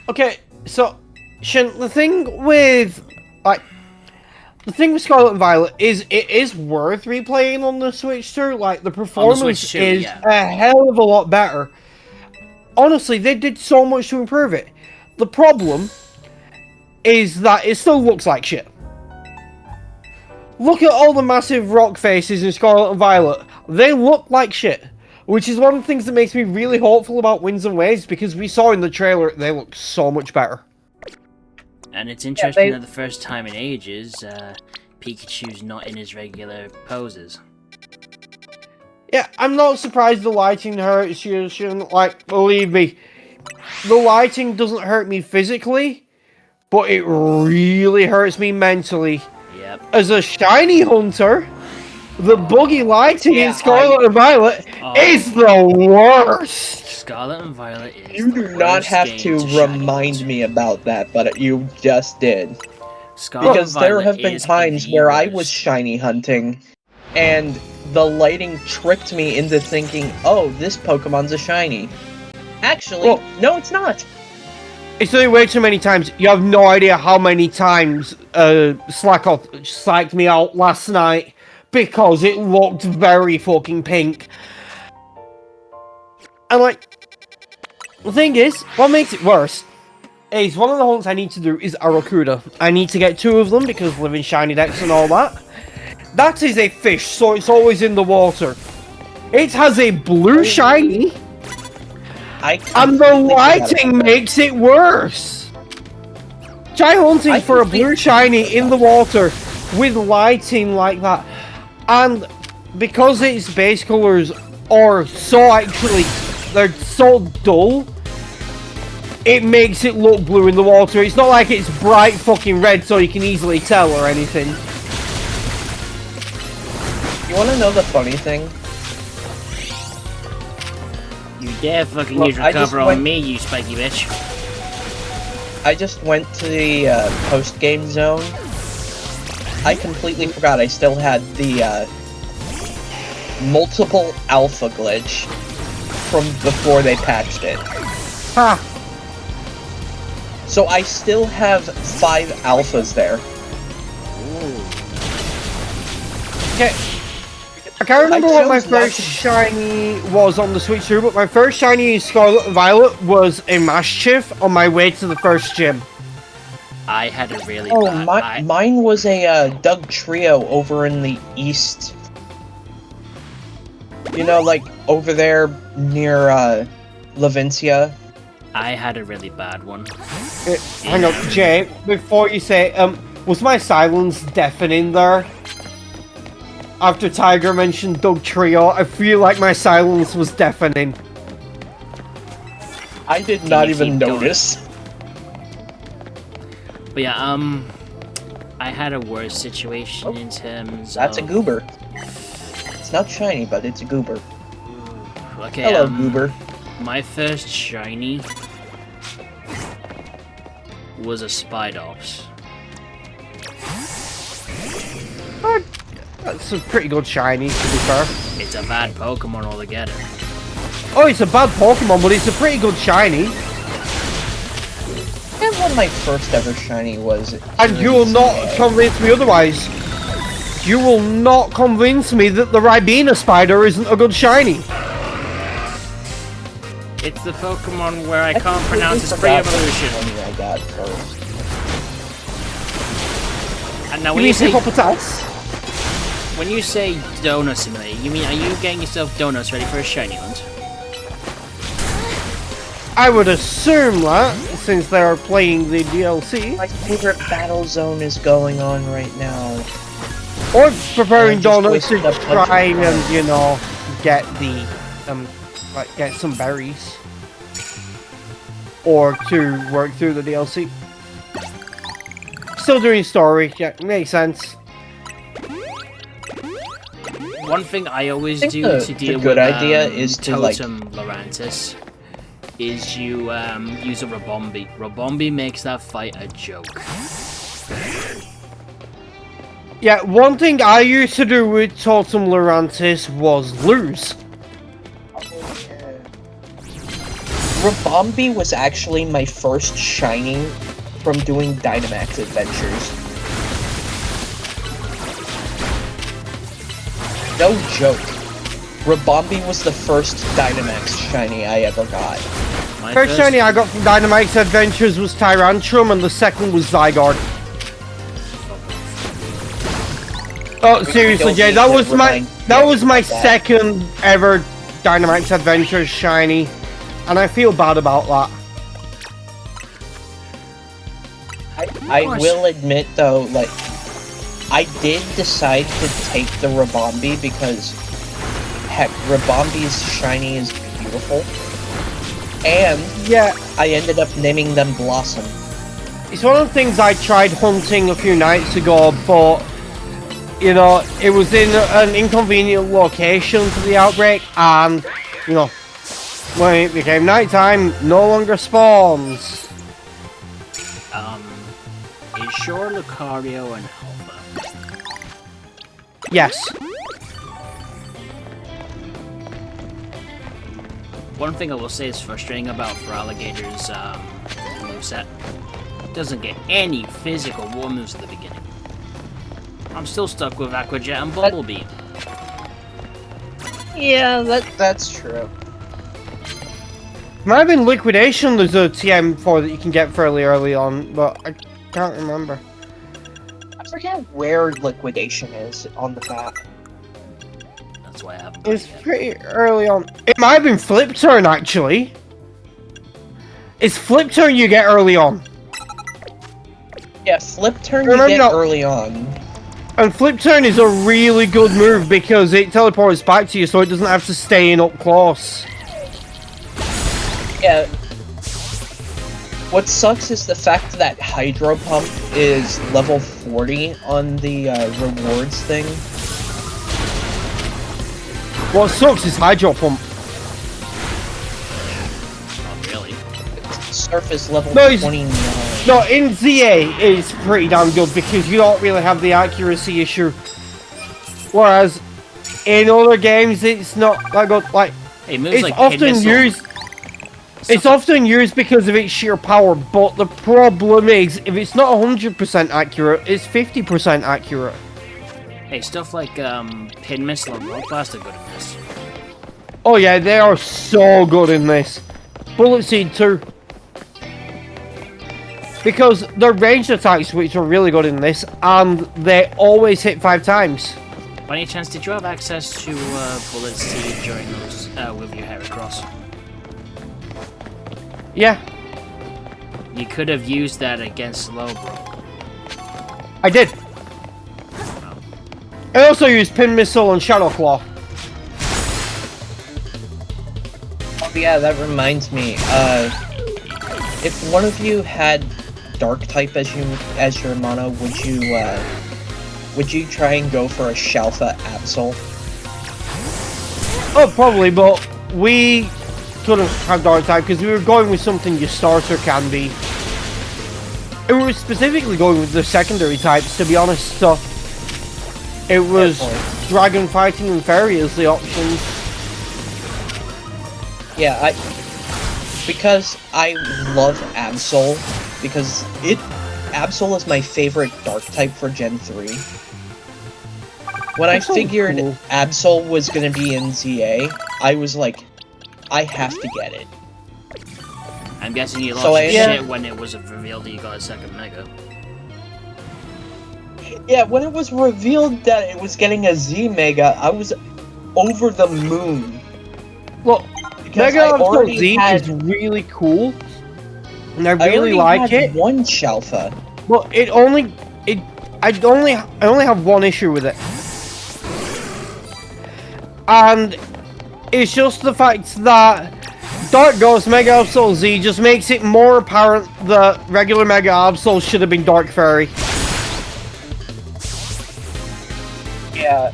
Okay, so, Shin, the thing with, like, the thing with Scarlet and Violet is it is worth replaying on the Switch 2. Like, the performance Switch 2, is yeah. a hell of a lot better. Honestly, they did so much to improve it. The problem is that it still looks like shit. Look at all the massive rock faces in Scarlet and Violet. They look like shit. Which is one of the things that makes me really hopeful about Winds and Waves, because we saw in the trailer they look so much better. And it's interesting that the first time in ages, Pikachu's not in his regular poses. Yeah, I'm not surprised the lighting hurts you, Shin. Like, believe me, the lighting doesn't hurt me physically, but it really hurts me mentally. Yep. As a shiny hunter, the buggy lighting Yeah, in Scarlet and Violet is the worst. Scarlet and Violet is You the do not worst have game to shiny remind hunt. me about that, but you just did. Scarlet Because and there Violet have been is times the where I worst. was shiny hunting, and the lighting tricked me into thinking, oh, this Pokemon's a shiny. Actually, Well- no, it's not. It's doing way too many times. You have no idea how many times Slackot psyched me out last night because it looked very fucking pink. And like, the thing is, what makes it worse is one of the hunts I need to do is Aracuda. I need to get 2 of them because living shiny decks and all that. That is a fish, so it's always in the water. It has a blue shiny, and the lighting makes it worse. Try hunting for a blue shiny in the water with lighting like that. And because its base colors are so they're so dull, it makes it look blue in the water. It's not like it's bright fucking red so you can easily tell or anything. You wanna know the funny thing? You dare fucking Look, use I just recover on went- me, you spiky bitch. I just went to the post-game zone. I completely forgot I still had the multiple alpha glitch from before they patched it. Ha! So I still have 5 alphas there. Okay. I can't remember what my chose not first to- shiny was on the Switch 2, but my first shiny in Scarlet and Violet was a Maschiff on my way to the first gym. I had a really Oh, bad... mine was a Doug Trio over in the east. You know, like over there near Lavencia. I had a really bad one. Hang on, Jay, before you say, was my silence deafening there? After Tiger mentioned Doug Trio, I feel like my silence was deafening. I did not you even keep going? notice. But yeah, I had a worse situation in terms That's a of... goober. It's not shiny, but it's a goober. Okay, Hello, goober. My first shiny was a Spidops. That's a pretty good shiny, to be fair. It's a bad Pokemon altogether. Oh, it's a bad Pokemon, but it's a pretty good shiny. And what my first ever shiny was. And you will not convince me otherwise. You will not convince me that the Ribena Spider isn't a good shiny. It's the Pokemon where I can't pronounce its pre-evolution. I got first. And now You when mean you say Hippopotas? when you say Donut Simulator, you mean are you getting yourself donuts ready for a shiny hunt? I would assume that, since they are playing the DLC. My favorite battle zone is going on right now. Or preparing just donuts to wasted a bunch of try and, time. you know, get the, like, get some berries. Or to work through the DLC. Still doing story, yeah, makes sense. One thing I always I think do the to deal good with idea is to, like- Totem Lurantis is you use a Rabombi. Rabombi makes that fight a joke. Yeah, one thing I used to do with Totem Lurantis was lose. Rabombi was actually my first shiny from doing Dynamax adventures. No joke. Rabombi was the first Dynamax shiny I ever got. My First shiny I got from Dynamax Adventures was Tyrantrum, and the second was Zygarde. Oh, seriously, Jay, that was my second ever Dynamax Adventures shiny, and I feel bad about that. I will admit though, like, I did decide to take the Rabombi because, heck, Rabombi's shiny is beautiful. And Yeah, I ended up naming them Blossom. it's one of the things I tried hunting a few nights ago, but, you know, it was in an inconvenient location for the outbreak, and, you know, when it became nighttime, no longer spawns. Is Shore, Lucario, and Alpha? Yes. One thing I will say is frustrating about Feraligator's moveset. Doesn't get any physical war moves at the beginning. I'm still stuck with Aqua Jet and Bubble Beam. Yeah, that's true. Might have been Liquidation, there's a TM4 that you can get fairly early on, but I can't remember. I forget where Liquidation is on the map. That's why I haven't. It's pretty early on. It might have been Flip Turn, actually. It's Flip Turn you get early on. Yeah, Flip Turn Remember you get now- early on. And Flip Turn is a really good move because it teleports back to you so it doesn't have to stay in up close. Yeah. What sucks is the fact that Hydro Pump is level 40 on the rewards thing. What sucks is Hydro Pump. Not really. Surf is level No, he's- 29. No, in ZA it's pretty damn good because you don't really have the accuracy issue. Whereas in other games it's not that good. Like, Hey, moves it's like often Pin Missile. used. It's often used because of its sheer power, but the problem is, if it's not 100% accurate, it's 50% accurate. Hey, stuff like Pin Missile and Rock Blast are good in this. Oh yeah, they are so good in this. Bullet Seed too. Because they're ranged attacks, which are really good in this, and they always hit 5 times. By any chance, did you have access to Bullet Seed during those with your Heracross? Yeah, You could have used that against Slowbro. I did. I also used Pin Missile and Shadow Claw. Oh yeah, that reminds me. If one of you had dark type as your mono, would you try and go for a Shalfa Absol? Oh, probably, but we couldn't have dark type because we were going with something your starter can be. And we were specifically going with the secondary types, to be honest, so it was dragon fighting and fairy as the options. Yeah, because I love Absol, because Absol is my favorite dark type for Gen 3. When I figured Absol was gonna be in ZA, I was like, I have to get it. I'm guessing you lost your shit when it was revealed that you got a second Mega. Yeah, when it was revealed that it was getting a Z Mega, I was over the moon. Look, Mega Absol Z is really cool, and I really like it. One Shalfa, but I only have one issue with it, and it's just the fact that Dark Ghost Mega Absol Z just makes it more apparent that regular Mega Absol should have been Dark Fairy. Yeah.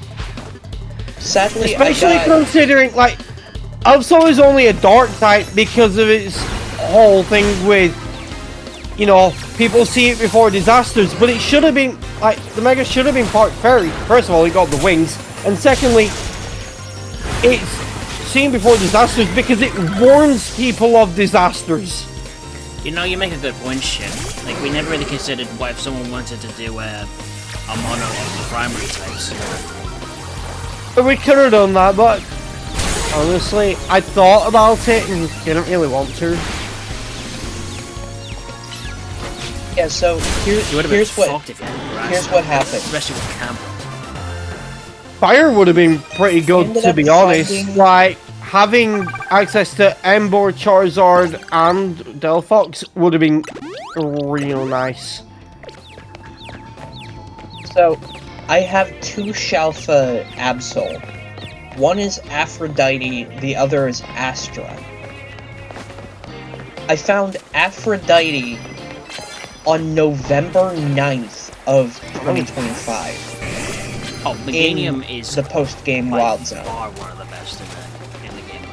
Sadly, especially considering, like, Absol is only a Dark type because of its whole thing with, you know, people see it before disasters, but it should have been, like, the Mega should have been part Fairy. First of all, it got the wings, and secondly, it's seen before disasters because it warns people of disasters. You know, you make a good point, shit. Like, we never really considered what if someone wanted to do a mono of the primary types. We could have done that, but honestly, I thought about it and didn't really want to. Yeah, so here's what happened. Especially with Camp. Fire would have been pretty good, to be honest. Like, having access to Ember, Charizard, and Delphox would have been real nice. So, I have two Shalfa Absol. One is Aphrodite, the other is Astra. I found Aphrodite on November 9th of 2025. Oh, Meganium is the post-game Wild Zone. Far one of the best in the game.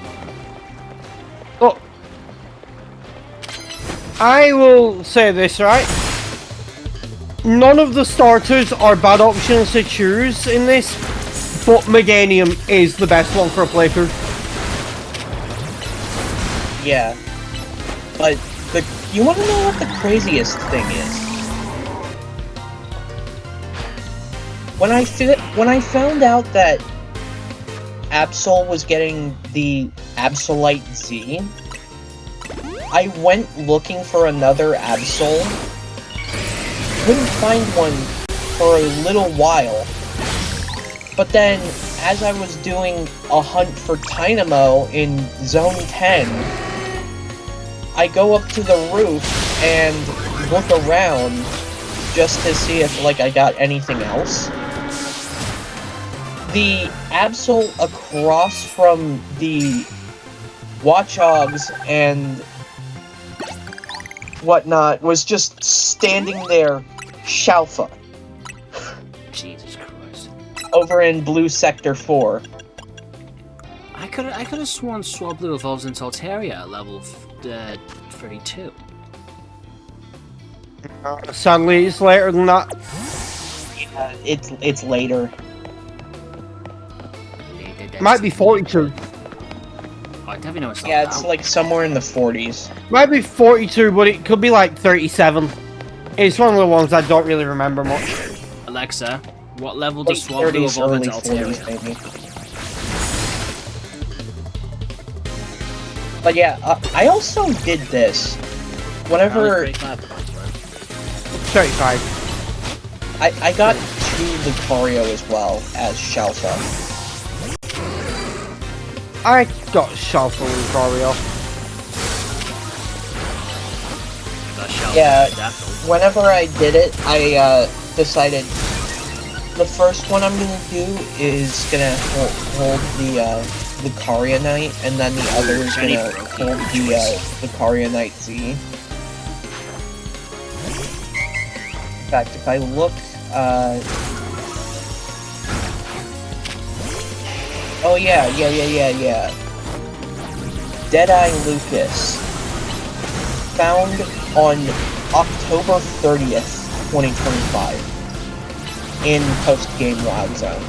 Oh, I will say this, right? None of the starters are bad options to choose in this, but Meganium is the best one for a playthrough. Yeah, but you want to know what the craziest thing is? When I found out that Absol was getting the Absolite Z, I went looking for another Absol. Couldn't find one for a little while. But then, as I was doing a hunt for Dynamo in Zone 10, I go up to the roof and look around just to see if, like, I got anything else. The Absol across from the Watchogs and whatnot was just standing there, Shalfa. Jesus Christ. Over in Blue Sector 4. I could have sworn Swablu evolves into Altaria at level 32. Sadly, it's later than that. It's later. Might be 42. I definitely know it's not. Yeah, it's like somewhere in the 40s. Might be 42, but it could be like 37. It's one of the ones I don't really remember much. Alexa, what level does Like Swablu 30s, evolve early into 40s, Altaria? maybe. But yeah, I also did this. Whenever 35. I got 2 Lucario as well as Shalfa. I got Shalfa Lucario. Yeah, whenever I did it, I decided the first one I'm gonna do is gonna hold the Lucario Knight, and then the other is gonna hold the Lucario Knight Z. In fact, if I look, oh yeah. Deadeye Lucas. Found on October 30th, 2025. In post-game lag zone.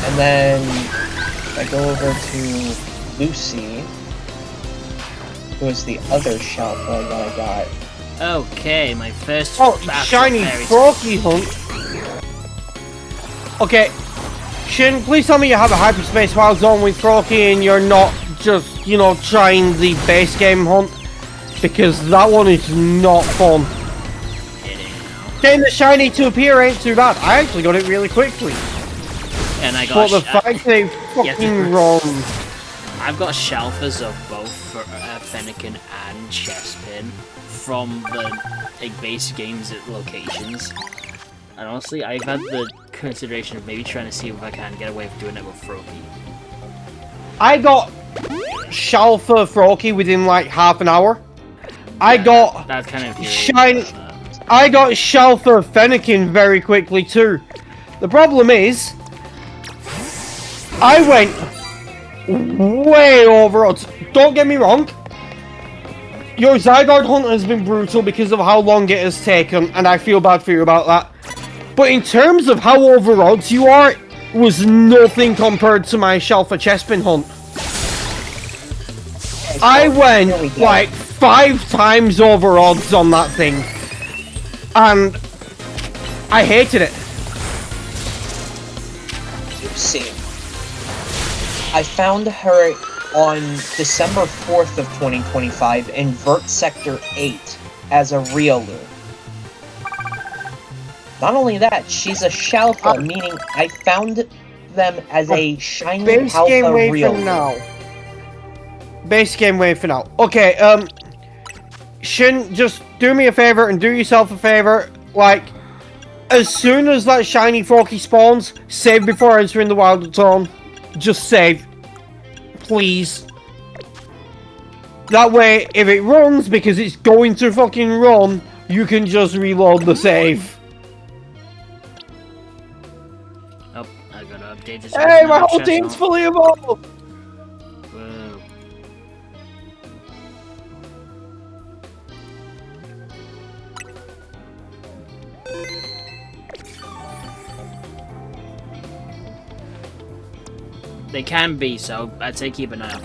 And then I go over to Lucy, who is the other shop one that I got. Okay, my first shiny Froakie hunt. Okay, Shin, please tell me you have a hyperspace wild zone with Froakie and you're not just, you know, trying the base game hunt, because that one is not fun. Getting the shiny to appear ain't too bad. I actually got it really quickly. And I got. But the fact they fucking wrong. I've got shelfers of both for Fennekin and Chespin from the base games at locations. And honestly, I've had the consideration of maybe trying to see if I can get away with doing it with Froakie. I got Shalfa Froakie within like half an hour. I got that's kind of shiny. I got Shalfa Fennekin very quickly too. The problem is, I went way over odds. Don't get me wrong. Your Zygarde hunt has been brutal because of how long it has taken, and I feel bad for you about that. But in terms of how over odds you are, was nothing compared to my Shalfa Chespin hunt. I went like 5 times over odds on that thing. And I hated it. See, I found her on December 4th of 2025 in Vert Sector 8 as a Riolu. Not only that, she's a Shalfa, meaning I found them as a shiny base Alpha game way Riolu. for now. Base game way for now. Okay, Shin, just do me a favor and do yourself a favor. Like, as soon as that shiny Froakie spawns, save before entering the Wild Zone. Just save. Please. That way, if it runs, because it's going to fucking run, you can just reload the save. Oh, I gotta update this. Hey, my whole team's fully evolved! Whoa. They can be, so I'd say keep an eye out.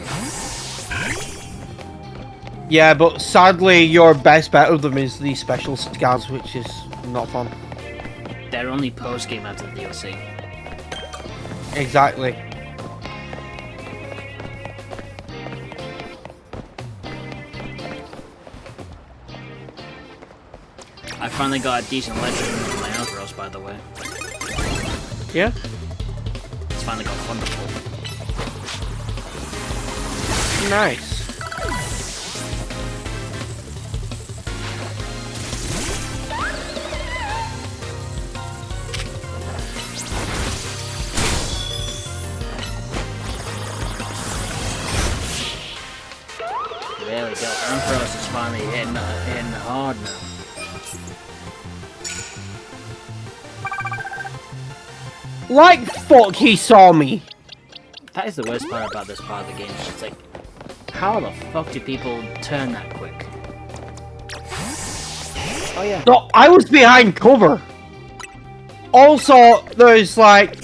Yeah, but sadly, your best bet of them is the special scars, which is not fun. They're only post-game after the DLC. Exactly. I finally got a decent legend in my Elderos, by the way. Yeah? It's finally got Thunderbolt. Nice. There we go. Ampharos is finally hitting hard now. Like fuck, he saw me. That is the worst part about this part of the game. It's just like, how the fuck do people turn that quick? Oh yeah. No, I was behind cover. Also, there's like,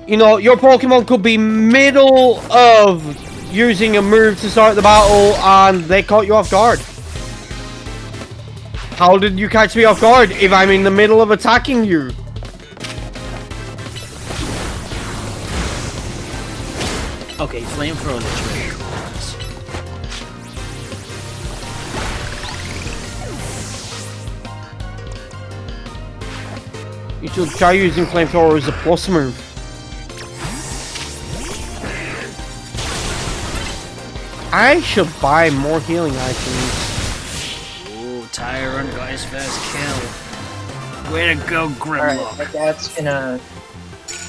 you know, your Pokemon could be middle of using a move to start the battle and they caught you off guard. How did you catch me off guard if I'm in the middle of attacking you? Okay, flamethrower looks really cool. You should try using flamethrower as a plus move. I should buy more healing items. Ooh, Tyron got his first kill. Way to go, Grimlock. Alright,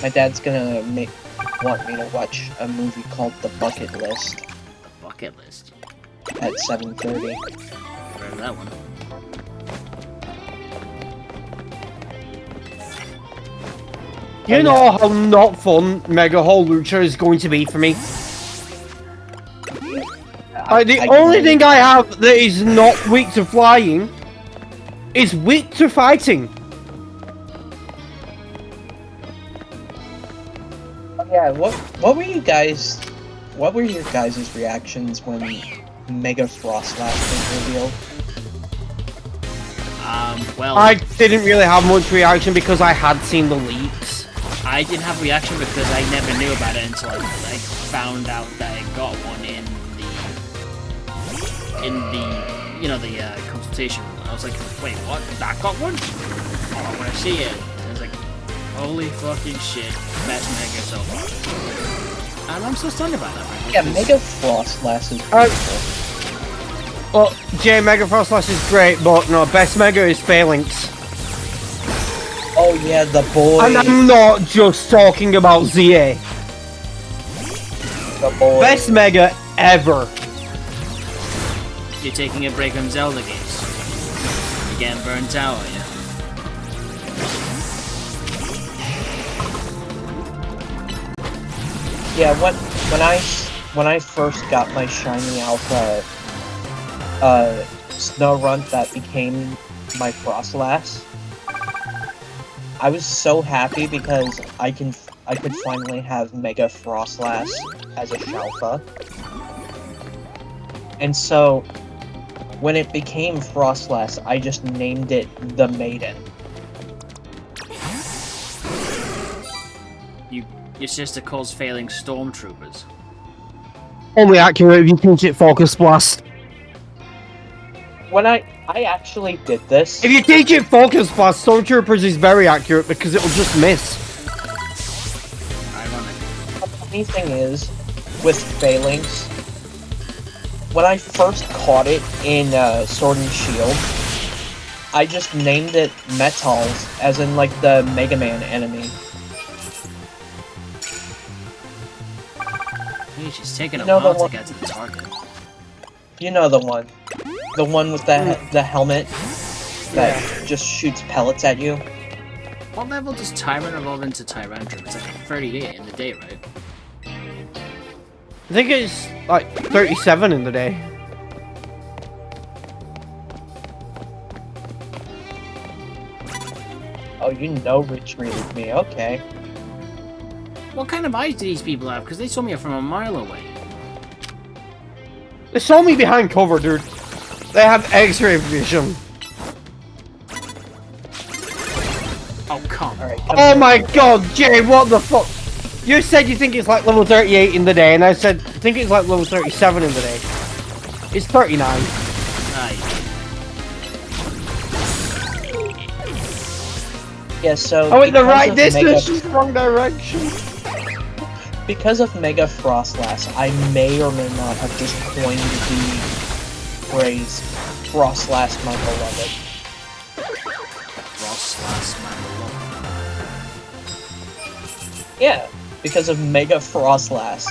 my dad's gonna want me to watch a movie called The Bucket List The bucket list. at 7:30. Where's that one? You know how not fun Mega Hole Lucha is going to be for me? Like, the only thing I have that is not weak to flying is weak to fighting. Yeah, what were you guys? What were your guys' reactions when Mega Frostlass was revealed? Well, I didn't really have much reaction because I had seen the leaks. I didn't have reaction because I never knew about it until I found out that it got one in the you know, the consultation room. I was like, wait, what? That got one? Oh, I want to see it. And I was like, holy fucking shit, best Mega so far. And I'm so stunned about that. Right? Yeah, Mega Frostlass is beautiful. Well, J Mega Frostlass is great, but no, best Mega is Phalanx. Oh yeah, the boy. And I'm not just talking about ZA. The boy. Best Mega ever. You're taking a break from Zelda games. You're getting burnt out, are you? Yeah, when I first got my shiny alpha Snorunt that became my Frostlass, I was so happy because I could finally have Mega Frostlass as a Shalfa. And so when it became Frostlass, I just named it the Maiden. Your sister calls failing stormtroopers. Only accurate if you teach it Focus Blast. When I actually did this. If you teach it Focus Blast, Stormtroopers is very accurate because it'll just miss. Ironic. The funny thing is, with Phalanx, when I first caught it in Sword and Shield, I just named it Metals, as in like the Mega Man enemy. Hey, she's taking a You know while the to one- get to the target. You know the one. The one with the helmet that just shoots pellets at you. What level does Tyrant evolve into Tyrantrum? It's like 38 in the day, right? I think it's like 37 in the day. Oh, you know Retreat with me, okay. What kind of eyes do these people have? Because they saw me from a mile away. They saw me behind cover, dude. They have X-ray vision. Oh, come. Alright, Oh my god, Jay, what the fuck? You said you think it's like level 38 in the day, and I said I think it's like level 37 in the day. It's 39. Aye. Yeah, so... Oh, in the because right of distance, Mega- just wrong direction. Because of Mega Frostlass, I may or may not have just coined the phrase Frostlass my beloved. Frostlass, my beloved. Yeah, because of Mega Frostlass.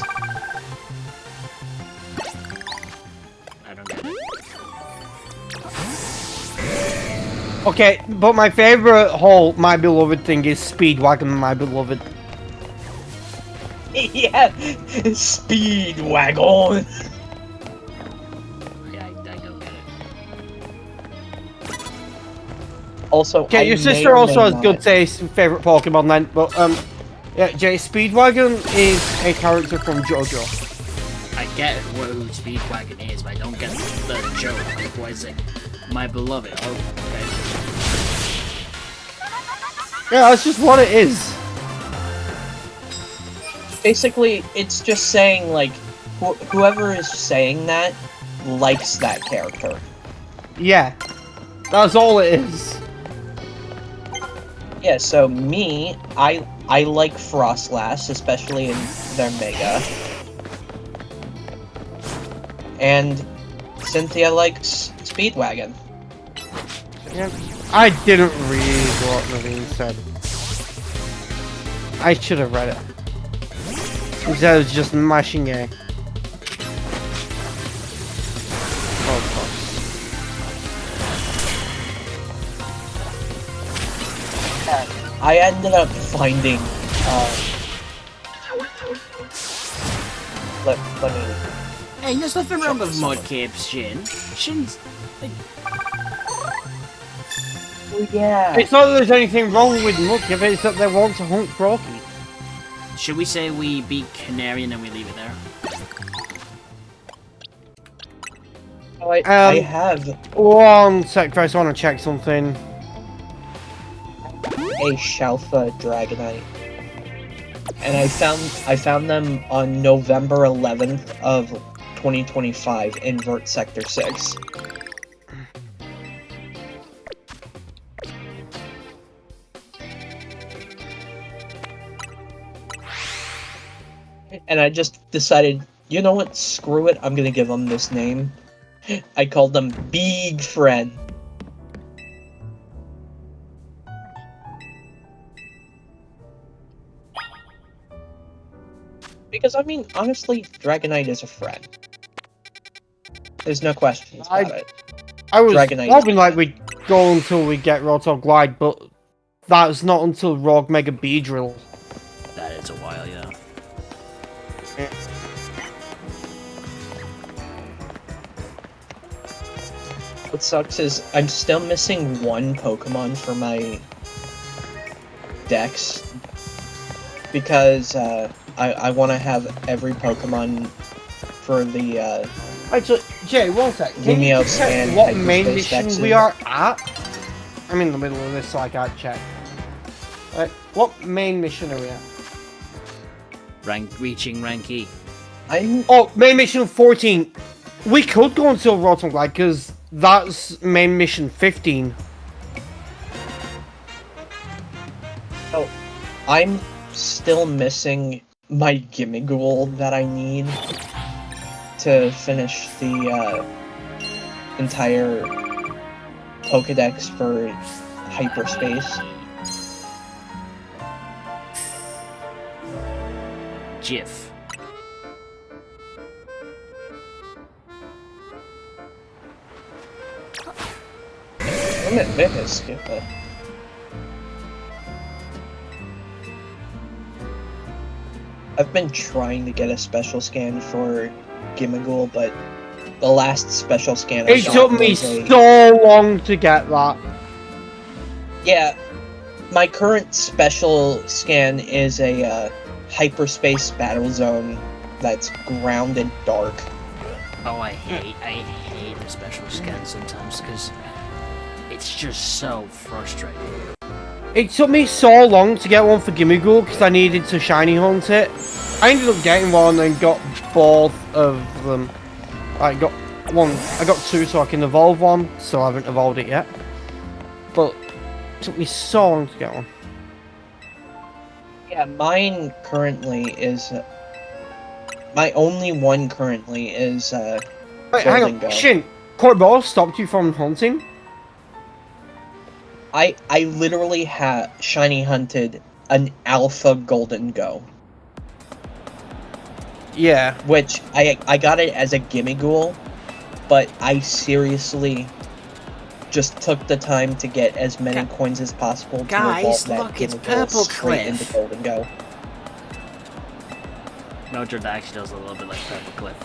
I don't get it. Okay, but my favorite whole My Beloved thing is Speedwagon My Beloved. Yeah, Speedwagon. I don't get it. Also, Okay, I your may sister or also may has not- good taste in favorite Pokemon then, but yeah, Jay, Speedwagon is a character from JoJo. I get who Speedwagon is, but I don't get the joke. Like, what is it? My beloved. Oh, okay. Yeah, that's just what it is. Basically, it's just saying, like, whoever is saying that likes that character. Yeah, that's all it is. Yeah, so me, I like Frostlass, especially in their Mega. And Cynthia likes Speedwagon. Yeah, I didn't read what Naveen said. I should have read it. He said it was just mashing a. Oh, I ended up finding Let me. Hey, there's nothing wrong with Mudcape's Shin. Shin's... Oh yeah. It's not that there's anything wrong with Mudkip, it's that they want to hunt Froakie. Should we say we beat Canary and then we leave it there? Oh, I have 1 sec, first I want to check something. a Shalfa Dragonite. And I found them on November 11th of 2025 in Vert Sector 6. And I just decided, you know what, screw it, I'm gonna give them this name. I called them Big Friend. Because, I mean, honestly, Dragonite is a friend. There's no questions about it. I was Dragonite hoping like we'd go until we get Rotom Glide, but that's not until Rogue Mega Beedrill. That is a while, yeah. What sucks is I'm still missing one Pokemon for my Dex. Because, I want to have every Pokemon for the, Actually, Jay, 1 sec. Can you Lumiose check and what main Hyperspace mission Dexes. we are at? I'm in the middle of this, so I can't check. Right, what main mission are we at? Reaching rank E. Oh, main mission 14. We could go until Rotom Glide, because that's main mission 15. Oh, I'm still missing my Gimmighoul that I need to finish the entire Pokedex for hyperspace. Jiff. I'm at Venice, skip it. I've been trying to get a special scan for Gimmighoul, but the last special scan I It got took me was a... so long to get that. Yeah, my current special scan is a hyperspace battle zone that's grounded dark. Oh, I hate the special scan sometimes because it's just so frustrating. It took me so long to get one for Gimmighoul because I needed to shiny hunt it. I ended up getting one and got both of them. I got two so I can evolve one. Still haven't evolved it yet. But it took me so long to get one. Yeah, mine currently is... my only one currently is, Wait, hang on. Go. Shin, Corbo stopped you from hunting? I literally shiny hunted an alpha Golden Go. Yeah. Which, I got it as a Gimmighoul, but I seriously just took the time to get as many coins as possible to Guys, evolve that look, it's Gimmighoul Purple straight Cliff. into Golden Go. No, Jordan actually does a little bit like Purple Cliff.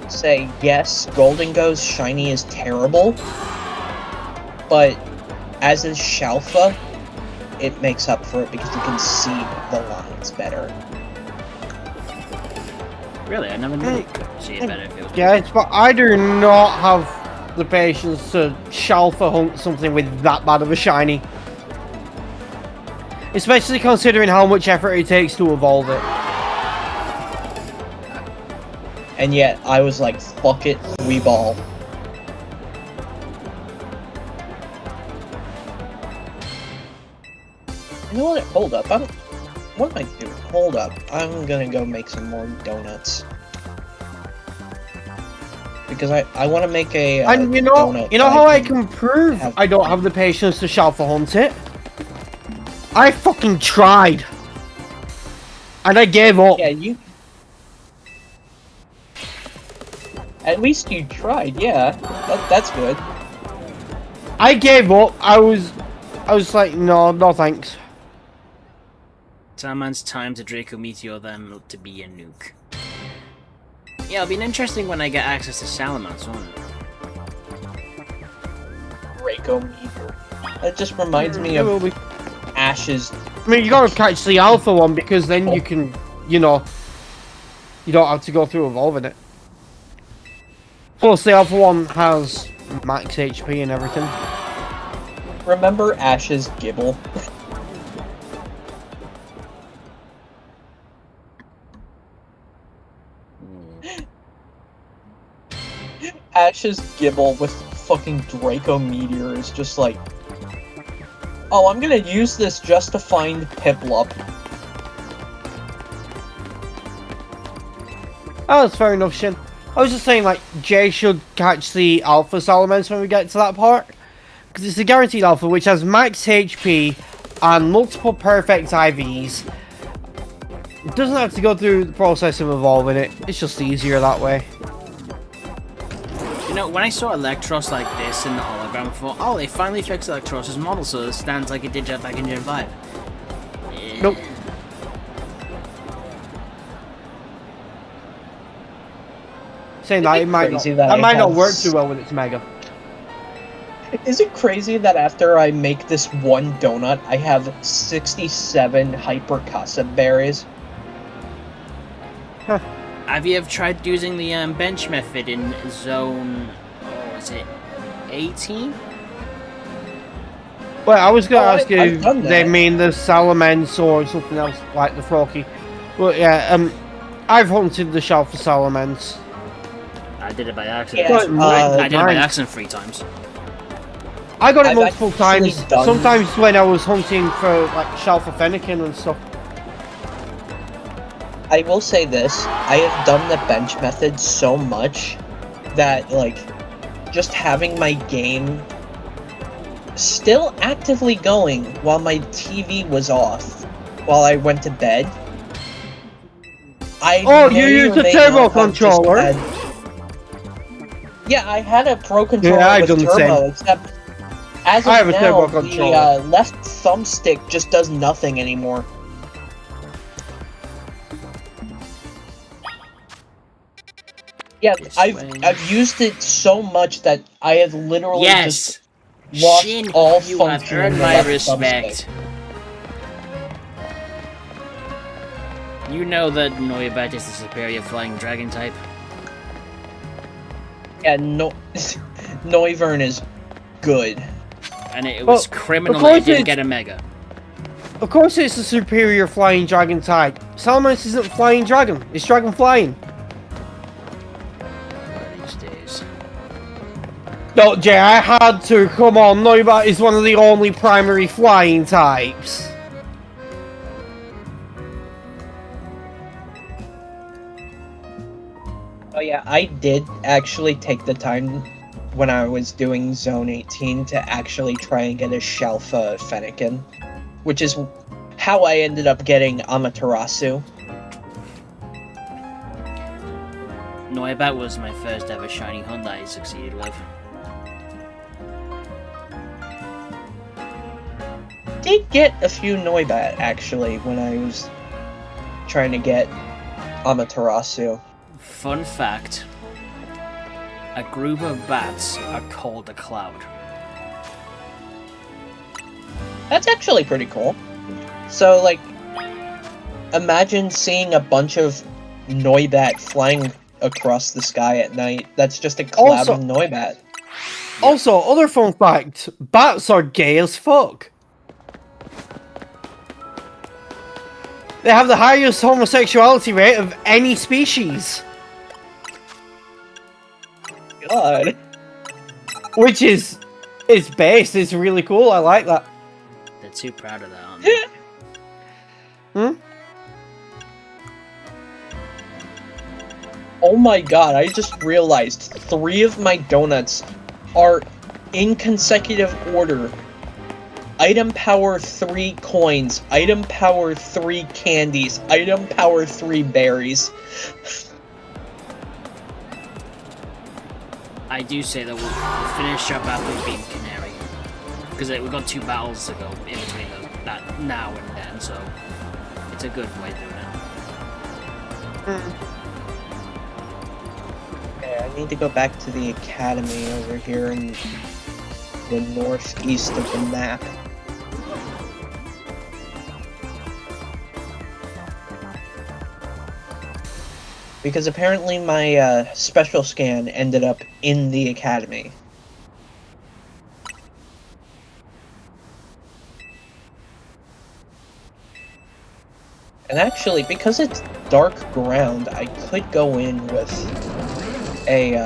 Say, yes, Golden Go's shiny is terrible, but as is Shalfa, it makes up for it because you can see the lines better. Really? I never knew you could see it better if it was... Yes, but I do not have the patience to Shalfa hunt something with that bad of a shiny. Especially considering how much effort it takes to evolve it. And yet, I was like, fuck it, we ball. You know what? Hold up. What am I doing? Hold up. I'm gonna go make some more donuts. Because I want to make a And you know donut how I can prove I don't have the patience to Shalfa hunt it? I fucking tried. And I gave up. Yeah, you... At least you tried, yeah. That's good. I gave up. I was I was like, no thanks. Salamence times a Draco Meteor them to be a nuke. Yeah, it'll be interesting when I get access to Salamence, won't it? Draco Meteor. That just reminds me of Ash's. I mean, you gotta catch the alpha one because then you can, you know, you don't have to go through evolving it. Plus, the alpha one has max HP and everything. Remember Ash's Gibble? Ash's Gibble with fucking Draco Meteor is just like, oh, I'm gonna use this just to find Piplup. Oh, that's fair enough, Shin. I was just saying, like, Jay should catch the Alpha Salamence when we get to that part. Because it's a guaranteed Alpha, which has max HP and multiple perfect IVs. It doesn't have to go through the process of evolving it. It's just easier that way. You know, when I saw Electros like this in the hologram, I thought, oh, they finally fixed Electros' model so it stands like it did back in Gen 5. Nope. Saying that, it might not, that might not work too well with its Mega. Is it crazy that after I make this one donut, I have 67 Hypercusp berries? Huh. Have you ever tried using the bench method in zone, what was it, 18? Well, I was going to ask you if they mean the Salamence or something else like the Froakie. Well, yeah, I've hunted the shell for Salamence. I did it by accident. Yeah, I did it by accident 3 times. I got it multiple times. Sometimes when I was hunting for like shell for Fennekin and stuff. I will say this, I have done the bench method so much that, like, just having my game still actively going while my TV was off, while I went to bed. Oh, you used a turbo controller? Yeah, I had a Pro Controller I've with done the turbo, same. except as of I have a now, turbo controller. the left thumbstick just does nothing anymore. Yeah, I've used it so much that I have literally just lost Shin, all you function have in earned the my left respect. thumbstick. You know that Noibat is the superior flying dragon type. Yeah, Noivern is good. And it was criminal that it didn't get a Mega. Of course it's a superior flying dragon type. Salamence isn't flying dragon, it's dragon flying. No, Jay, I had to. Come on, Noibat is one of the only primary flying types. Oh yeah, I did actually take the time when I was doing Zone 18 to actually try and get a Shelfa Fennekin, which is how I ended up getting Amaterasu. Noibat was my first ever shiny hunt that I succeeded with. Did get a few Noibat actually when I was trying to get Amaterasu. Fun fact, a group of bats are called a cloud. That's actually pretty cool. So, like, imagine seeing a bunch of Noibat flying across the sky at night. That's just a cloud of Noibat. Also, other fun fact, bats are gay as fuck. They have the highest homosexuality rate of any species. God. Which is, it's based, it's really cool, I like that. They're too proud of that, aren't they? Oh my god, I just realized 3 of my donuts are in consecutive order. Item power 3 coins, item power 3 candies, item power 3 berries. I do say that we'll finish up after being Canary. because we've got 2 battles to go in between that now and then, so it's a good way through now. Okay, I need to go back to the academy over here in the northeast of the map. Because apparently my special scan ended up in the academy. And actually, because it's dark ground, I could go in with a,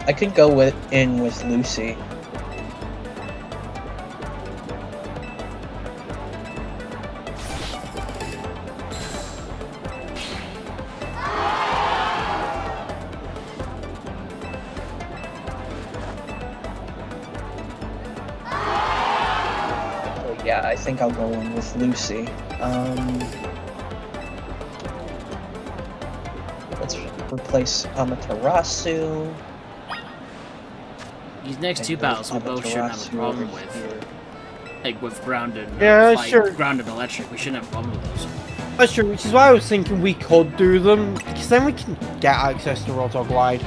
I could go in with Lucy. Yeah, I think I'll go in with Lucy. Let's replace Amaterasu. These next 2 battles we both shouldn't have a problem with. Like with ground and sure. ground and electric, we shouldn't have a problem with those. That's true, which is why I was thinking we could do them, because then we can get access to Roto Glide.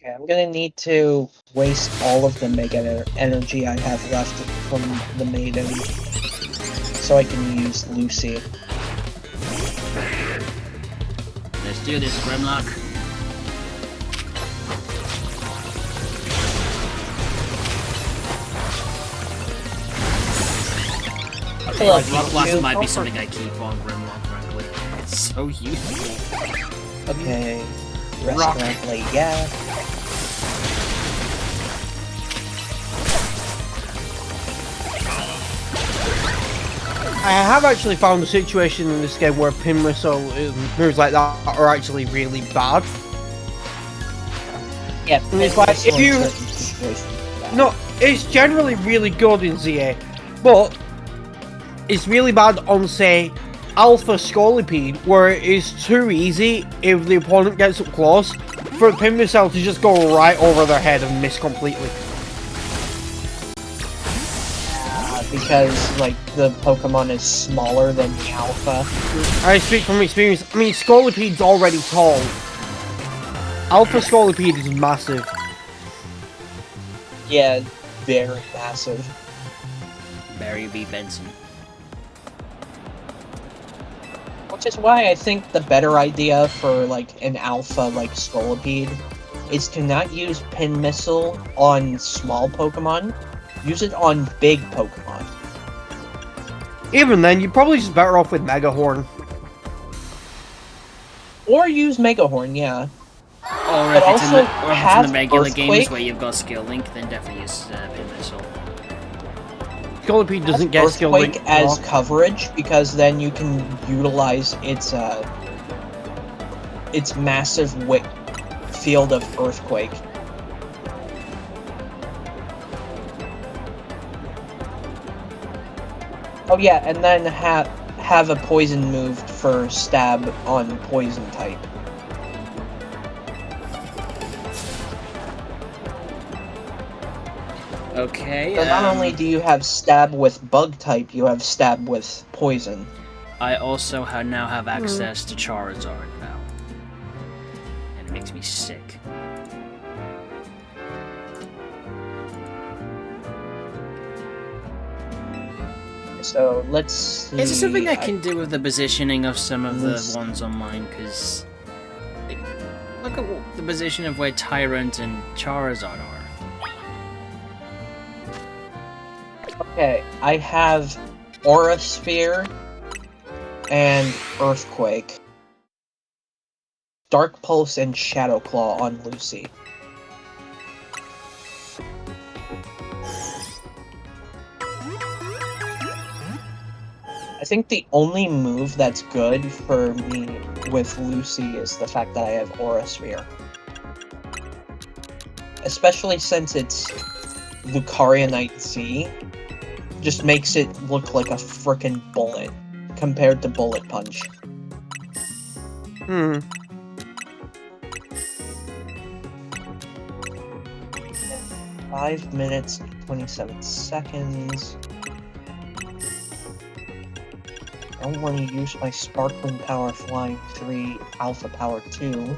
Okay, I'm gonna need to waste all of the Mega Energy I have left from the Maiden, so I can use Lucy. Let's do this, Grimlock. I feel like Rock Blast might be something I keep on Grimlock, frankly. It's so useful. Okay, Restaurant Blade, yeah. I have actually found a situation in this game where pin missile moves like that are actually really bad. Yeah, and it's like if you no, it's generally really good in ZA, but it's really bad on say Alpha Scolipede, where it is too easy if the opponent gets up close for a pin missile to just go right over their head and miss completely. Because, like, the Pokemon is smaller than the Alpha. I speak from experience. I mean, Scolipede's already tall. Alpha Scolipede is massive. Yeah, very massive. Barry B. Benson. Which is why I think the better idea for, like, an Alpha like Scolipede is to not use Pin Missile on small Pokemon. Use it on big Pokemon. Even then, you're probably just better off with Mega Horn. Or use Mega Horn, yeah. Or if it's in the regular games where you've got Skill Link, then definitely use Pin Missile. Scolipede doesn't get Skill Link as coverage, because then you can utilize its massive field of Earthquake. Oh yeah, and then have a poison move for stab on poison type. Okay. So not only do you have stab with bug type, you have stab with poison. I also now have access to Charizard now, and it makes me sick. So let's see. Is there something I can do with the positioning of some of the ones on mine? Because look at the position of where Tyrant and Charizard are. Okay, I have Aura Sphere and Earthquake. Dark Pulse and Shadow Claw on Lucy. I think the only move that's good for me with Lucy is the fact that I have Aura Sphere. Especially since it's Lucarionite Z, just makes it look like a frickin' bullet compared to Bullet Punch. 5 minutes, 27 seconds. I don't want to use my Sparkling Power Flying 3 Alpha Power 2.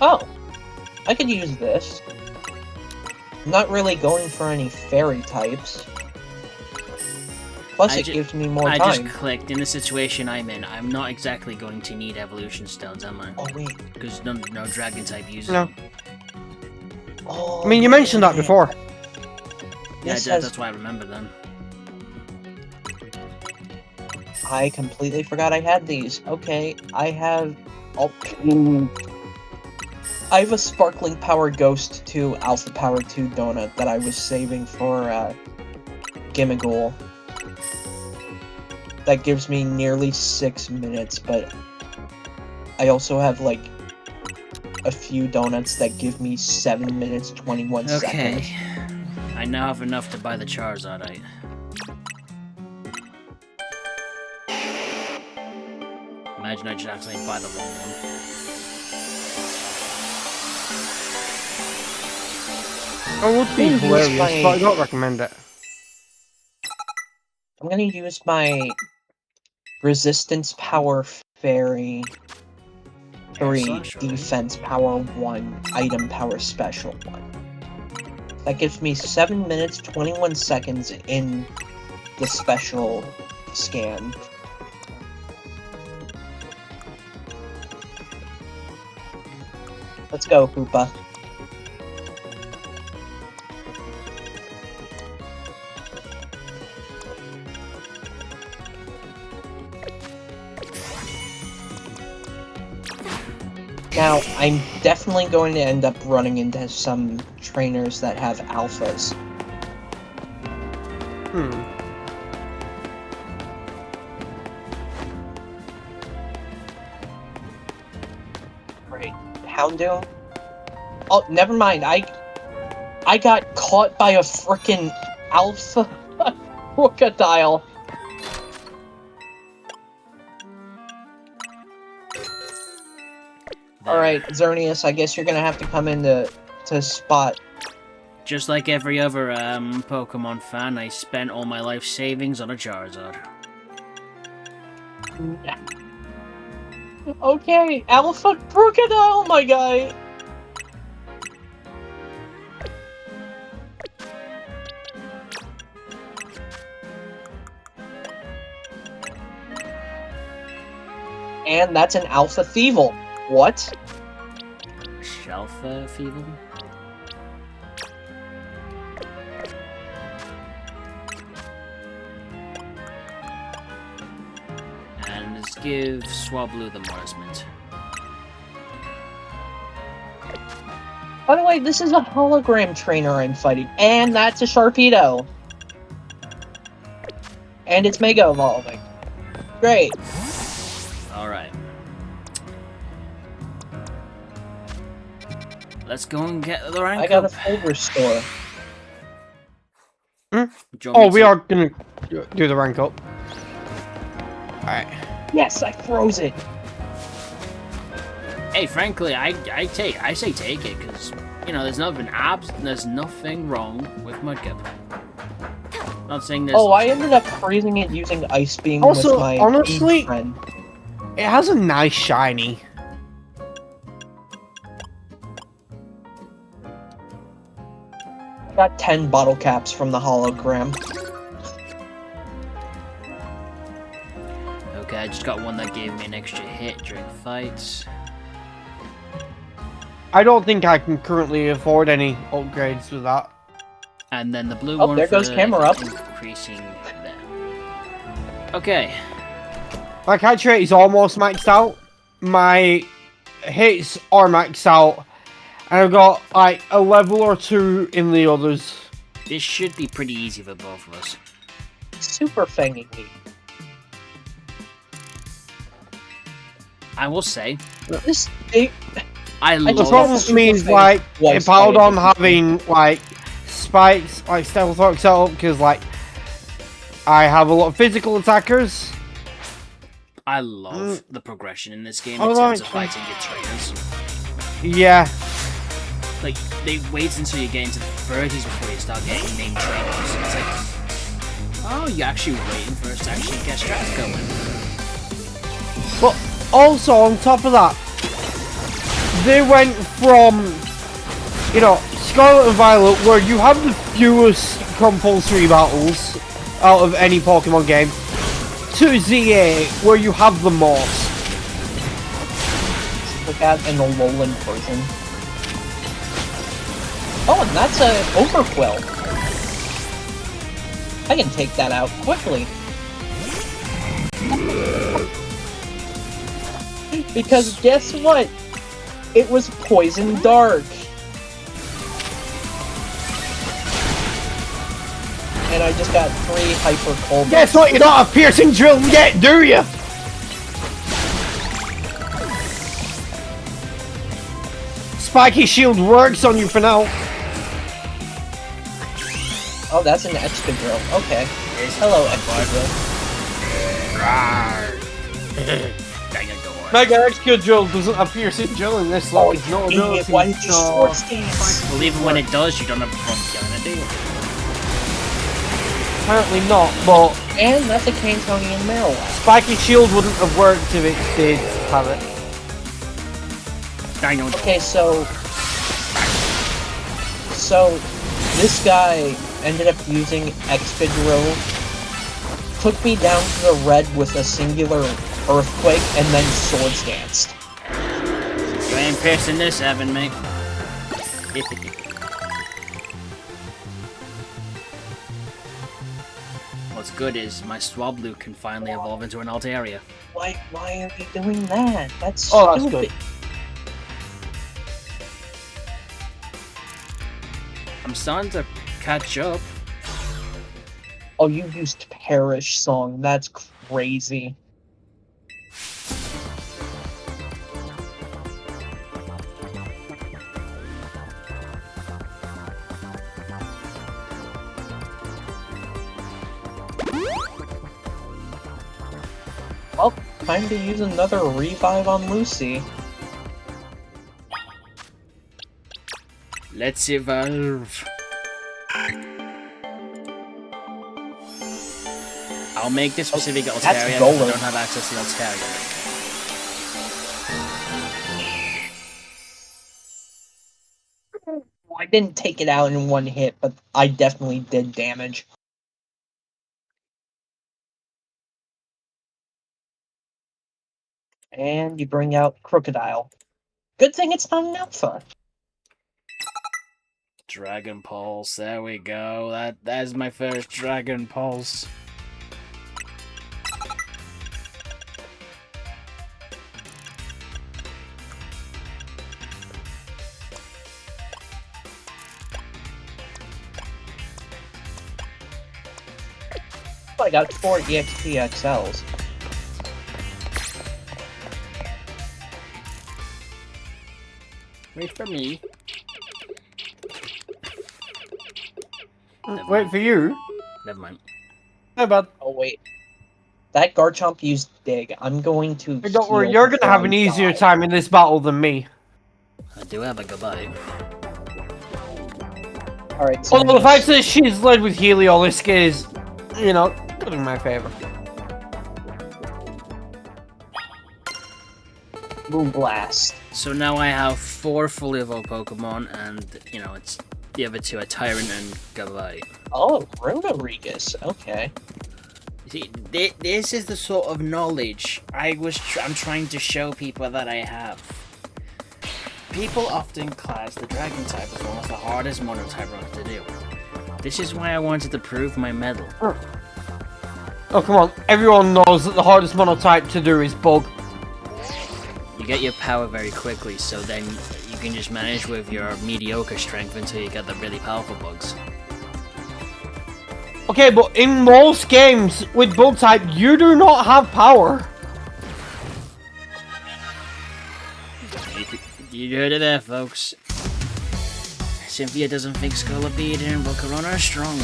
Oh! I could use this. I'm not really going for any fairy types. Plus, it gives me more time. I just clicked. In the situation I'm in, I'm not exactly going to need evolution stones, am I? Oh, wait. Because no dragon type uses No. them. Oh, I mean, you mentioned that before. Yeah, This that's why I remember them. I completely forgot I had these. Okay, I have... Oh, I have a Sparkling Power Ghost 2 Alpha Power 2 donut that I was saving for, Gimmighoul. That gives me nearly 6 minutes, but I also have, like, a few donuts that give me 7 minutes, 21 seconds. Okay. I now have enough to buy the Charizardite. Imagine I just accidentally buy the wrong one. It would be hilarious, but I don't recommend it. I'm gonna use my Resistance Power Fairy 3 Defense Power 1 Item Power Special 1. That gives me 7 minutes, 21 seconds in the special scan. Let's go, Hoopa. Now, I'm definitely going to end up running into some trainers that have alphas. Right. Houndoom? Oh, never mind. I got caught by a frickin' alpha crocodile. Alright, Xerneas, I guess you're gonna have to come in to spot. Just like every other Pokemon fan, I spent all my life savings on a Charizard. Okay, Alpha Crocodile, my guy! And that's an Alpha Thievul. What? Shelfa Feeble? And let's give Swablu the Marsmint. By the way, this is a hologram trainer I'm fighting, and that's a Sharpedo. And it's Mega Evolving. Great. Alright. Let's go and get the rank I got up. a full restore. Oh, we are gonna do the rank up. Alright. Yes, I froze it. Hey, frankly, I say take it, because, you know, there's nothing wrong with Mudkip. Not saying there's... Oh, I ended up freezing it using Ice Beam Also, with my honestly, friend. It has a nice shiny. Got 10 bottle caps from the hologram. Okay, I just got one that gave me an extra hit during fights. I don't think I can currently afford any upgrades with that. And then the blue Oh, one there goes for camera up. increasing there. Okay. My catch rate is almost maxed out. My hits are maxed out. And I've got like a level or two in the others. This should be pretty easy for both of us. Super fanging me. I will say, This thing... I The love... problem for me is like, if Paladon having like spikes, like Stealth Rock set up, because like I have a lot of physical attackers. I love the progression in this game Oh, in terms right. of fighting your trainers. Yeah. like they wait until you get into the 30s before you start getting named trainers. It's like, oh, you're actually waiting for us to actually get strats going. But also on top of that, they went from, you know, Scarlet and Violet, where you have the fewest compulsory battles out of any Pokemon game, to ZA, where you have the most. Look at in the Alolan version. Oh, and that's a Overquill. I can take that out quickly. Because guess what? It was Poison Dark. And I just got 3 Hyper Cold. Guess what? You don't have Piercing Drill yet, do you? Spiky Shield works on you for now. Oh, that's an Excadrill. Okay. Hello, Excadrill. Mega Excadrill doesn't have Piercing Drill in this level. Oh, you idiot. Why did you Sword Stance? Well, even when it does, you don't have a problem killing it, do you? Apparently not, but... And that's a Cantonian Marowak. Spiky Shield wouldn't have worked if it did have it. I know. Okay, so this guy ended up using Excadrill, took me down to the red with a singular Earthquake, and then Sword Stanced. You ain't piercing this, Evan, mate. What's good is my Swablu can finally evolve into an Altaria. Why are you doing that? That's Oh, that's stupid. good. I'm starting to catch up. Oh, you used Perish Song. That's crazy. Well, time to use another revive on Lucy. Let's evolve. I'll make this specific Altaria that's if I golden. don't have access to Altaria. I didn't take it out in one hit, but I definitely did damage. And you bring out Crocodile. Good thing it's not an alpha. Dragon Pulse, there we go. That's my first Dragon Pulse. I got 4 EXP XLs. Wait for me. Wait for you? Never mind. No, but Oh wait. That Garchomp used Dig. I'm going to don't worry, heal you're gonna before have I an easier die. time in this battle than me. I do have a goodbye. Alright, so Although the fact that she's led with Heliolisk is, you know, good in my favor. Moonblast. So now I have 4 fully evolved Pokemon, and you know it's the other 2 are Tyrant and Gabite. Oh, Rotoregus. Okay. See, this is the sort of knowledge I'm trying to show people that I have. People often class the Dragon type as one of the hardest mono type runs to do. This is why I wanted to prove my medal. Oh, come on. Everyone knows that the hardest monotype to do is Bug. You get your power very quickly, so then you can just manage with your mediocre strength until you get the really powerful bugs. Okay, but in most games with Bug type, you do not have power. You heard it there, folks. Cynthia doesn't think Scolipede and Volcarona are strong.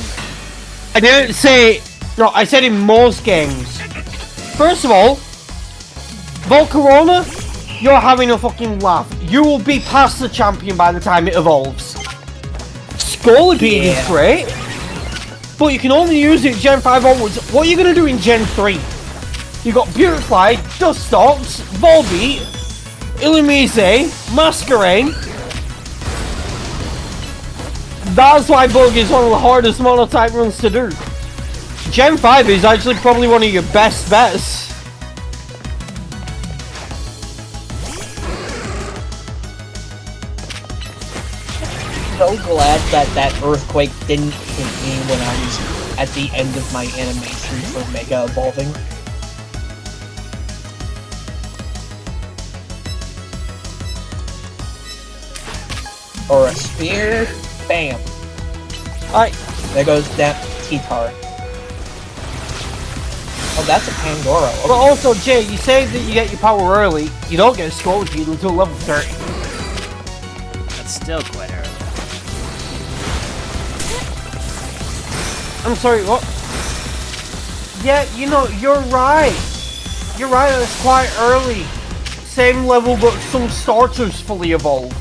I didn't say... No, I said in most games. First of all, Volcarona, you're having a fucking laugh. you will be past the champion by the time it evolves. Scorpion is great, but you can only use it Gen 5 onwards. What are you going to do in Gen 3? You got Beautifly, Dustox, Volbeat, Illumise, Masquerain. That's why Bug is one of the hardest monotype runs to do. Gen 5 is actually probably one of your best bets. So glad that that earthquake didn't hit me when I was at the end of my animation for Mega Evolving. Or a spear, bam. Alright. There goes that T-Tar. Oh, that's a Pandora. Okay. But also, Jay, you say that you get your power early. You don't get a Scorpion until level 30. That's still quite early. I'm sorry, what? Yeah, you know, you're right. You're right, it's quite early. Same level, but some starters fully evolved.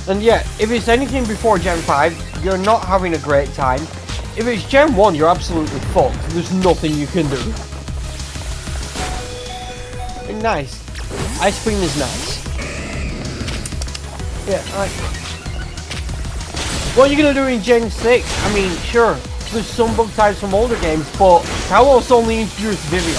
And yeah, if it's anything before Gen 5, you're not having a great time. If it's Gen 1, you're absolutely fucked. There's nothing you can do. Nice. Ice cream is nice. Yeah, alright. What are you gonna do in Gen 6? I mean, sure, there's some bug types from older games, but Kalos only introduced Vivian.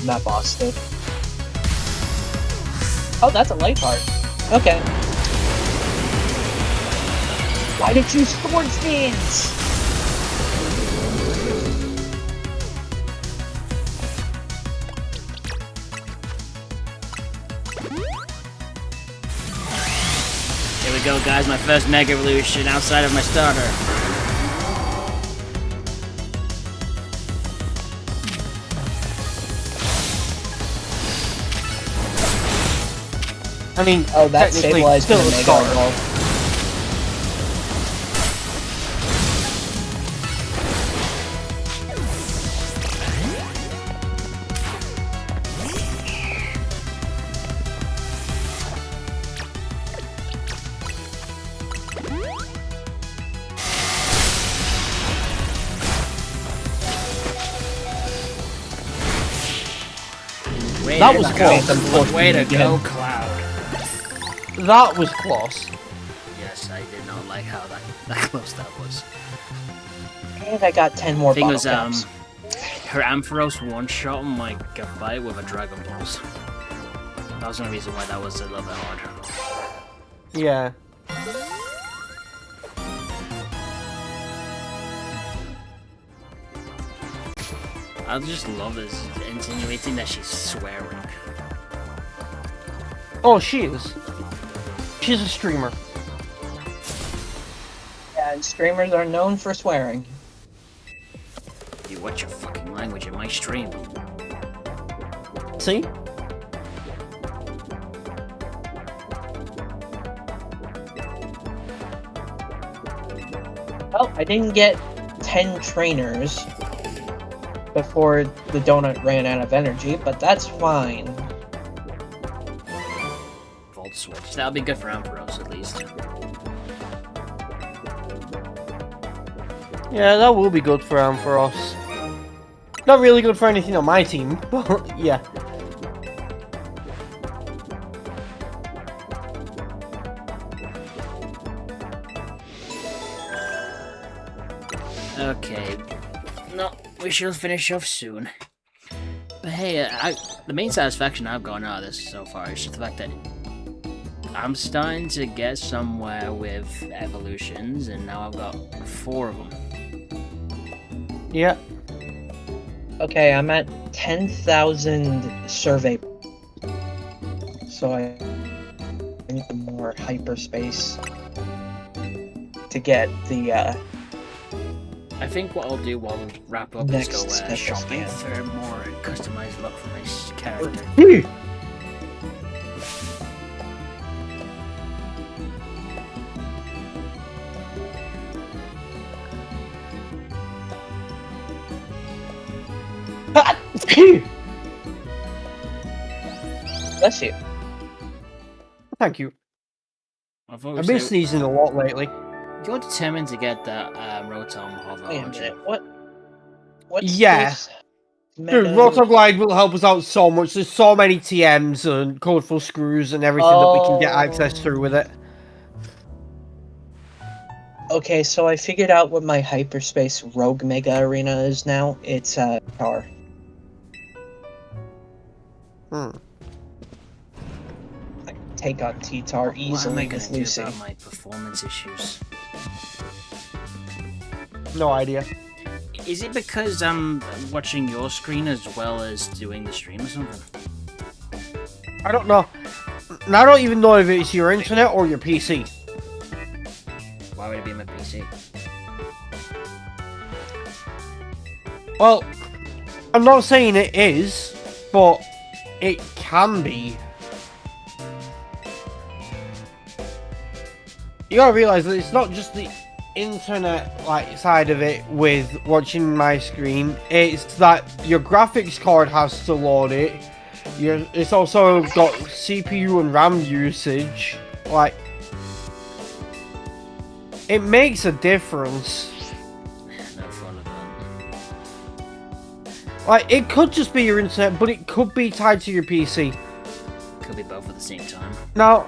That boss did. Oh, that's a light heart. Okay. Why did you use Sword Stance? Here we go, guys. My first Mega Evolution outside of my starter. I mean, oh, that technically stabilized still the a Mega starter. Evolve. That was close. Way to go, Cloud. That was close. Yes, I did not like how that close that was. And I got 10 more Thing bottle was, caps. her Ampharos one-shot my Gabite with a Dragon Balls. That was the only reason why that was a little bit hard. Yeah. I just love this insinuating that she's swearing. Oh, she is. She's a streamer. Yeah, and streamers are known for swearing. You watch your fucking language in my stream. See? Well, I didn't get 10 trainers before the donut ran out of energy, but that's fine. Volt Switch. That'll be good for Ampharos at least. Yeah, that will be good for Ampharos. Not really good for anything on my team, but yeah. Okay. No, we shall finish off soon. But hey, the main satisfaction I've gotten out of this so far is just the fact that I'm starting to get somewhere with evolutions, and now I've got 4 of them. Yeah. Okay, I'm at 10,000 survey. So I need more hyperspace to get the I think what I'll do while we wrap up Next is go special shopping scan. for more customized look for my character. Bless you. Thank you. I've always I've been said sneezing a lot lately. you're determined to get that Rotom hover, Wait a aren't minute. you? What's Yeah. this? Dude, Mega... Rotoglide will help us out so much. There's so many TMs and colorful screws and everything that we can get access to with it. Okay, so I figured out what my hyperspace rogue mega arena is now. It's tar. Hmm. I can take on T-Tar What am I easily gonna with do Lucy. about my performance issues? No idea. Is it because I'm watching your screen as well as doing the stream or something? I don't know. And I don't even know if it's your internet or your PC. Why would it be my PC? Well, I'm not saying it is, but it can be. You gotta realize that it's not just the internet side of it with watching my screen. It's that your graphics card has to load it. It's also got CPU and RAM usage. Like, it makes a difference. No fun of that. Like, it could just be your internet, but it could be tied to your PC. Could be both at the same time. Now,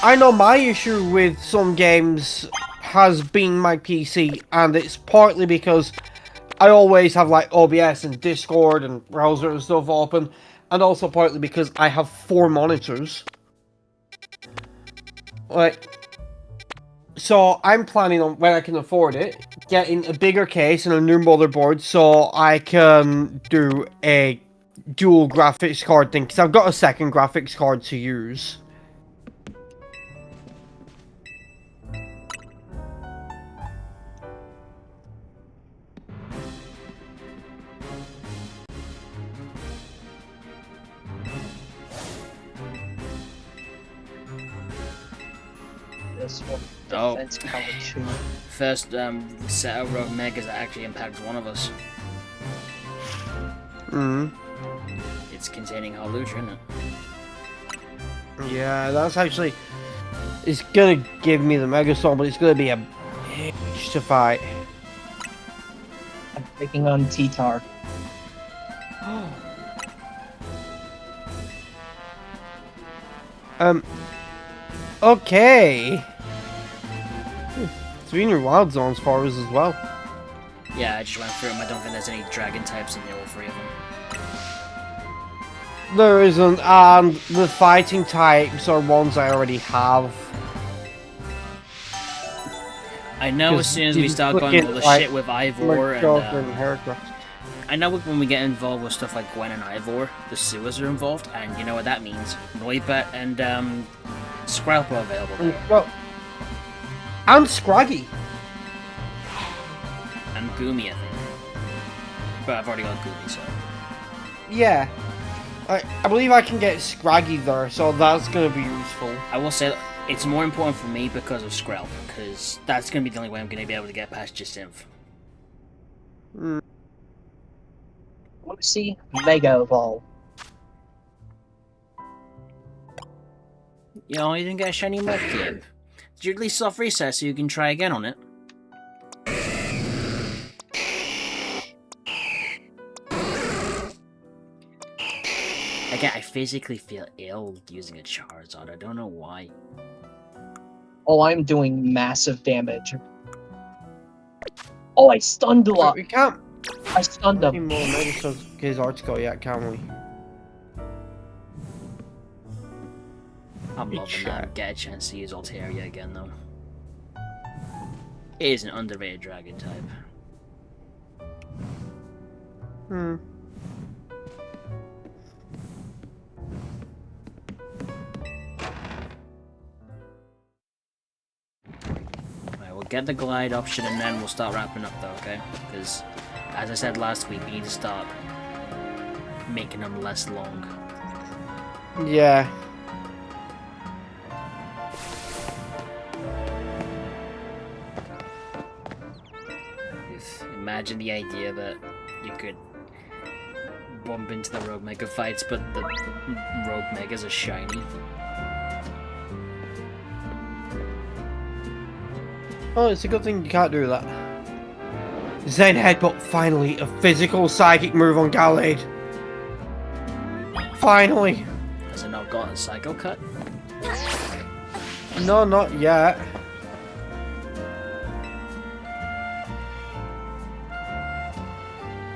I know my issue with some games has been my PC, and it's partly because I always have like OBS and Discord and browser and stuff open, and also partly because I have 4 monitors. Like, so I'm planning on, when I can afford it, getting a bigger case and a new motherboard so I can do a dual graphics card thing, because I've got a second graphics card to use. This one, Oh. Defense Power 2. First set of rogue megas that actually impacts one of us. It's containing Hawlucha, isn't it? Yeah, that's actually... It's gonna give me the Mega Storm, but it's gonna be a bitch to fight. I'm taking on T-Tar. Okay. It's in your wild zones for us as well. Yeah, I just went through them. I don't think there's any dragon types in all 3 of them. There isn't, and the fighting types are ones I already have. I know as soon as we start going all the shit with Ivor and Heracross. I know when we get involved with stuff like Gwen and Ivor, the sewers are involved, and you know what that means. Noibet and Skrelp are available there. And Scraggy. And Goomy, I think. But I've already got Goomy, so... Yeah. I believe I can get Scraggy there, so that's going to be useful. I will say it's more important for me because of Skrelp, because that's going to be the only way I'm going to be able to get past Jacinth. Lucy, Mega Evolve. You know, you didn't get a shiny Mudkip. Did you at least soft reset so you can try again on it? Again, I physically feel ill using a Charizard. I don't know why. Oh, I'm doing massive damage. Oh, I stunned a lot. We can't I stunned any him. more Mega Charizards yet, can we? I'm Good loving shot. that. Get a chance to use Altaria again, though. It is an underrated dragon type. Hmm. Right, we'll get the glide option and then we'll start wrapping up though, okay? Because, as I said last week, we need to start making them less long. Yeah. Imagine the idea that you could bump into the Rogue Mega fights, but the Rogue Megas are shiny. Oh, it's a good thing you can't do that. Zen Headbutt, finally, a physical psychic move on Gallade. Finally. Has it not got a Psycho Cut? No, not yet.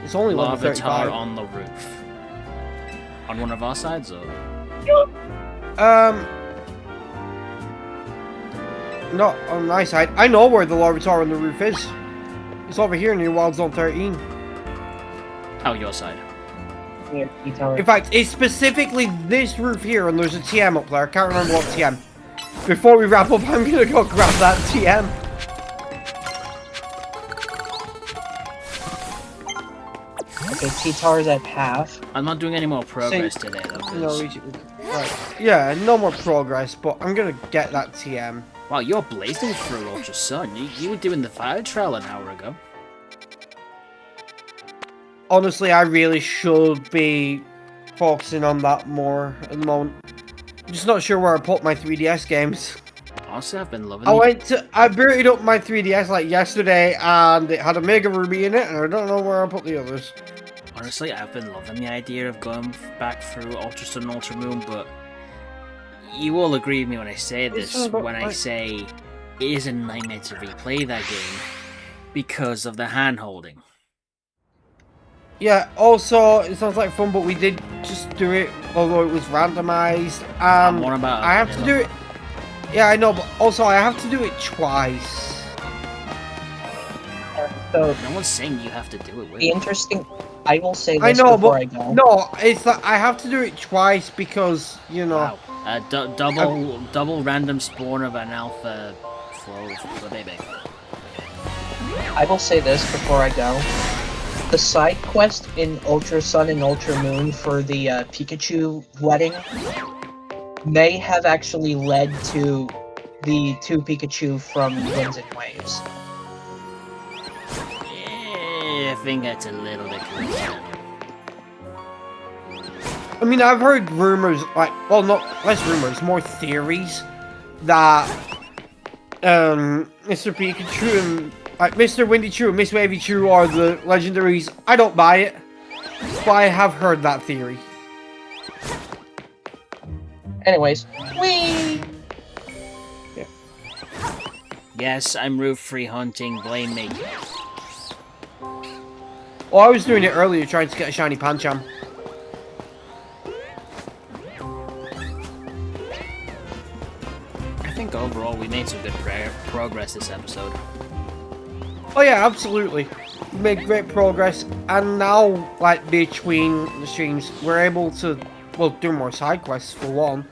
It's only level Lavatar 35. on the roof. On one of our sides, or? Not on my side. I know where the Larvitar on the roof is. It's over here near Wild Zone 13. Oh, your side. Near T-Tower. In fact, it's specifically this roof here, and there's a TM up there. I can't remember what TM. Before we wrap up, I'm gonna go grab that TM. Okay, T-Tower's at half. I'm not doing any more progress today, though. 'Cause... No, right. Yeah, no more progress, but I'm gonna get that TM. Wow, you're blazing through Ultra Sun. You were doing the fire trail an hour ago. Honestly, I really should be focusing on that more at the moment. I'm just not sure where I put my 3DS games. Honestly, I've been loving I booted up my 3DS like yesterday, and it had a Mega Ruby in it, and I don't know where I put the others. Honestly, I've been loving the idea of going back through Ultra Sun and Ultra Moon, but you all agree with me when I say this, when I say it is a nightmare to replay that game because of the hand-holding. Yeah, also, it sounds like fun, but we did just do it, although it was randomized, and What about I have to do it. Yeah, I know, but also I have to do it twice. So, No one's saying you have to do it with the interesting... I will say I this know, before but I go. no, it's that I have to do it twice because, you know. Wow. Double random spawn of an alpha flow for the baby. I will say this before I go. The side quest in Ultra Sun and Ultra Moon for the Pikachu wedding may have actually led to the 2 Pikachu from Winds and Waves. Yeah, I think that's a little bit concerning. I mean, I've heard rumors, like, well, not less rumors, more theories that Mr. Pikachu and like Mr. Windy Chew and Miss Wavy Chew are the legendaries. I don't buy it, but I have heard that theory. Anyways, whee! Yeah. Yes, I'm roof-free hunting. Blame me. Well, I was doing it earlier, trying to get a shiny Pancham. I think overall we made some good progress this episode. Oh yeah, absolutely. We made great progress, and now, like, between the streams, we're able to, well, do more side quests for one,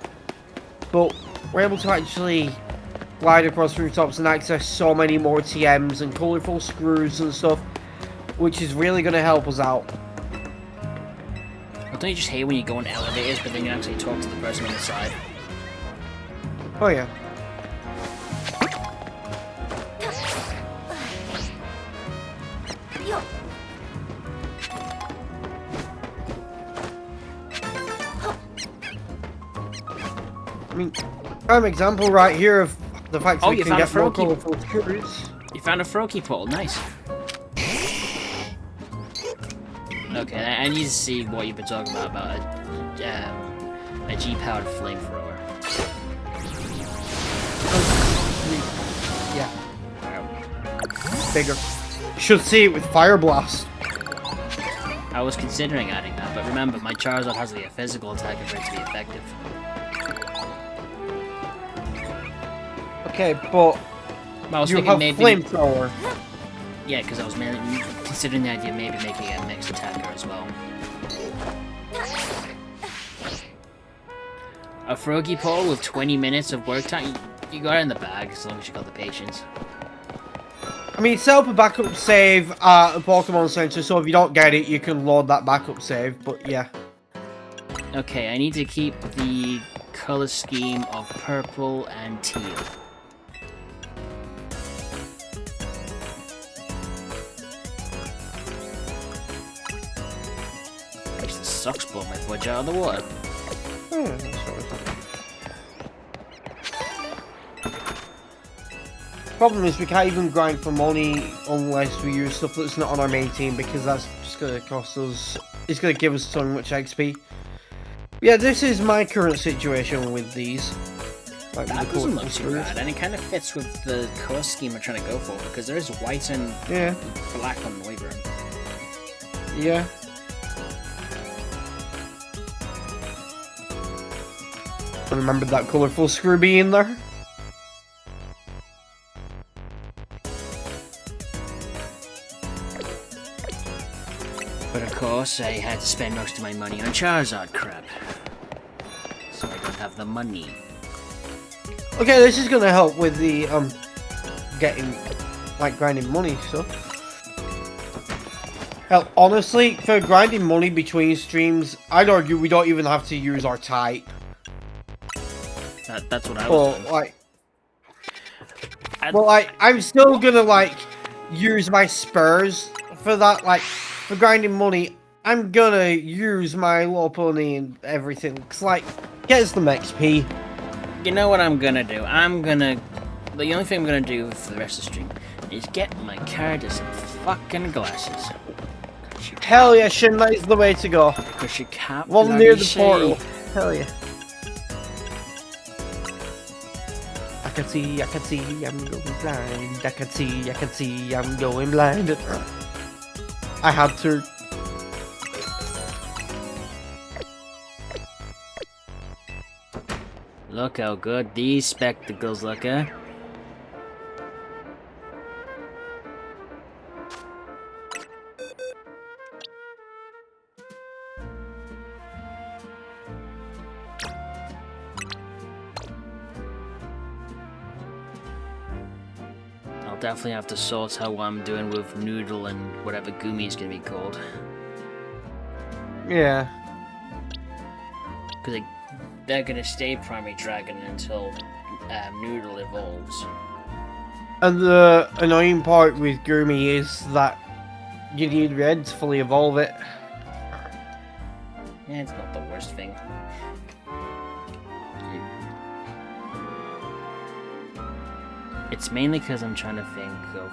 but we're able to actually glide across rooftops and access so many more TMs and colourful screws and stuff, which is really going to help us out. Well, don't you just hate when you go on elevators, but then you actually talk to the person on the side? Oh yeah. I mean, prime example right here of the fact that Oh, we you can found a get more Froakie. colourful screws. You found a Froakie portal, nice. Okay, I need to see what you've been talking about a G-powered flamethrower. Yeah. Bigger. Should see it with Fire Blast. I was considering adding that, but remember, my Charizard has a physical attack for it to be effective. Okay, but I was you thinking have maybe... Flamethrower. Yeah, because I was mainly considering the idea of maybe making a mixed attacker as well. A froggy pole with 20 minutes of work time, you got it in the bag as long as you got the patience. I mean, set up a backup save at a Pokemon Center, so if you don't get it, you can load that backup save, but yeah. Okay, I need to keep the color scheme of purple and teal. At least the socks blow my budget out of the water. Problem is, we can't even grind for money unless we use stuff that's not on our main team, because that's just going to cost us... It's going to give us so much XP. Yeah, this is my current situation with these. Like, That with the doesn't colorful look too screws. bad, and it kind of fits with the color scheme we're trying to go for, because there is white and Yeah. black on the Wyvern. Yeah. I remember that colourful screw being there. But of course, I had to spend most of my money on Charizard crap. So I don't have the money. Okay, this is gonna help with the getting like grinding money stuff. Hell, honestly, for grinding money between streams, I'd argue we don't even have to use our type. That's what I was doing. I'm still gonna like use my spurs for that. Like for grinding money, I'm gonna use my low pony and everything. Cause like gets them XP. You know what I'm gonna do? The only thing I'm gonna do for the rest of the stream is get my character some fucking glasses. Hell yeah, Shin, that is the way to go. Because you can't One bloody near the see. portal. Hell yeah. I can see, I'm going blind. I can see, I'm going blind. I had to. Look how good these spectacles look, eh? I'll definitely have to sort out what I'm doing with Noodle and whatever Gumi's gonna be called. Yeah. Because they're gonna stay primary dragon until Noodle evolves. And the annoying part with Gumi is that you need red to fully evolve it. Yeah, it's not the worst thing. It's mainly because I'm trying to think of...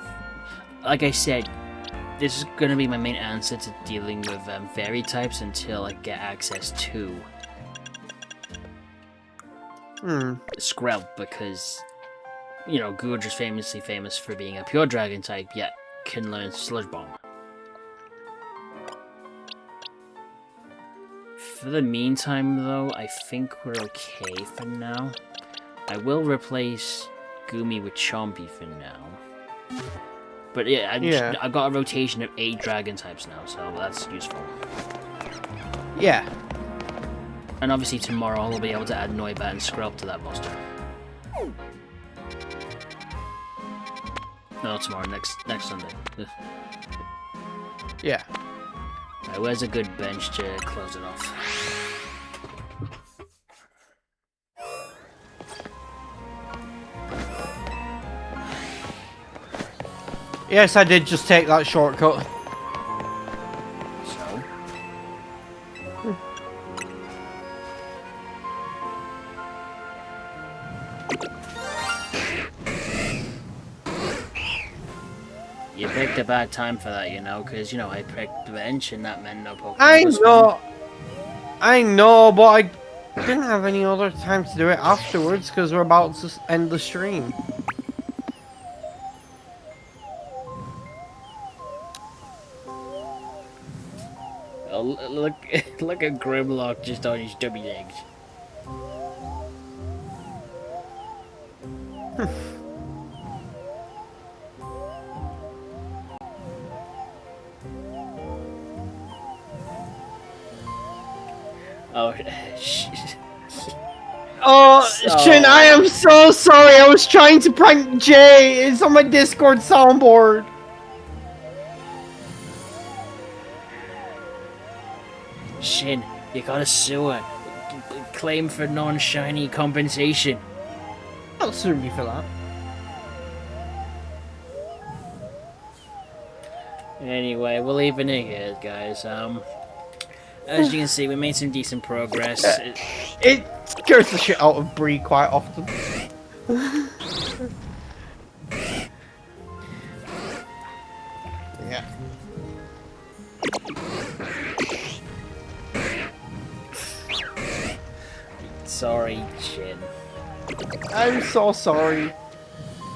Like I said, this is going to be my main answer to dealing with fairy types until I get access to Skrelp, because, you know, Gudra famously famous for being a pure dragon type, yet can learn Sludge Bomb. For the meantime, though, I think we're okay for now. I will replace Gumi with Chompy for now. But yeah, I've got a rotation of 8 dragon types now, so that's useful. Yeah. And obviously tomorrow I'll be able to add Noibat and Skrelp to that roster. No, tomorrow, next Sunday. Ugh. Yeah. Right, where's a good bench to close it off? Yes, I did just take that shortcut. So? You picked a bad time for that, you know, because, you know, I picked the bench and that meant no Pokemon. I know, but I didn't have any other time to do it afterwards because we're about to end the stream. Oh, look at Grimlock just on his dummy legs. Oh, Oh, So- Shin, I am so sorry. I was trying to prank Jay. It's on my Discord soundboard. Shin, you gotta sue her. Claim for non-shiny compensation. Don't sue me for that. Anyway, we'll leave it here, guys. As you can see, we made some decent progress. It scares the shit out of Bree quite often. Yeah. Sorry, Shin. I'm so sorry.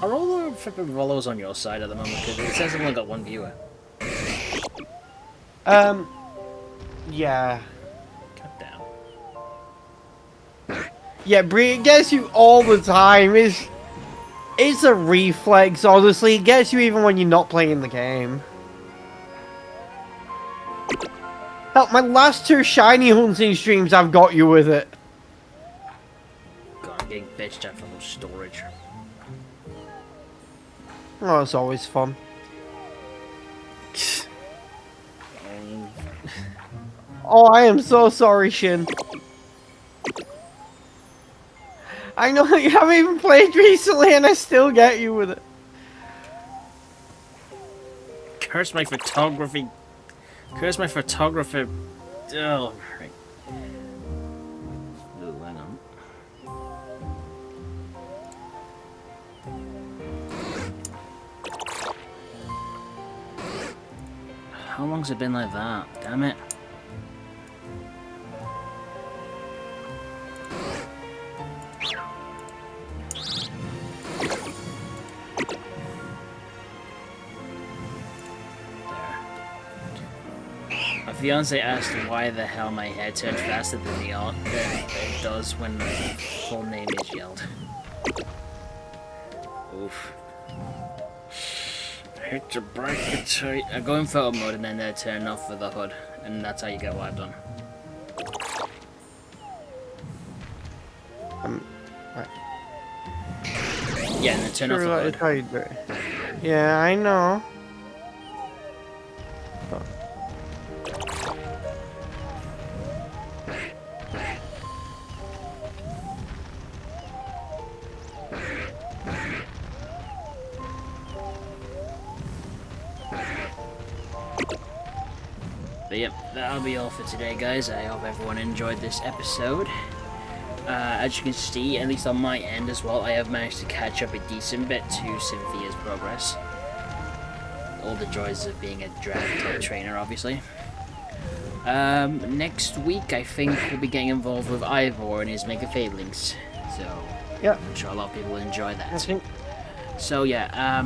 Are all the flipping Rollos on your side at the moment? Because it says I've only got one viewer. Yeah. Cut down. Yeah, Bree, it gets you all the time. It's a reflex, honestly. It gets you even when you're not playing the game. Hell, my last 2 shiny hunting streams, I've got you with it. God, I'm getting bitched at from storage. Oh, it's always fun. Oh, I am so sorry, Shin. I know you haven't even played recently and I still get you with it. Curse my photography. Curse my photographer. Oh, right. Ooh, hang on. How long's it been like that? Damn it. My fiance asked why the hell my head turned faster than it does when the full name is yelled. Oof. I hate to break it to you. I go in photo mode and then turn off for the hood, and that's how you get wiped on. Right. Yeah, and then turn off Sure, the that hood. is how you do it. Yeah, I know. But yep, that'll be all for today, guys. I hope everyone enjoyed this episode. As you can see, at least on my end as well, I have managed to catch up a decent bit to Cynthia's progress. All the joys of being a draft trainer, obviously. Next week, I think we'll be getting involved with Ivor and his Mega Fablings. So, yeah, I'm sure a lot of people will enjoy that. I think. So yeah,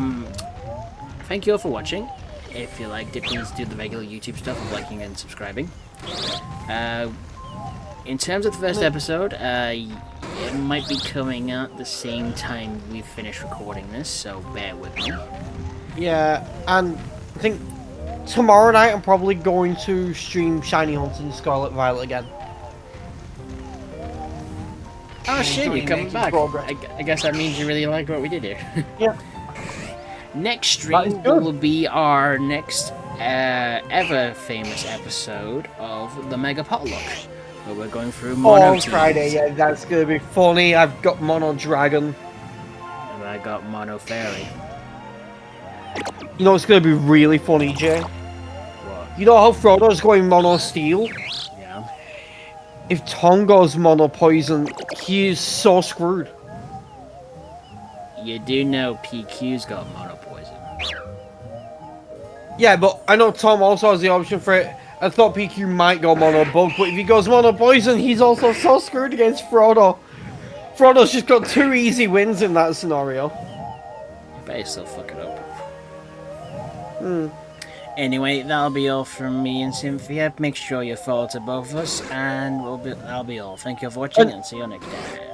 thank you all for watching. If you liked it, please do the regular YouTube stuff of liking and subscribing. In terms of the first episode, it might be coming out the same time we finish recording this, so bear with me. Yeah, and I think tomorrow night I'm probably going to stream Shiny Hunting Scarlet Violet again. Oh shit, you're coming back. I guess that means you really like what we did here. Yeah. Next stream will be our next ever famous episode of the Mega Potluck, where we're going through Mono Oh, Friday, yeah, that's gonna be funny. I've got Mono Dragon. And I got Mono Fairy. You know what's gonna be really funny, Jay? What? You know how Frodo's going Mono Steel? Yeah. If Tom goes Mono Poison, he is so screwed. You do know PQ's got Mono Poison. Yeah, but I know Tom also has the option for it. I thought PQ might go Mono Bug, but if he goes Mono Poison, he's also so screwed against Frodo. Frodo's just got 2 easy wins in that scenario. You better still fuck it up. Hmm. Anyway, that'll be all from me and Cynthia. Make sure you follow to both of us, and that'll be all. Thank you for watching, and see you next time.